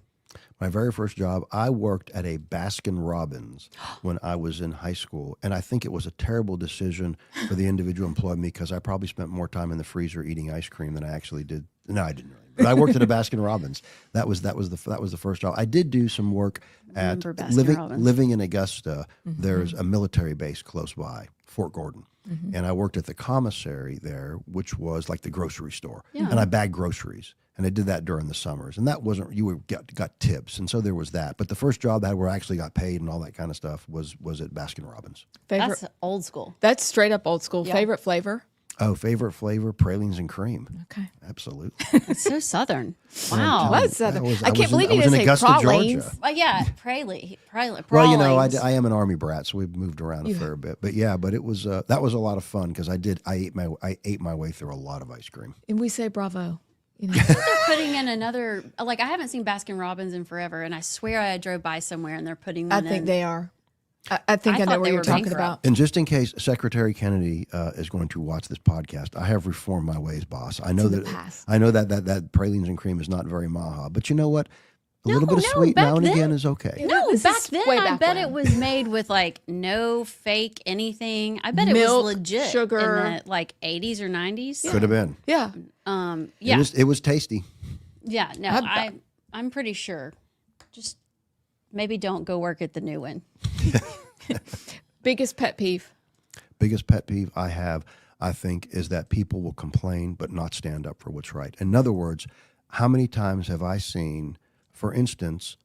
My very first job, I worked at a Baskin-Robbins when I was in high school. And I think it was a terrible decision for the individual employed me because I probably spent more time in the freezer eating ice cream than I actually did. No, I didn't really. But I worked at a Baskin-Robbins. That was the first job. I did do some work at living in Augusta. There's a military base close by, Fort Gordon. And I worked at the commissary there, which was like the grocery store. Yeah. And I bagged groceries. And I did that during the summers. And that wasn't, got tips. And so there was that. But the first job that where I actually got paid and all that kind of stuff was at Baskin-Robbins. That's old school. That's straight up old school. Yeah. Favorite flavor? Oh, favorite flavor, pralines and cream. Okay. Absolutely. It's so Southern. Wow. What Southern? I can't believe you was in didn't say Augusta, pralines. Georgia. Yeah, praline. Well, you know, pralines. I am an Army brat, so we've moved around a fair bit. But yeah, but it was that was a lot of fun because I ate my way through a lot of ice cream. And we say bravo. You know. I think they're putting in another, like I haven't seen Baskin Robbins in forever, and I swear I drove by somewhere and they're putting one in. I think they are. I think I know thought what they you're were talking bankrupt. about. And just in case Secretary Kennedy is going to watch this podcast, I have reformed my ways, boss. I know that pralines and cream is not very maha, but you know what? A little bit of sweet now and again is okay. No, This back is then way I back bet when. it was made with like no fake anything. I bet it Milk, was legit sugar. in the like 80s or 90s. Could have been. Yeah. Yeah. It was tasty. Yeah, no, I'm pretty sure. Just maybe don't go work at the new one. Biggest pet peeve. Biggest pet peeve I have, I think, is that people will complain but not stand up for what's right. In other words, how many times have I seen, for instance,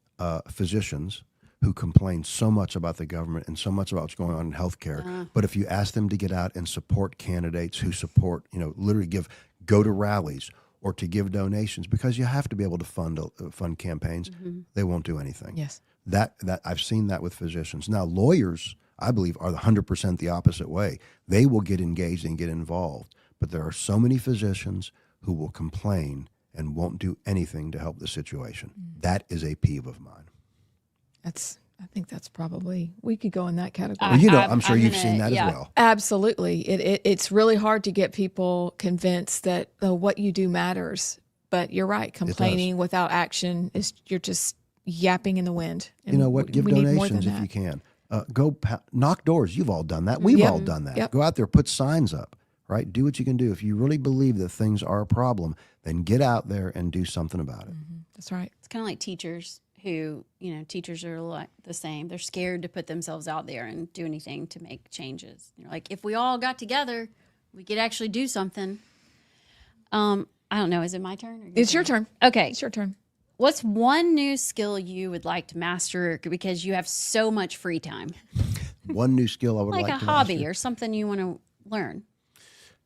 physicians who complain so much about the government and so much about what's going on in healthcare, but if you ask them to get out and support candidates who support, literally go to rallies or to give donations, because you have to be able to fund campaigns, they won't do anything. Yes. That I've seen that with physicians. Now, lawyers, I believe, are 100% the opposite way. They will get engaged and get involved, but there are so many physicians who will complain and won't do anything to help the situation. That is a peeve of mine. I think that's probably, we could go in that category. Well, I'm sure you've seen that as well. Absolutely. It's really hard to get people convinced that what you do matters. But you're right. Complaining without action you're just yapping in the wind. You know what? Give donations if you can. Go knock doors. You've all done that. We've all done that. Go out there, put signs up, right? Do what you can do. If you really believe that things are a problem, then get out there and do something about it. That's right. It's kind of like teachers who, teachers are like the same. They're scared to put themselves out there and do anything to make changes. Like, if we all got together, we could actually do something. I don't know. Is it my turn? It's your turn. Okay. It's your turn. What's one new skill you would like to master because you have so much free time? One new skill I would like to master. Like a hobby or something you want to learn.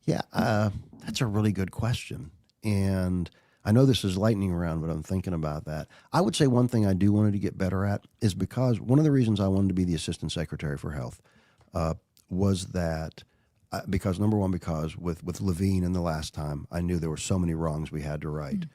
Yeah, that's a really good question. And I know this is lightning round, but I'm thinking about that. I would say one thing I do wanted to get better at is because one of the reasons I wanted to be the Assistant Secretary for Health was that because with Levine and the last time, I knew there were so many wrongs we had to right.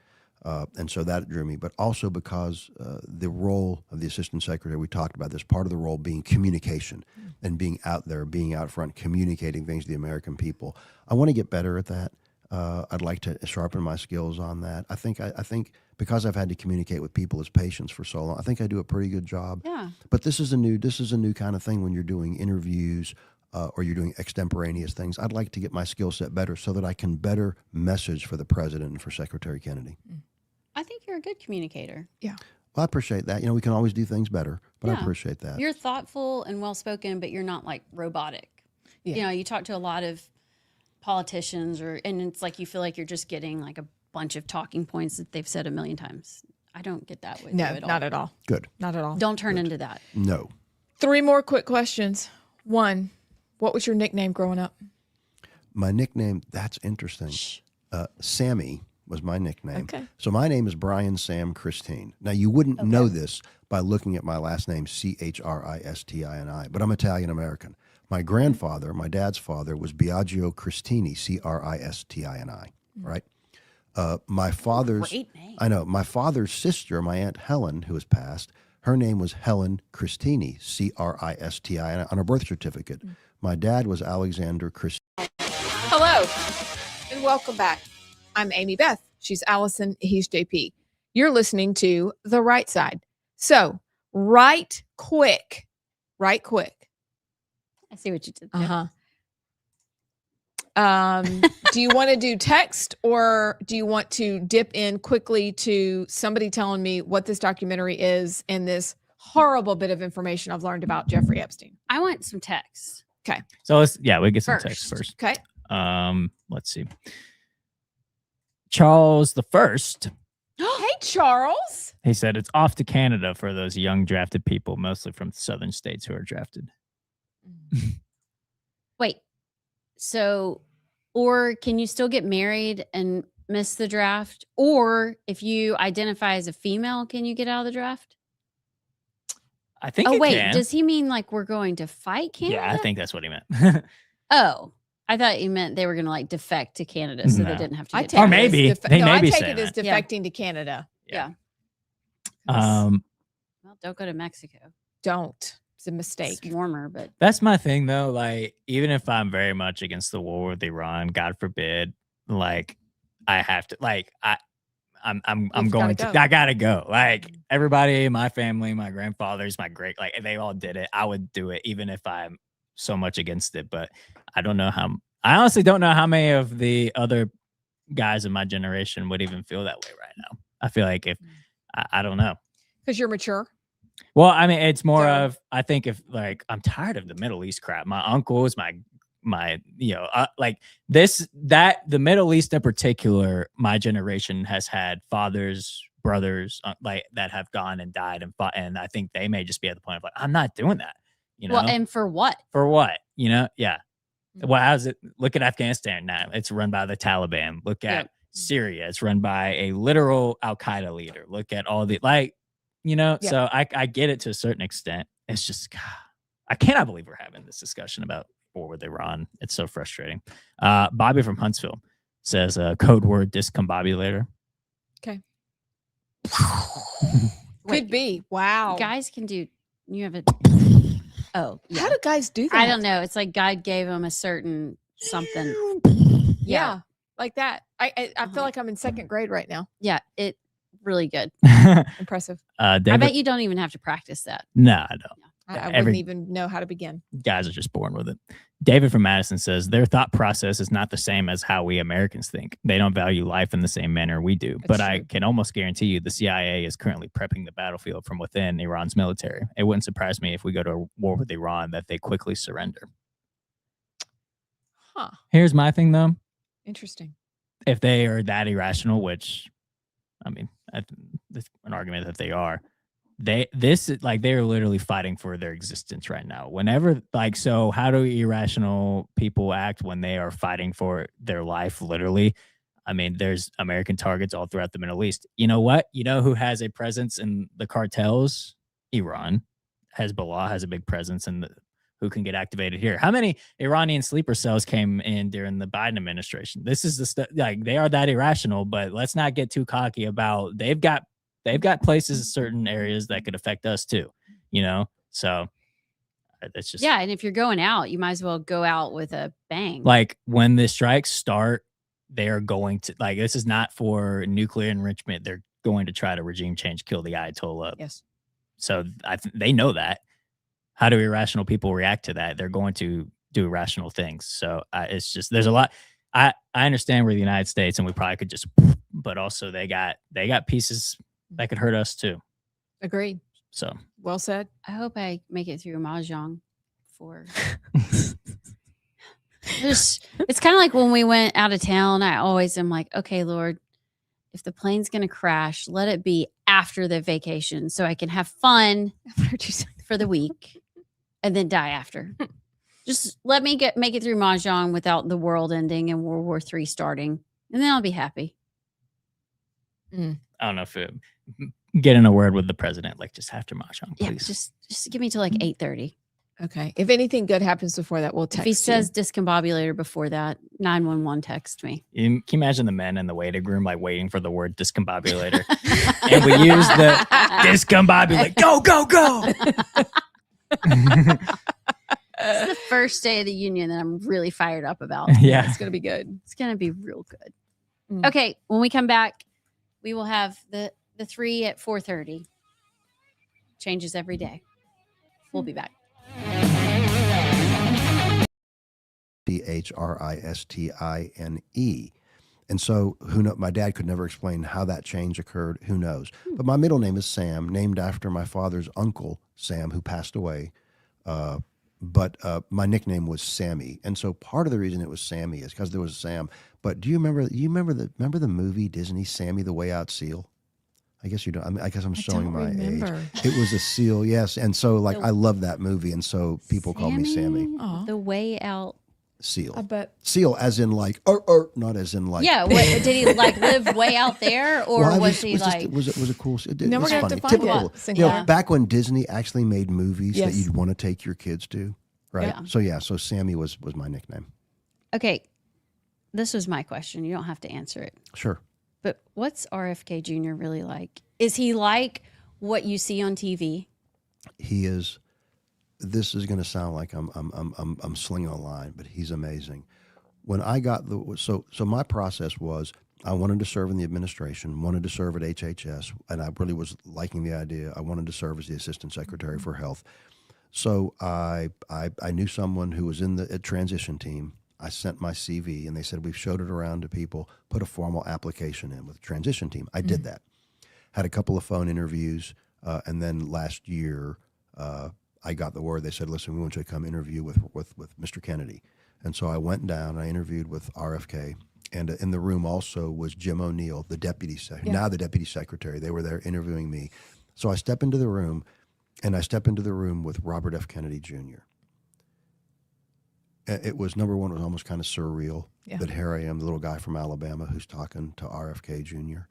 And so that drew me, but also because the role of the Assistant Secretary, we talked about this, part of the role being communication and being out there, being out front, communicating things to the American people. I want to get better at that. I'd like to sharpen my skills on that. I think because I've had to communicate with people as patients for so long, I think I do a pretty good job. Yeah. But this is a new kind of thing when you're doing interviews or you're doing extemporaneous things. I'd like to get my skill set better so that I can better message for the president and for Secretary Kennedy. I think you're a good communicator. Yeah. Well, I appreciate that. We can always do things better, but I appreciate that. You're thoughtful and well-spoken, but you're not like robotic. Yeah. You talk to a lot of politicians and it's like you feel like you're just getting like a bunch of talking points that they've said a million times. I don't get that with you at all. Not at all. Good. Not at all. Don't turn into that. No. 3 more quick questions. 1, what was your nickname growing up? My nickname, that's interesting. Sammy was my nickname. Okay. So my name is Brian Sam Christine. Now, you wouldn't know this by looking at my last name, Christini, but I'm Italian-American. My grandfather, my dad's father, was Biagio Christini, Christini, right? My father's, Great name. I know, my father's sister, my Aunt Helen, who has passed, her name was Helen Christini, Christini, on her birth certificate. My dad was Alexander Christini. Hello, and welcome back. I'm Amy Beth. She's Allison. He's JP. You're listening to The Right Side. So, right quick. I see what you did there. Do you want to do text or do you want to dip in quickly to somebody telling me what this documentary is and this horrible bit of information I've learned about Jeffrey Epstein? I want some text. Okay. So we get some text first. Okay. Let's see. Charles the First. Hey, Charles. He said it's off to Canada for those young drafted people, mostly from southern states who are drafted. Wait, so Or can you still get married and miss the draft? Or if you identify as a female, can you get out of the draft? I think Oh, it wait. can. Does he mean like we're going to fight Canada? Yeah, I think that's what he meant. Oh, I thought you meant they were going to like defect to Canada so they No. didn't have to I get take Or it maybe. as They may I be take saying it as that. Yeah. defecting to Canada. Yeah. Um, Well, don't go to Mexico. Don't. It's a mistake. It's warmer, but That's my thing though. Like, even if I'm very much against the war with Iran, God forbid, like I have to I'm You've going gotta to go. I gotta go. Like everybody, my family, my grandfathers, my great, like they all did it. I would do it even if I'm so much against it. But I honestly don't know how many of the other guys in my generation would even feel that way right now. I feel like if I don't know. Because you're mature. Well, I mean, it's more So- of I think if like I'm tired of the Middle East crap. My uncles, my like the Middle East in particular, my generation has had fathers, brothers like that have gone and died and fought, and I think they may just be at the point of like I'm not doing that. You know, well, and for what? for what? You know, yeah. Mhm. Well, how's it? Look at Afghanistan now. It's run by the Taliban. Look at Yep. Syria. It's run by a literal Al Qaeda leader. Look at all the Yeah. So I get it to a certain extent. It's just, God, I cannot believe we're having this discussion about war with Iran. It's so frustrating. Bobby from Huntsville says code word discombobulator. Okay. Wait, Could be. Wow. guys can do. You have a. Oh, yeah. How do guys do that? I don't know. It's like God gave them a certain something. Yeah. Like that. I Uh-huh. feel like I'm in second grade right now. Yeah, it really good. Impressive. David, I bet you don't even have to practice that. no, I don't. I Yeah, wouldn't even know how to begin. Guys are just born with it. David from Madison says their thought process is not the same as how we Americans think. They don't value life in the same manner we do. That's But I true. can almost guarantee you the CIA is currently prepping the battlefield from within Iran's military. It wouldn't surprise me if we go to a war with Iran that they quickly surrender. Huh. Here's my thing though. Interesting. If they are that irrational, which I mean, it's an argument that they are. They're literally fighting for their existence right now. Whenever so how do irrational people act when they are fighting for their life? Literally, I mean, there's American targets all throughout the Middle East. You know what? You know who has a presence in the cartels? Iran. Hezbollah has a big presence in who can get activated here. How many Iranian sleeper cells came in during the Biden administration? This is the stuff, like they are that irrational, but let's not get too cocky about they've got places in certain areas that could affect us too, you know? So it's just Yeah, and if you're going out, you might as well go out with a bang. like when the strikes start, they are going to this is not for nuclear enrichment. They're going to try to regime change, kill the Ayatollah. Yes. So they know that. How do irrational people react to that? They're going to do irrational things. So it's just there's a lot. I understand we're the United States and we probably could just, but also they got pieces that could hurt us too. Agreed. So Well said. I hope I make it through Mahjong for. It's kind of like when we went out of town. I always am like, okay, Lord, if the plane's going to crash, let it be after the vacation so I can have fun for the week and then die after. Just let me make it through Mahjong without the world ending and World War III starting, and then I'll be happy. I don't know if get in a word with the president, like just after Mahjong, Yeah, please. just give me till like 8:30. Okay. If anything good happens before that, we'll text If he you. says discombobulator before that, 911 text me. Can you imagine the men in the waiting room like waiting for the word discombobulator? And we use the discombobulate. Go, go, go. It's the first day of the union that I'm really fired up about. Yeah. It's going to be good. It's going to be real good. Mm. Okay, when we come back, we will have the 3 at 4:30. Changes every day. We'll be back. CHRISTINE. And so my dad could never explain how that change occurred. Who knows? But my middle name is Sam, named after my father's uncle, Sam, who passed away. But my nickname was Sammy. And so part of the reason it was Sammy is because there was a Sam. But do you remember the movie Disney, Sammy the Way Out Seal? I guess you don't. I guess I'm showing my age. It was a seal, yes. And so I love that movie. And so people call me Sammy. Aw. The way out. SEAL. I bet. SEAL as in like, not as in like. Yeah. What, did he like live way out there, or Well, was he like? Was it cool? No, we're it's gonna have funny. to find Typical. it, Sinclair. Back when Disney actually made movies that Yes. you'd want to take your kids to, right? Yeah. So Sammy was my nickname. Okay, this was my question. You don't have to answer it. Sure. But what's RFK Jr. really like? Is he like what you see on TV? He is. This is going to sound like I'm slinging a line, but he's amazing. When I got so my process was I wanted to serve in the administration, wanted to serve at HHS, and I really was liking the idea. I wanted to serve as the Assistant Secretary for Health. So I knew someone who was in the transition team. I sent my CV, and they said, we've showed it around to people, put a formal application in with the transition team. I did that. Had a couple of phone interviews, and then last year I got the word. They said, listen, we want you to come interview with Mr. Kennedy. And so I went down, and I interviewed with RFK. And in the room also was Jim O'Neill, the deputy now the deputy secretary. They were there interviewing me. So I step into the room, and I step into the room with Robert F. Kennedy Jr. It was, number one, it was almost kind of surreal that here I am, the little guy from Alabama who's talking to RFK Jr.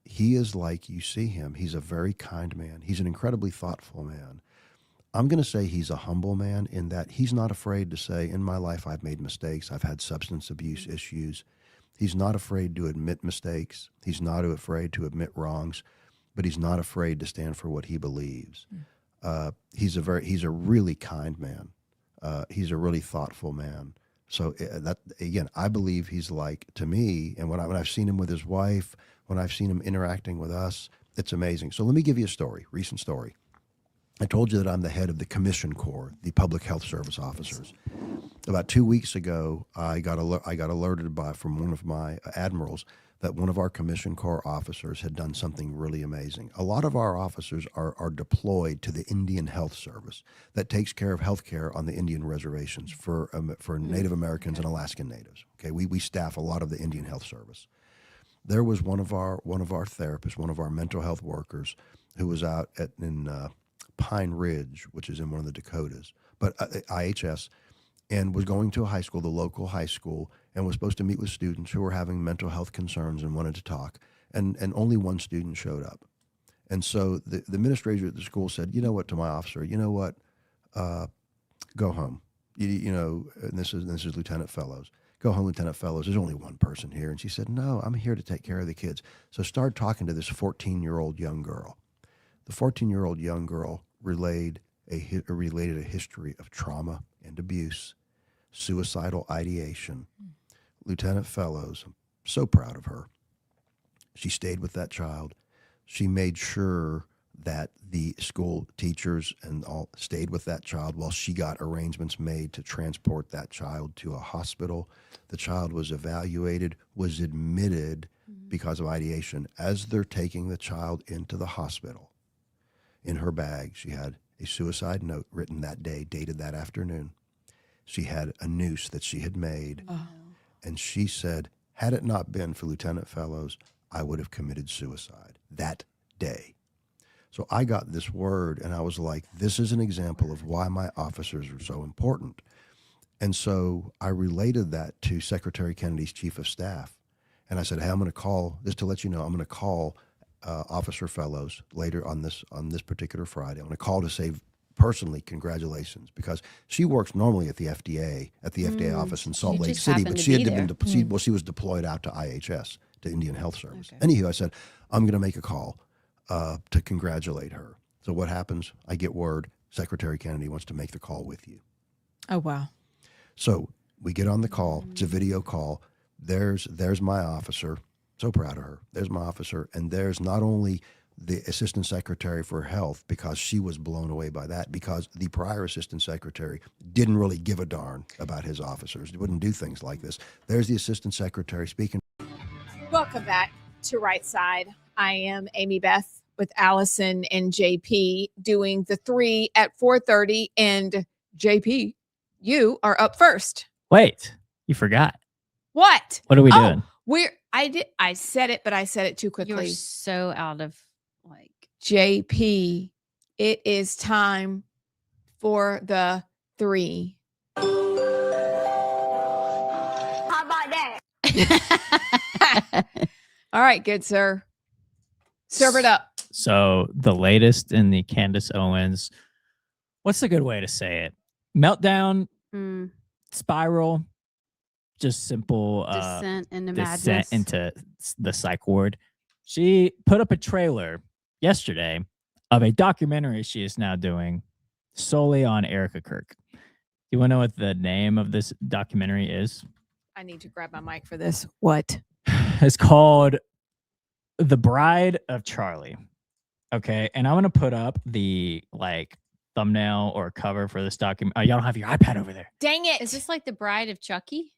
He is like you see him. He's a very kind man. He's an incredibly thoughtful man. I'm going to say he's a humble man in that he's not afraid to say, in my life, I've made mistakes. I've had substance abuse issues. He's not afraid to admit mistakes. He's not afraid to admit wrongs, but he's not afraid to stand for what he believes. He's a really kind man. He's a really thoughtful man. So that, again, I believe he's like, to me, and when I've seen him with his wife, when I've seen him interacting with us, it's amazing. So let me give you a story, recent story. I told you that I'm the head of the Commission Corps, the Public Health Service officers. About 2 weeks ago, I got alerted from one of my admirals that one of our Commission Corps officers had done something really amazing. A lot of our officers are deployed to the Indian Health Service that takes care of health care on the Indian reservations for Native Americans and Alaskan Natives. Okay, we staff a lot of the Indian Health Service. There was one of our therapists, one of our mental health workers, who was out in Pine Ridge, which is in one of the Dakotas, but IHS, and was going to a high school, the local high school, and was supposed to meet with students who were having mental health concerns and wanted to talk. And only one student showed up. And so the administrator at the school said, you know what, to my officer, you know what, go home. You know, and this is Lieutenant Fellows. Go home, Lieutenant Fellows. There's only one person here. And she said, no, I'm here to take care of the kids. So started talking to this 14-year-old young girl. The 14-year-old young girl related a history of trauma and abuse, suicidal ideation. Lieutenant Fellows, I'm so proud of her. She stayed with that child. She made sure that the school teachers and all stayed with that child while she got arrangements made to transport that child to a hospital. The child was evaluated, was admitted because of ideation. As they're taking the child into the hospital, in her bag, she had a suicide note written that day, dated that afternoon. She had a noose that she had made. Oh. And she said, had it not been for Lieutenant Fellows, I would have committed suicide that day. So I got this word, and I was like, this is an example of why my officers are so important. And so I related that to Secretary Kennedy's chief of staff. And I said, hey, I'm going to call, just to let you know, I'm going to call Officer Fellows later on this particular Friday. I'm going to call to say personally congratulations, because she works normally at the FDA, office in Salt Lake City, but she was deployed out to IHS, to Indian Health Service. Okay. Anywho, I said, I'm going to make a call to congratulate her. So what happens? I get word, Secretary Kennedy wants to make the call with you. Oh, wow. So we get on the call. It's a video call. There's my officer. So proud of her. There's my officer. And there's not only the Assistant Secretary for Health, because she was blown away by that, because the prior Assistant Secretary didn't really give a darn about his officers. He wouldn't do things like this. There's the Assistant Secretary speaking. Welcome back to Rightside. I am Amy Beth with Allison and JP doing the 3 at 4:30. And JP, you are up first. Wait, you forgot. What? What are we doing? I said it, but I said it too quickly. You're so out of JP, it is time for the 3 All right, good sir. Serve it up. So the latest in the Candace Owens, what's a good way to say it? Meltdown, spiral, just simple descent into descent madness. into the psych ward. She put up a trailer yesterday of a documentary she is now doing solely on Erica Kirk. You want to know what the name of this documentary is? I need to grab my mic for this. What? It's called The Bride of Charlie. Okay, and I'm gonna put up the thumbnail or cover for this document. Oh, y'all don't have your iPad over there. Dang it! Is this like the Bride of Chucky?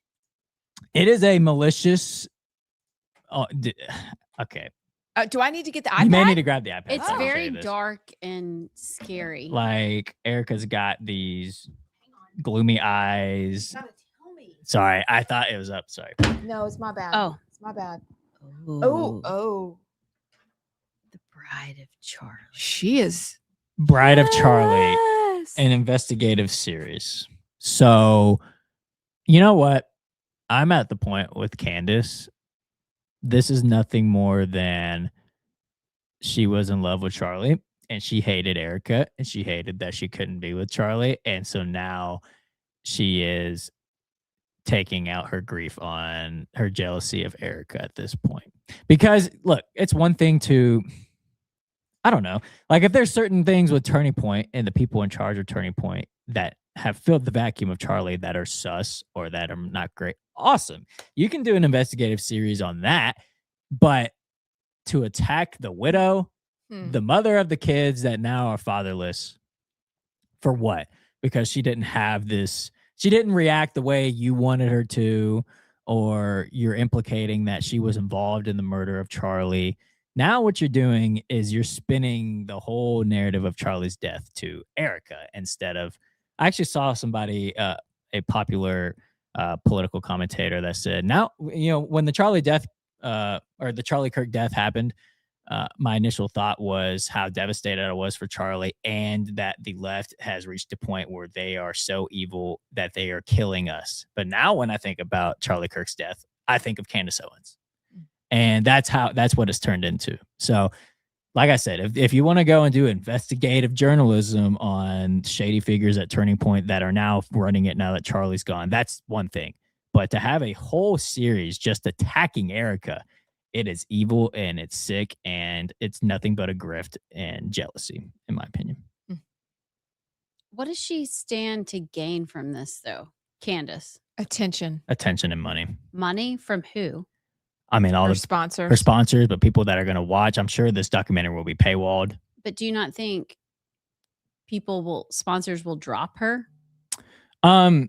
It is a malicious. Okay. Do I need to get the iPad? You may need to grab the iPad. It's so I can show very you this. dark and scary. Like Erica's got these gloomy eyes. Sorry, I thought it was up. Sorry. No, it's my bad. Oh, it's my bad. Oh. Oh. The Bride of Charlie. She is Bride of Charlie, Yes. an investigative series. So, you know what? I'm at the point with Candace. This is nothing more than she was in love with Charlie and she hated Erica and she hated that she couldn't be with Charlie. And so now she is taking out her grief on her jealousy of Erica at this point. Because look, it's one thing to, I don't know, like if there's certain things with Turning Point and the people in charge of Turning Point that have filled the vacuum of Charlie that are sus or that are not great, awesome. You can do an investigative series on that, but to attack the widow, the mother of the kids that now are fatherless, for what? Because she didn't have this, she didn't react the way you wanted her to, or you're implicating that she was involved in the murder of Charlie. Now what you're doing is you're spinning the whole narrative of Charlie's death to Erica instead of, I actually saw somebody, a popular political commentator that said, now, you know, when the Charlie death or the Charlie Kirk death happened, my initial thought was how devastated I was for Charlie and that the left has reached a point where they are so evil that they are killing us. But now when I think about Charlie Kirk's death, I think of Candace Owens. And that's what it's turned into. So like I said, if you want to go and do investigative journalism on shady figures at Turning Point that are now running it now that Charlie's gone, that's one thing. But to have a whole series just attacking Erica, it is evil and it's sick and it's nothing but a grift and jealousy, in my opinion. What does she stand to gain from this, though, Candace? Attention and money. Money from who? I mean, all her the sponsors. Her sponsors, but people that are going to watch. I'm sure this documentary will be paywalled. But do you not think sponsors will drop her? I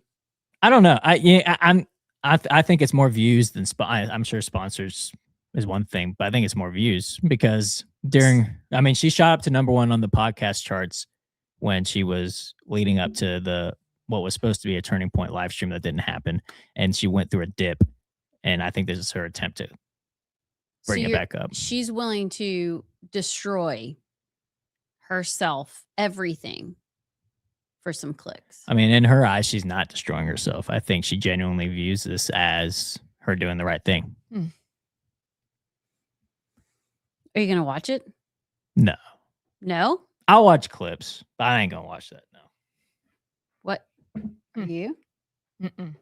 don't know. I think it's more views than I'm sure sponsors is one thing, but I think it's more views because she shot up to #1 on the podcast charts when she was leading up to what was supposed to be a Turning Point live stream that didn't happen, and she went through a dip. And I think this is her attempt to bring it back up. She's willing to destroy herself, everything, for some clicks. I mean, in her eyes, she's not destroying herself. I think she genuinely views this as her doing the right thing. Are you going to watch it? No. No? I'll watch clips, but I ain't going to watch that, no. What? Are you? Mm-mm.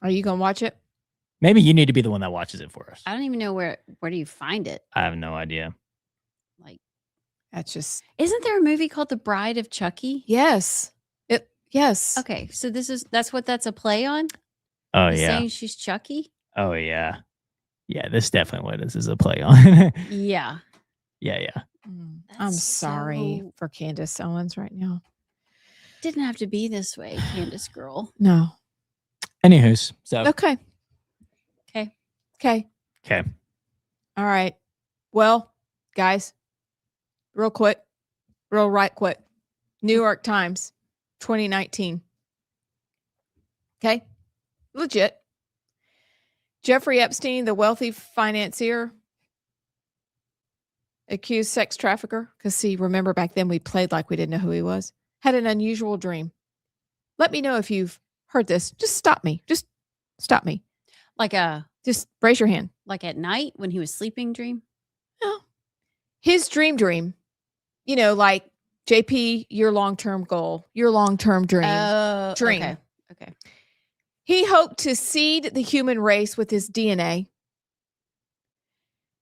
Are you going to watch it? Maybe you need to be the one that watches it for us. I don't even know where do you find it? I have no idea. Like, that's just. Isn't there a movie called The Bride of Chucky? Yes. Yes. Okay, so that's what that's a play on? Oh, He's yeah. saying she's Chucky? Oh, yeah. Yeah, this is definitely what this is a play on. Yeah. Yeah. I'm sorry for Candace Owens right now. Didn't have to be this way, Candace girl. No. Anywho's, so. Okay. All right. Well, guys, real quick. New York Times, 2019. Okay. Legit. Jeffrey Epstein, the wealthy financier, accused sex trafficker, because see, remember back then we played like we didn't know who he was, had an unusual dream. Let me know if you've heard this. Just stop me. Like Just raise your hand. like at night when he was sleeping dream? No. His dream, like JP, your long-term goal, your long-term dream. Dream. Okay. He hoped to seed the human race with his DNA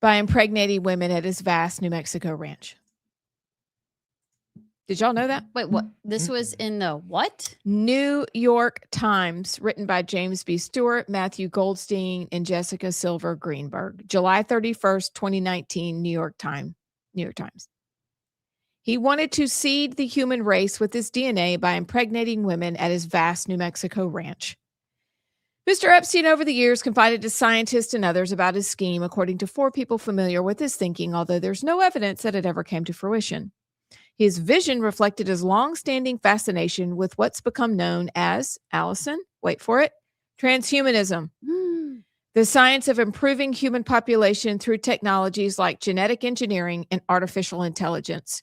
by impregnating women at his vast New Mexico ranch. Did y'all know that? Wait, what? This was in the what? New York Times, written by James B. Stewart, Matthew Goldstein, and Jessica Silver Greenberg. July 31st, 2019, New York Times. He wanted to seed the human race with his DNA by impregnating women at his vast New Mexico ranch. Mr. Epstein, over the years, confided to scientists and others about his scheme, according to 4 people familiar with his thinking, although there's no evidence that it ever came to fruition. His vision reflected his long-standing fascination with what's become known as, Allison, wait for it, transhumanism. The science of improving human population through technologies like genetic engineering and artificial intelligence.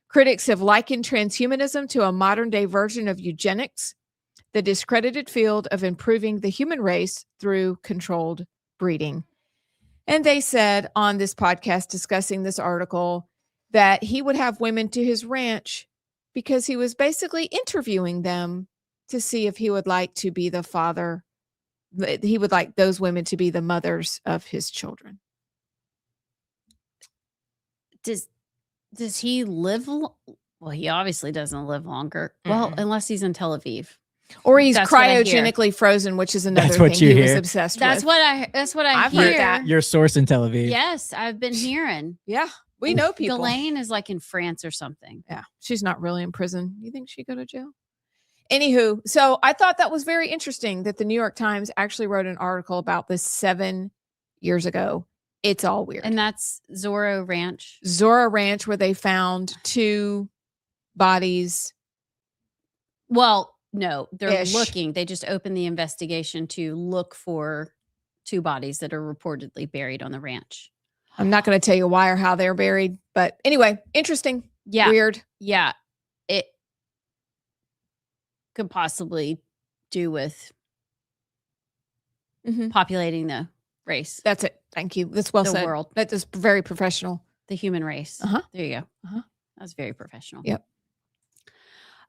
Critics have likened transhumanism to a modern-day version of eugenics, the discredited field of improving the human race through controlled breeding. And they said on this podcast discussing this article that he would have women to his ranch because he was basically interviewing them to see if he would like to be the father. He would like those women to be the mothers of his children. Does he live? Well, he obviously doesn't live longer. Well, unless he's in Tel Aviv. Or he's That's what I hear. cryogenically frozen, which is another That's what thing you he was hear. obsessed That's with. what I I've hear. heard that. Your source in Tel Aviv. Yes, I've been hearing. Yeah, we know people. Ghislaine is like in France or something. Yeah, she's not really in prison. You think she'd go to jail? Anywho, so I thought that was very interesting that the New York Times actually wrote an article about this 7 years ago. It's all weird. And that's Zorro Ranch. Zorro Ranch, where they found 2 bodies. Well, no, they're Ish. looking. They just opened the investigation to look for 2 bodies that are reportedly buried on the ranch. I'm not going to tell you why or how they're buried, but anyway, interesting. Yeah. Weird. Yeah. It could possibly do with populating the race, That's it. Thank you. That's well The said. world. That is very professional. the human race. Uh-huh. There you go. Uh-huh. That's very professional. Yep.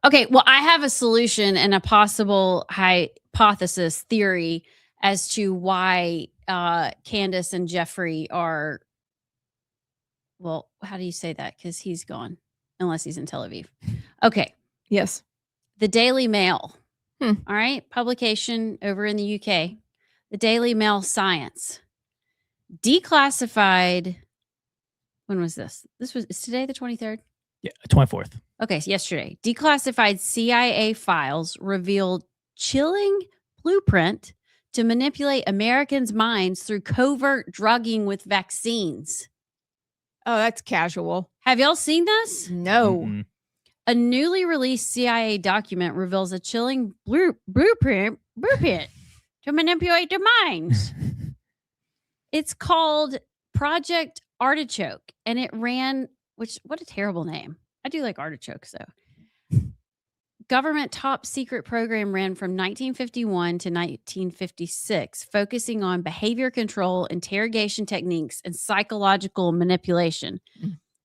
Okay. Well, I have a solution and a possible hypothesis theory as to why Candace and Jeffrey are, well, how do you say that? Because he's gone, unless he's in Tel Aviv. Okay. Yes. The Daily Mail. Hmm. All right. Publication over in the UK. The Daily Mail Science. Declassified. When was this? Is today the 23rd? Yeah, 24th. Okay, so yesterday. Declassified CIA files revealed chilling blueprint to manipulate Americans' minds through covert drugging with vaccines. Oh, that's casual. Have y'all seen this? No. Mm-mm. A newly released CIA document reveals a chilling blueprint to manipulate their minds. It's called Project Artichoke, and it ran, what a terrible name. I do like artichokes, though. Government top secret program ran from 1951 to 1956, focusing on behavior control, interrogation techniques, and psychological manipulation.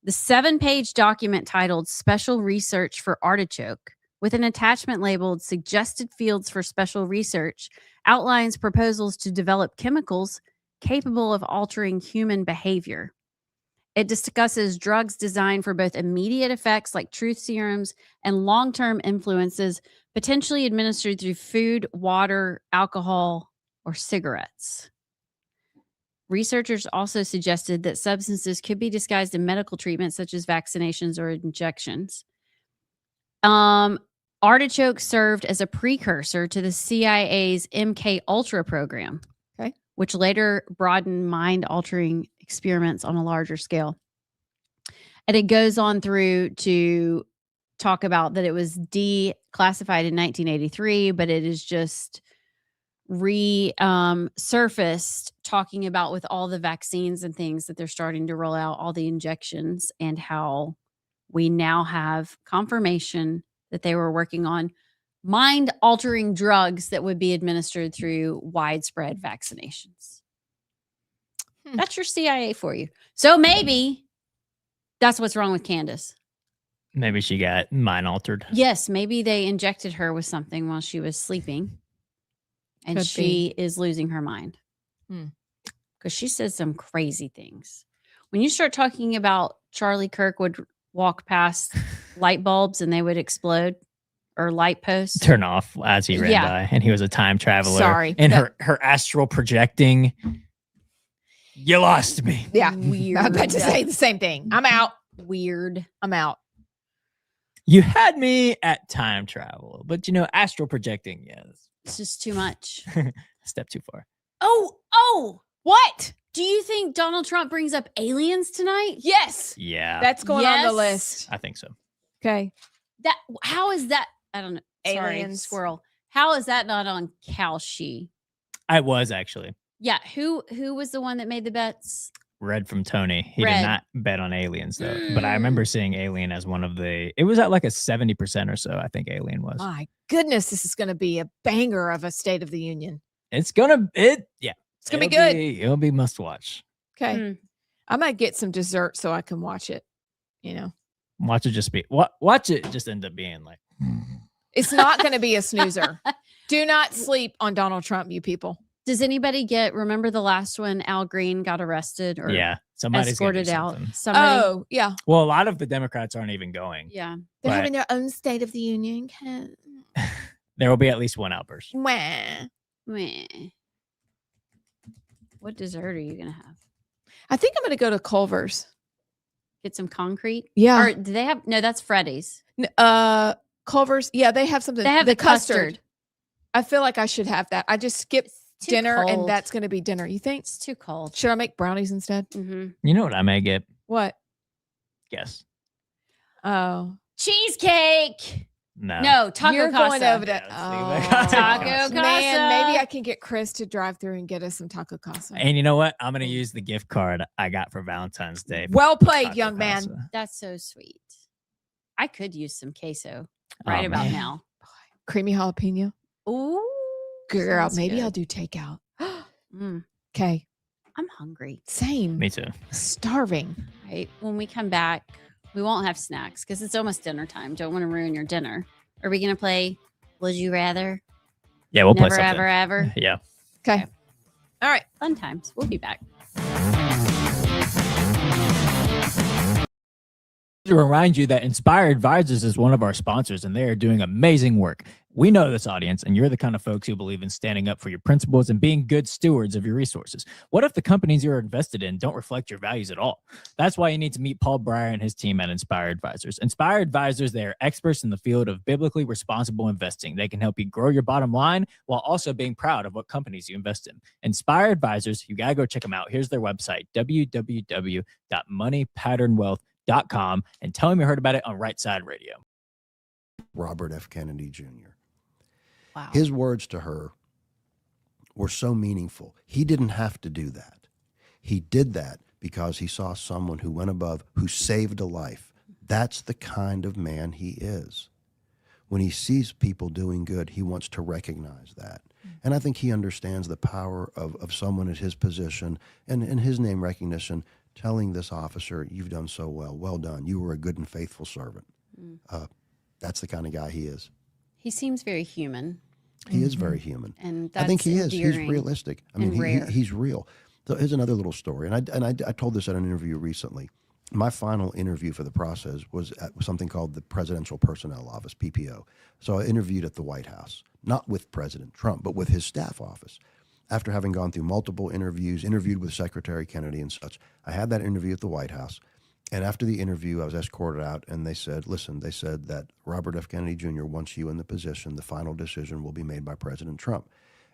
The 7-page document titled Special Research for Artichoke, with an attachment labeled Suggested Fields for Special Research, outlines proposals to develop chemicals capable of altering human behavior. It discusses drugs designed for both immediate effects like truth serums and long-term influences, potentially administered through food, water, alcohol, or cigarettes. Researchers also suggested that substances could be disguised in medical treatments such as vaccinations or injections. Artichoke served as a precursor to the CIA's MK Ultra program, which later broadened mind-altering experiments on a larger scale. And it goes on through to talk about that it was declassified in 1983, but it is just resurfaced, talking about with all the vaccines and things that they're starting to roll out, all the injections, and how we now have confirmation that they were working on mind-altering drugs that would be administered through widespread vaccinations. That's your CIA for you. So maybe that's what's wrong with Candace. Maybe she got mind altered. Yes, maybe they injected her with something while she was sleeping, and Could she is losing her mind because she says some crazy things. When you start talking about Charlie Kirk would walk past light bulbs and they would explode, or light posts turn off as he ran by, and he was a time traveler. Sorry. And her astral projecting. You lost me. Yeah. Weird. I'm about to say the same thing. I'm out. Weird. I'm out. You had me at time travel, but astral projecting, yes. It's just too much. A step too far. Oh, What? do you think Donald Trump brings up aliens tonight? Yes. Yeah. That's going on the Yes. list. I think so. Okay. How is that? I don't know. Sorry, Aliens. squirrel. How is that not on Kalshi? I was actually. Yeah. Who was the one that made the bets? Read from Tony. He Red. did not bet on aliens though. But I remember seeing Alien as one of the, it was at like a 70% or so, I think Alien was. My goodness, this is going to be a banger of a State of the Union. It's gonna It's going to be good. It'll be must watch. Okay. I might get some dessert so I can watch it. Watch it just end up being like It's not going to be a snoozer. Do not sleep on Donald Trump, you people. Does anybody remember the last one? Al Green got arrested or somebody's gonna do escorted out. something. Somebody. Oh, yeah. Well, a lot of the Democrats aren't even going. Yeah. They're But- having their own State of the Union. There will be at least one outburst. Wah. Meh. What dessert are you going to have? I think I'm going to go to Culver's. Get some concrete? Yeah. Or do they have? No, that's Freddy's. Culver's. Yeah, they have something. They have the custard. I feel like I should have that. I just skipped Too dinner and cold. that's going to be dinner. You think? It's too cold. Should I make brownies instead? Mm-hmm. You know what I may get? What? Guess. Oh. Cheesecake. No. Taco You're Casa. going over to Yeah, Taco Casa. Man, maybe I can get Chris to drive through and get us some Taco Casa. And you know what? I'm gonna use the gift card I got for Valentine's Day. Well played, Taco young man. Casa. That's so sweet. I could use some queso Oh, right about man. now. Creamy jalapeno. Ooh, Girl, sounds maybe good. I'll do takeout. Mm, Okay. I'm hungry. Same. Me too. Starving. Right. When we come back, we won't have snacks because it's almost dinner time. Don't want to ruin your dinner. Are we gonna play Would You Rather? Yeah, we'll play Never, something. ever, ever. Yeah. Okay. All right. Fun times. We'll be back. To remind you that Inspire Advisors is one of our sponsors and they are doing amazing work. We know this audience, and you're the kind of folks who believe in standing up for your principles and being good stewards of your resources. What if the companies you're invested in don't reflect your values at all? That's why you need to meet Paul Breyer and his team at Inspire Advisors. Inspire Advisors, they are experts in the field of biblically responsible investing. They can help you grow your bottom line while also being proud of what companies you invest in. Inspire Advisors, you got to go check them out. Here's their website, www.moneypatternwealth.com, and tell them you heard about it on Rightside Radio. Robert F. Kennedy Jr. Wow. His words to her were so meaningful. He didn't have to do that. He did that because he saw someone who went above, who saved a life. That's the kind of man he is. When he sees people doing good, he wants to recognize that. And I think he understands the power of someone at his position and in his name recognition, telling this officer, you've done so well. Well done. You were a good and faithful servant. That's the kind of guy he is. He seems very human. He is very human. And that's I think he is. He's endearing realistic. I and mean, rare. he's real. So here's another little story. And I told this at an interview recently. My final interview for the process was at something called the Presidential Personnel Office, PPO. So I interviewed at the White House, not with President Trump, but with his staff office. After having gone through multiple interviews, interviewed with Secretary Kennedy and such, I had that interview at the White House. And after the interview, I was escorted out, and they said, listen, they said that Robert F. Kennedy Jr. wants you in the position. The final decision will be made by President Trump.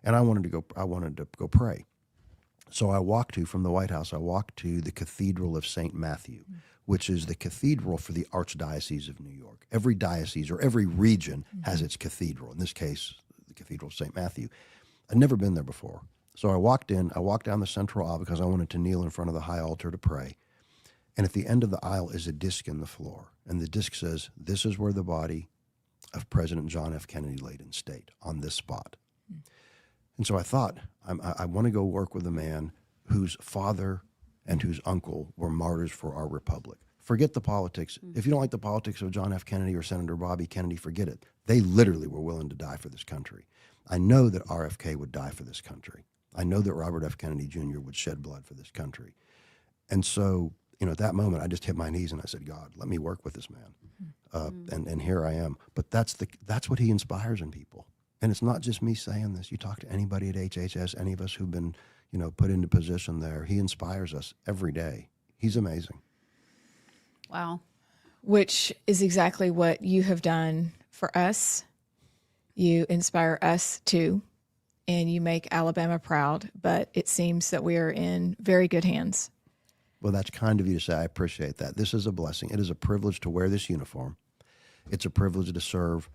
And I wanted to go pray. So from the White House, I walked to the Cathedral of St. Matthew, which is the cathedral for the Archdiocese of New York. Every diocese or every region has its cathedral. In this case, the Cathedral of St. Matthew. I'd never been there before. So I walked down the central aisle because I wanted to kneel in front of the high altar to pray. And at the end of the aisle is a disc in the floor. And the disc says, this is where the body of President John F. Kennedy laid in state on this spot. And so I thought, I want to go work with a man whose father and whose uncle were martyrs for our republic. Forget the politics. If you don't like the politics of John F. Kennedy or Senator Bobby Kennedy, forget it. They literally were willing to die for this country. I know that RFK would die for this country. I know that Robert F. Kennedy Jr. would shed blood for this country. And so, at that moment, I just hit my knees and I said, God, let me work with this man. And here I am. But that's what he inspires in people. And it's not just me saying this. You talk to anybody at HHS, any of us who've been, put into position there. He inspires us every day. He's amazing. Wow. Which is exactly what you have done for us. You inspire us too, and you make Alabama proud. But it seems that we are in very good hands. Well, that's kind of you to say. I appreciate that. This is a blessing. It is a privilege to wear this uniform. It's a privilege to serve,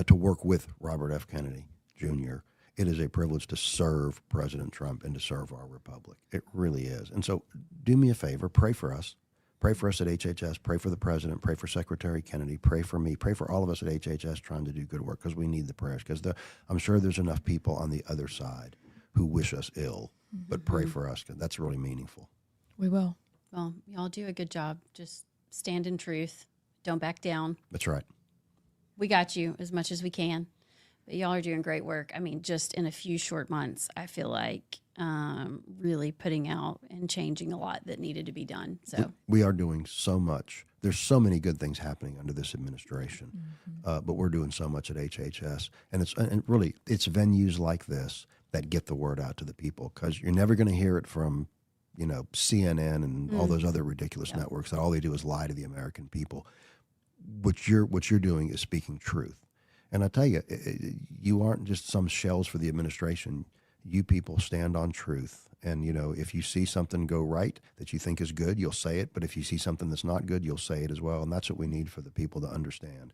to work with Robert F. Kennedy Jr. It is a privilege to serve President Trump and to serve our republic. It really is. And so do me a favor, pray for us. Pray for us at HHS, pray for the president, pray for Secretary Kennedy, pray for me, pray for all of us at HHS trying to do good work, because we need the prayers, because I'm sure there's enough people on the other side who wish us ill, but pray for us, because that's really meaningful. We will. Well, y'all do a good job. Just stand in truth. Don't back down. That's right. We got you as much as we can. But y'all are doing great work. I mean, just in a few short months, I feel like really putting out and changing a lot that needed to be done. So we are doing so much. There's so many good things happening under this administration, but we're doing so much at HHS, and it's venues like this that get the word out to the people, because you're never going to hear it from, CNN and all those other ridiculous networks that all they do is lie to the American people. What you're doing is speaking truth. And I tell you, you aren't just some shells for the administration. You people stand on truth. And, if you see something go right that you think is good, you'll say it. But if you see something that's not good, you'll say it as well. And that's what we need for the people to understand.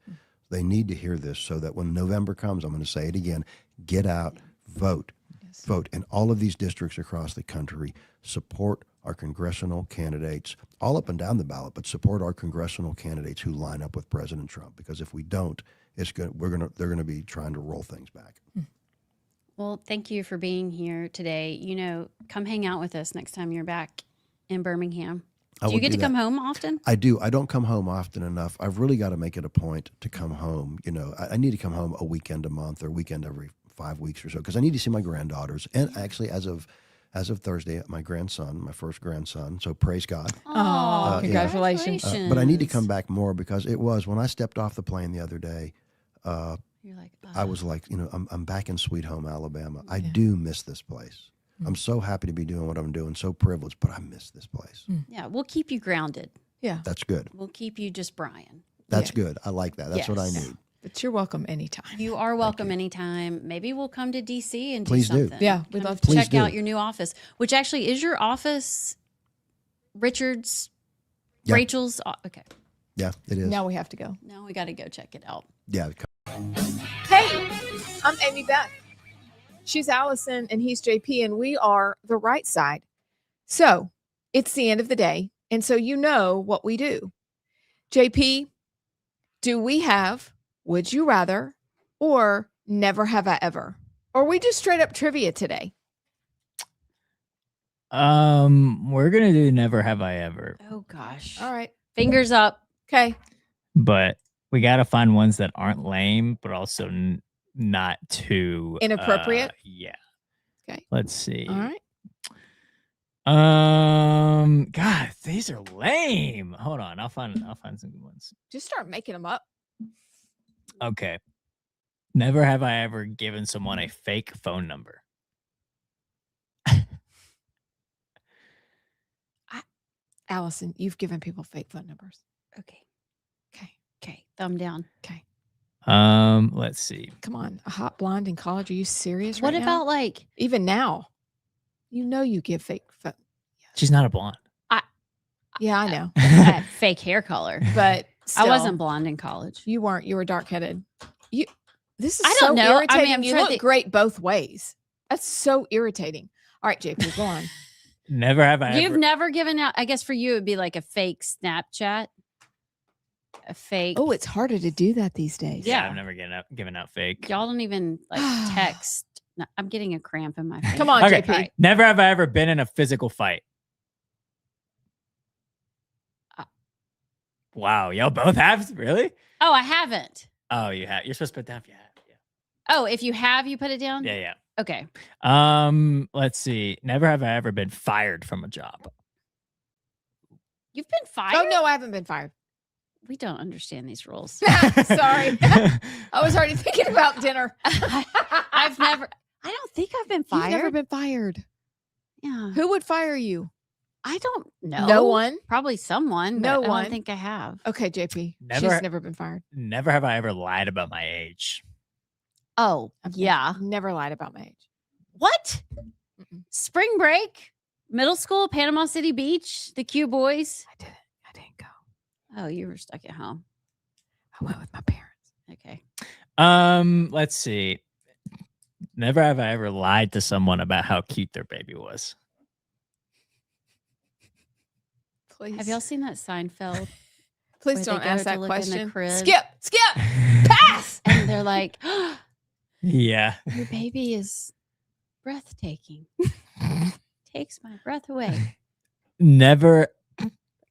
They need to hear this so that when November comes, I'm going to say it again, get out, vote. Yes. Vote. In all of these districts across the country, support our congressional candidates, all up and down the ballot, but support our congressional candidates who line up with President Trump. Because if we don't, they're going to be trying to roll things back. Well, thank you for being here today. Come hang out with us next time you're back in Birmingham. Do you get to come home often? I do. I don't come home often enough. I've really got to make it a point to come home. I need to come home a weekend a month or a weekend every 5 weeks or so, because I need to see my granddaughters. And actually, as of Thursday, my first grandson. So praise God. Oh, congratulations. But I need to come back more, because it was when I stepped off the plane the other day, you're like, I was like, I'm back in Sweet Home, Alabama. I do miss this place. I'm so happy to be doing what I'm doing, so privileged, but I miss this place. Yeah, we'll keep you grounded. Yeah. That's good. We'll keep you just Brian. That's good. I like that. That's what I need. But you're welcome anytime. You are welcome anytime. Maybe we'll come to DC and Please do something. Do. Yeah, we'd love to. Check out your new office, which actually is your office, Richard's, Rachel's. Okay. Yeah, it is. Now we have to go. Now we got to go check it out. Yeah. Hey, I'm Amy Beth. She's Allison and he's JP, and we are the Right Side. So it's the end of the day. And so you know what we do. JP, do we have Would You Rather or Never Have I Ever? Or we just straight up trivia today? We're going to do Never Have I Ever. Oh, gosh. All right. Fingers up. Okay. But we got to find ones that aren't lame, but also not too inappropriate. Yeah. Okay. Let's see. All right. God, these are lame. Hold on. I'll find some good ones. Just start making them up. Okay. Never have I ever given someone a fake phone number. Allison, you've given people fake phone numbers. Okay. Thumb down. Okay. Let's see. Come on. A hot blonde in college. Are you serious What right about now? Even now? You give fake phone. She's not a blonde. Yeah, I know. I had fake hair color. But still, I wasn't blonde in college. You weren't. You were dark-headed. This is I don't so know. irritating. I mean, I'm you sure look great both ways. That's so irritating. All right, JP, go on. Never have I You've ever. never given out, I guess for you, it'd be like a fake Snapchat. a fake. Oh, it's harder to do that these days. Yeah, Yeah. I'm never giving out fake. Y'all don't even like text. No, I'm getting a cramp in my face. Come on, Okay. JP. Never have I ever been in a physical fight. Wow, y'all both have? Really? Oh, I haven't. Oh, you have. You're supposed to put down if you have. Oh, if you have, you put it down? Yeah, yeah. Okay. Let's see. Never have I ever been fired from a job. You've been fired? Oh, no, I haven't been fired. We don't understand these rules. Sorry. I was already thinking about dinner. I don't think I've been fired. You've never been fired. Yeah. Who would fire you? I don't know. No one? Probably someone. No but I one. don't think I have. Okay, JP. Never- She's never been fired. Never have I ever lied about my age. Oh, yeah. Never lied about my age. What? Spring break, middle school, Panama City Beach, the Q boys. I didn't go. Oh, you were stuck at home. I went with my parents. Okay. Let's see. Never have I ever lied to someone about how cute their baby was. Please. Have y'all seen that Seinfeld? Please where don't they go ask to that look in the question. crib? Skip. Pass. And they're like, Yeah. your baby is breathtaking. Takes my breath away. Never.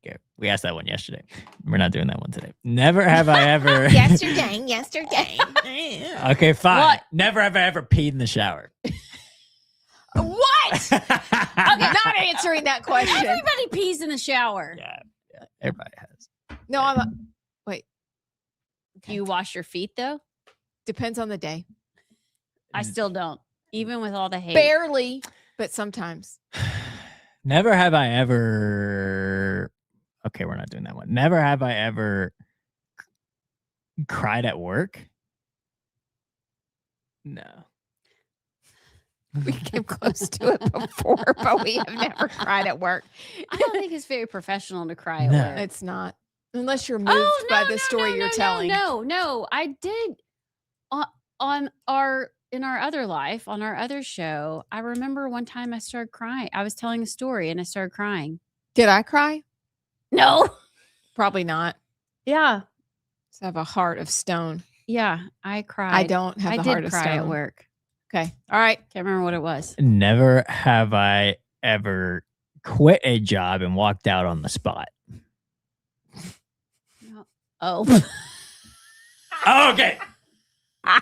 Okay, we asked that one yesterday. We're not doing that one today. Never have I ever. Yesterday. Okay, fine. What? Never have I ever peed in the shower. What? I'm not answering that question. Everybody pees in the shower. Yeah, everybody has. No, wait. Do you wash your feet though? Depends on the day. I still don't. Even with all the hate. Barely, but sometimes. Never have I ever. Okay, we're not doing that one. Never have I ever cried at work. No. We came close to it before, but we have never cried at work. I don't think it's very professional to cry at No. work. It's not. Unless you're moved by the story you're telling. No. I did in our other life, on our other show, I remember one time I started crying. I was telling a story and I started crying. Did I cry? No. Probably not. Yeah. I have a heart of stone. Yeah. I cried. I don't have I the did heart of cry stone. at work. Okay. All right. Can't remember what it was. Never have I ever quit a job and walked out on the spot. Oh. Oh, okay.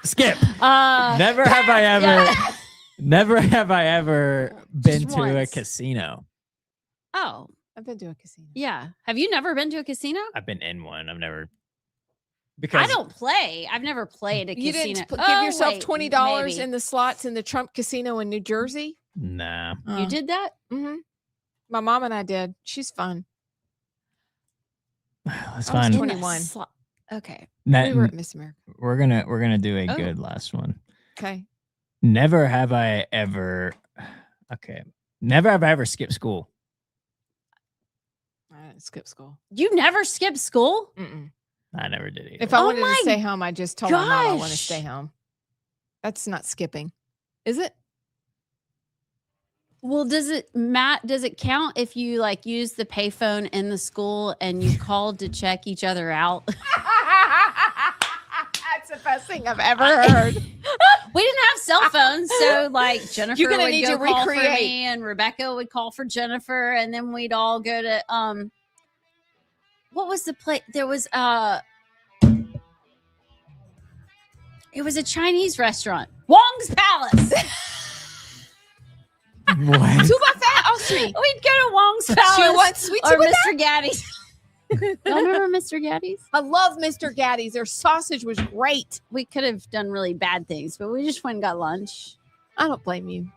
Skip. Never pass, have I ever. yeah. Never have I ever been Just to a once. casino. Oh. I've been to a casino. Yeah. Have you never been to a casino? I've been in one. I've never. Because I don't play. I've never played a You casino. didn't give Oh, yourself wait, $20 maybe. in the slots in the Trump Casino in New Jersey? Nah. You did that? Mm-hmm. My mom and I did. She's fun. That's I was fine. 21. Okay. That- We were at Miss America. we're gonna do a Oh. good last one. Okay. Never have I ever. Okay. Never have I ever skipped school. I didn't skip school. You never skipped school? Mm-mm. I never did either. If I Oh wanted my to stay home, I just told my mom I want to gosh. stay home. That's not skipping. Is it? Well, does it count if you like use the payphone in the school and you called to check each other out? That's the best thing I've ever heard. We didn't have cell phones, so like Jennifer You're gonna would need go to call for recreate. me, and Rebecca would call for Jennifer, and then we'd all go to what was the place? There was it was a Chinese restaurant, Wong's Palace. What? Street. We'd go to Wong's Palace. She wants sweet or tea with Mr. Gaddy's. Y'all remember Mr. Gaddy's? I love Mr. Gaddy's. Their sausage was great. We could have done really bad things, but we just went and got lunch. I don't blame you.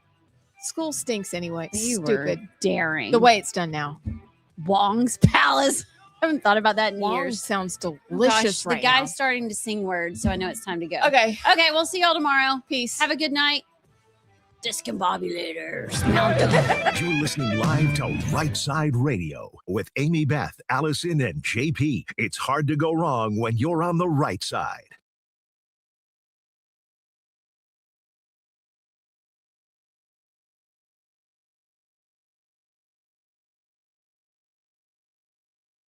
School stinks anyway. You were Stupid. daring. The way it's done now. Wong's Palace. I haven't thought about that in Wong years. sounds Oh, delicious gosh, right the guy's now. starting to sing words, so I know it's time to go. Okay. Okay, we'll see y'all tomorrow. Peace. Have a good night. Discombobulators. You're listening live to Rightside Radio with Amy Beth, Allison, and JP. It's hard to go wrong when you're on the right side.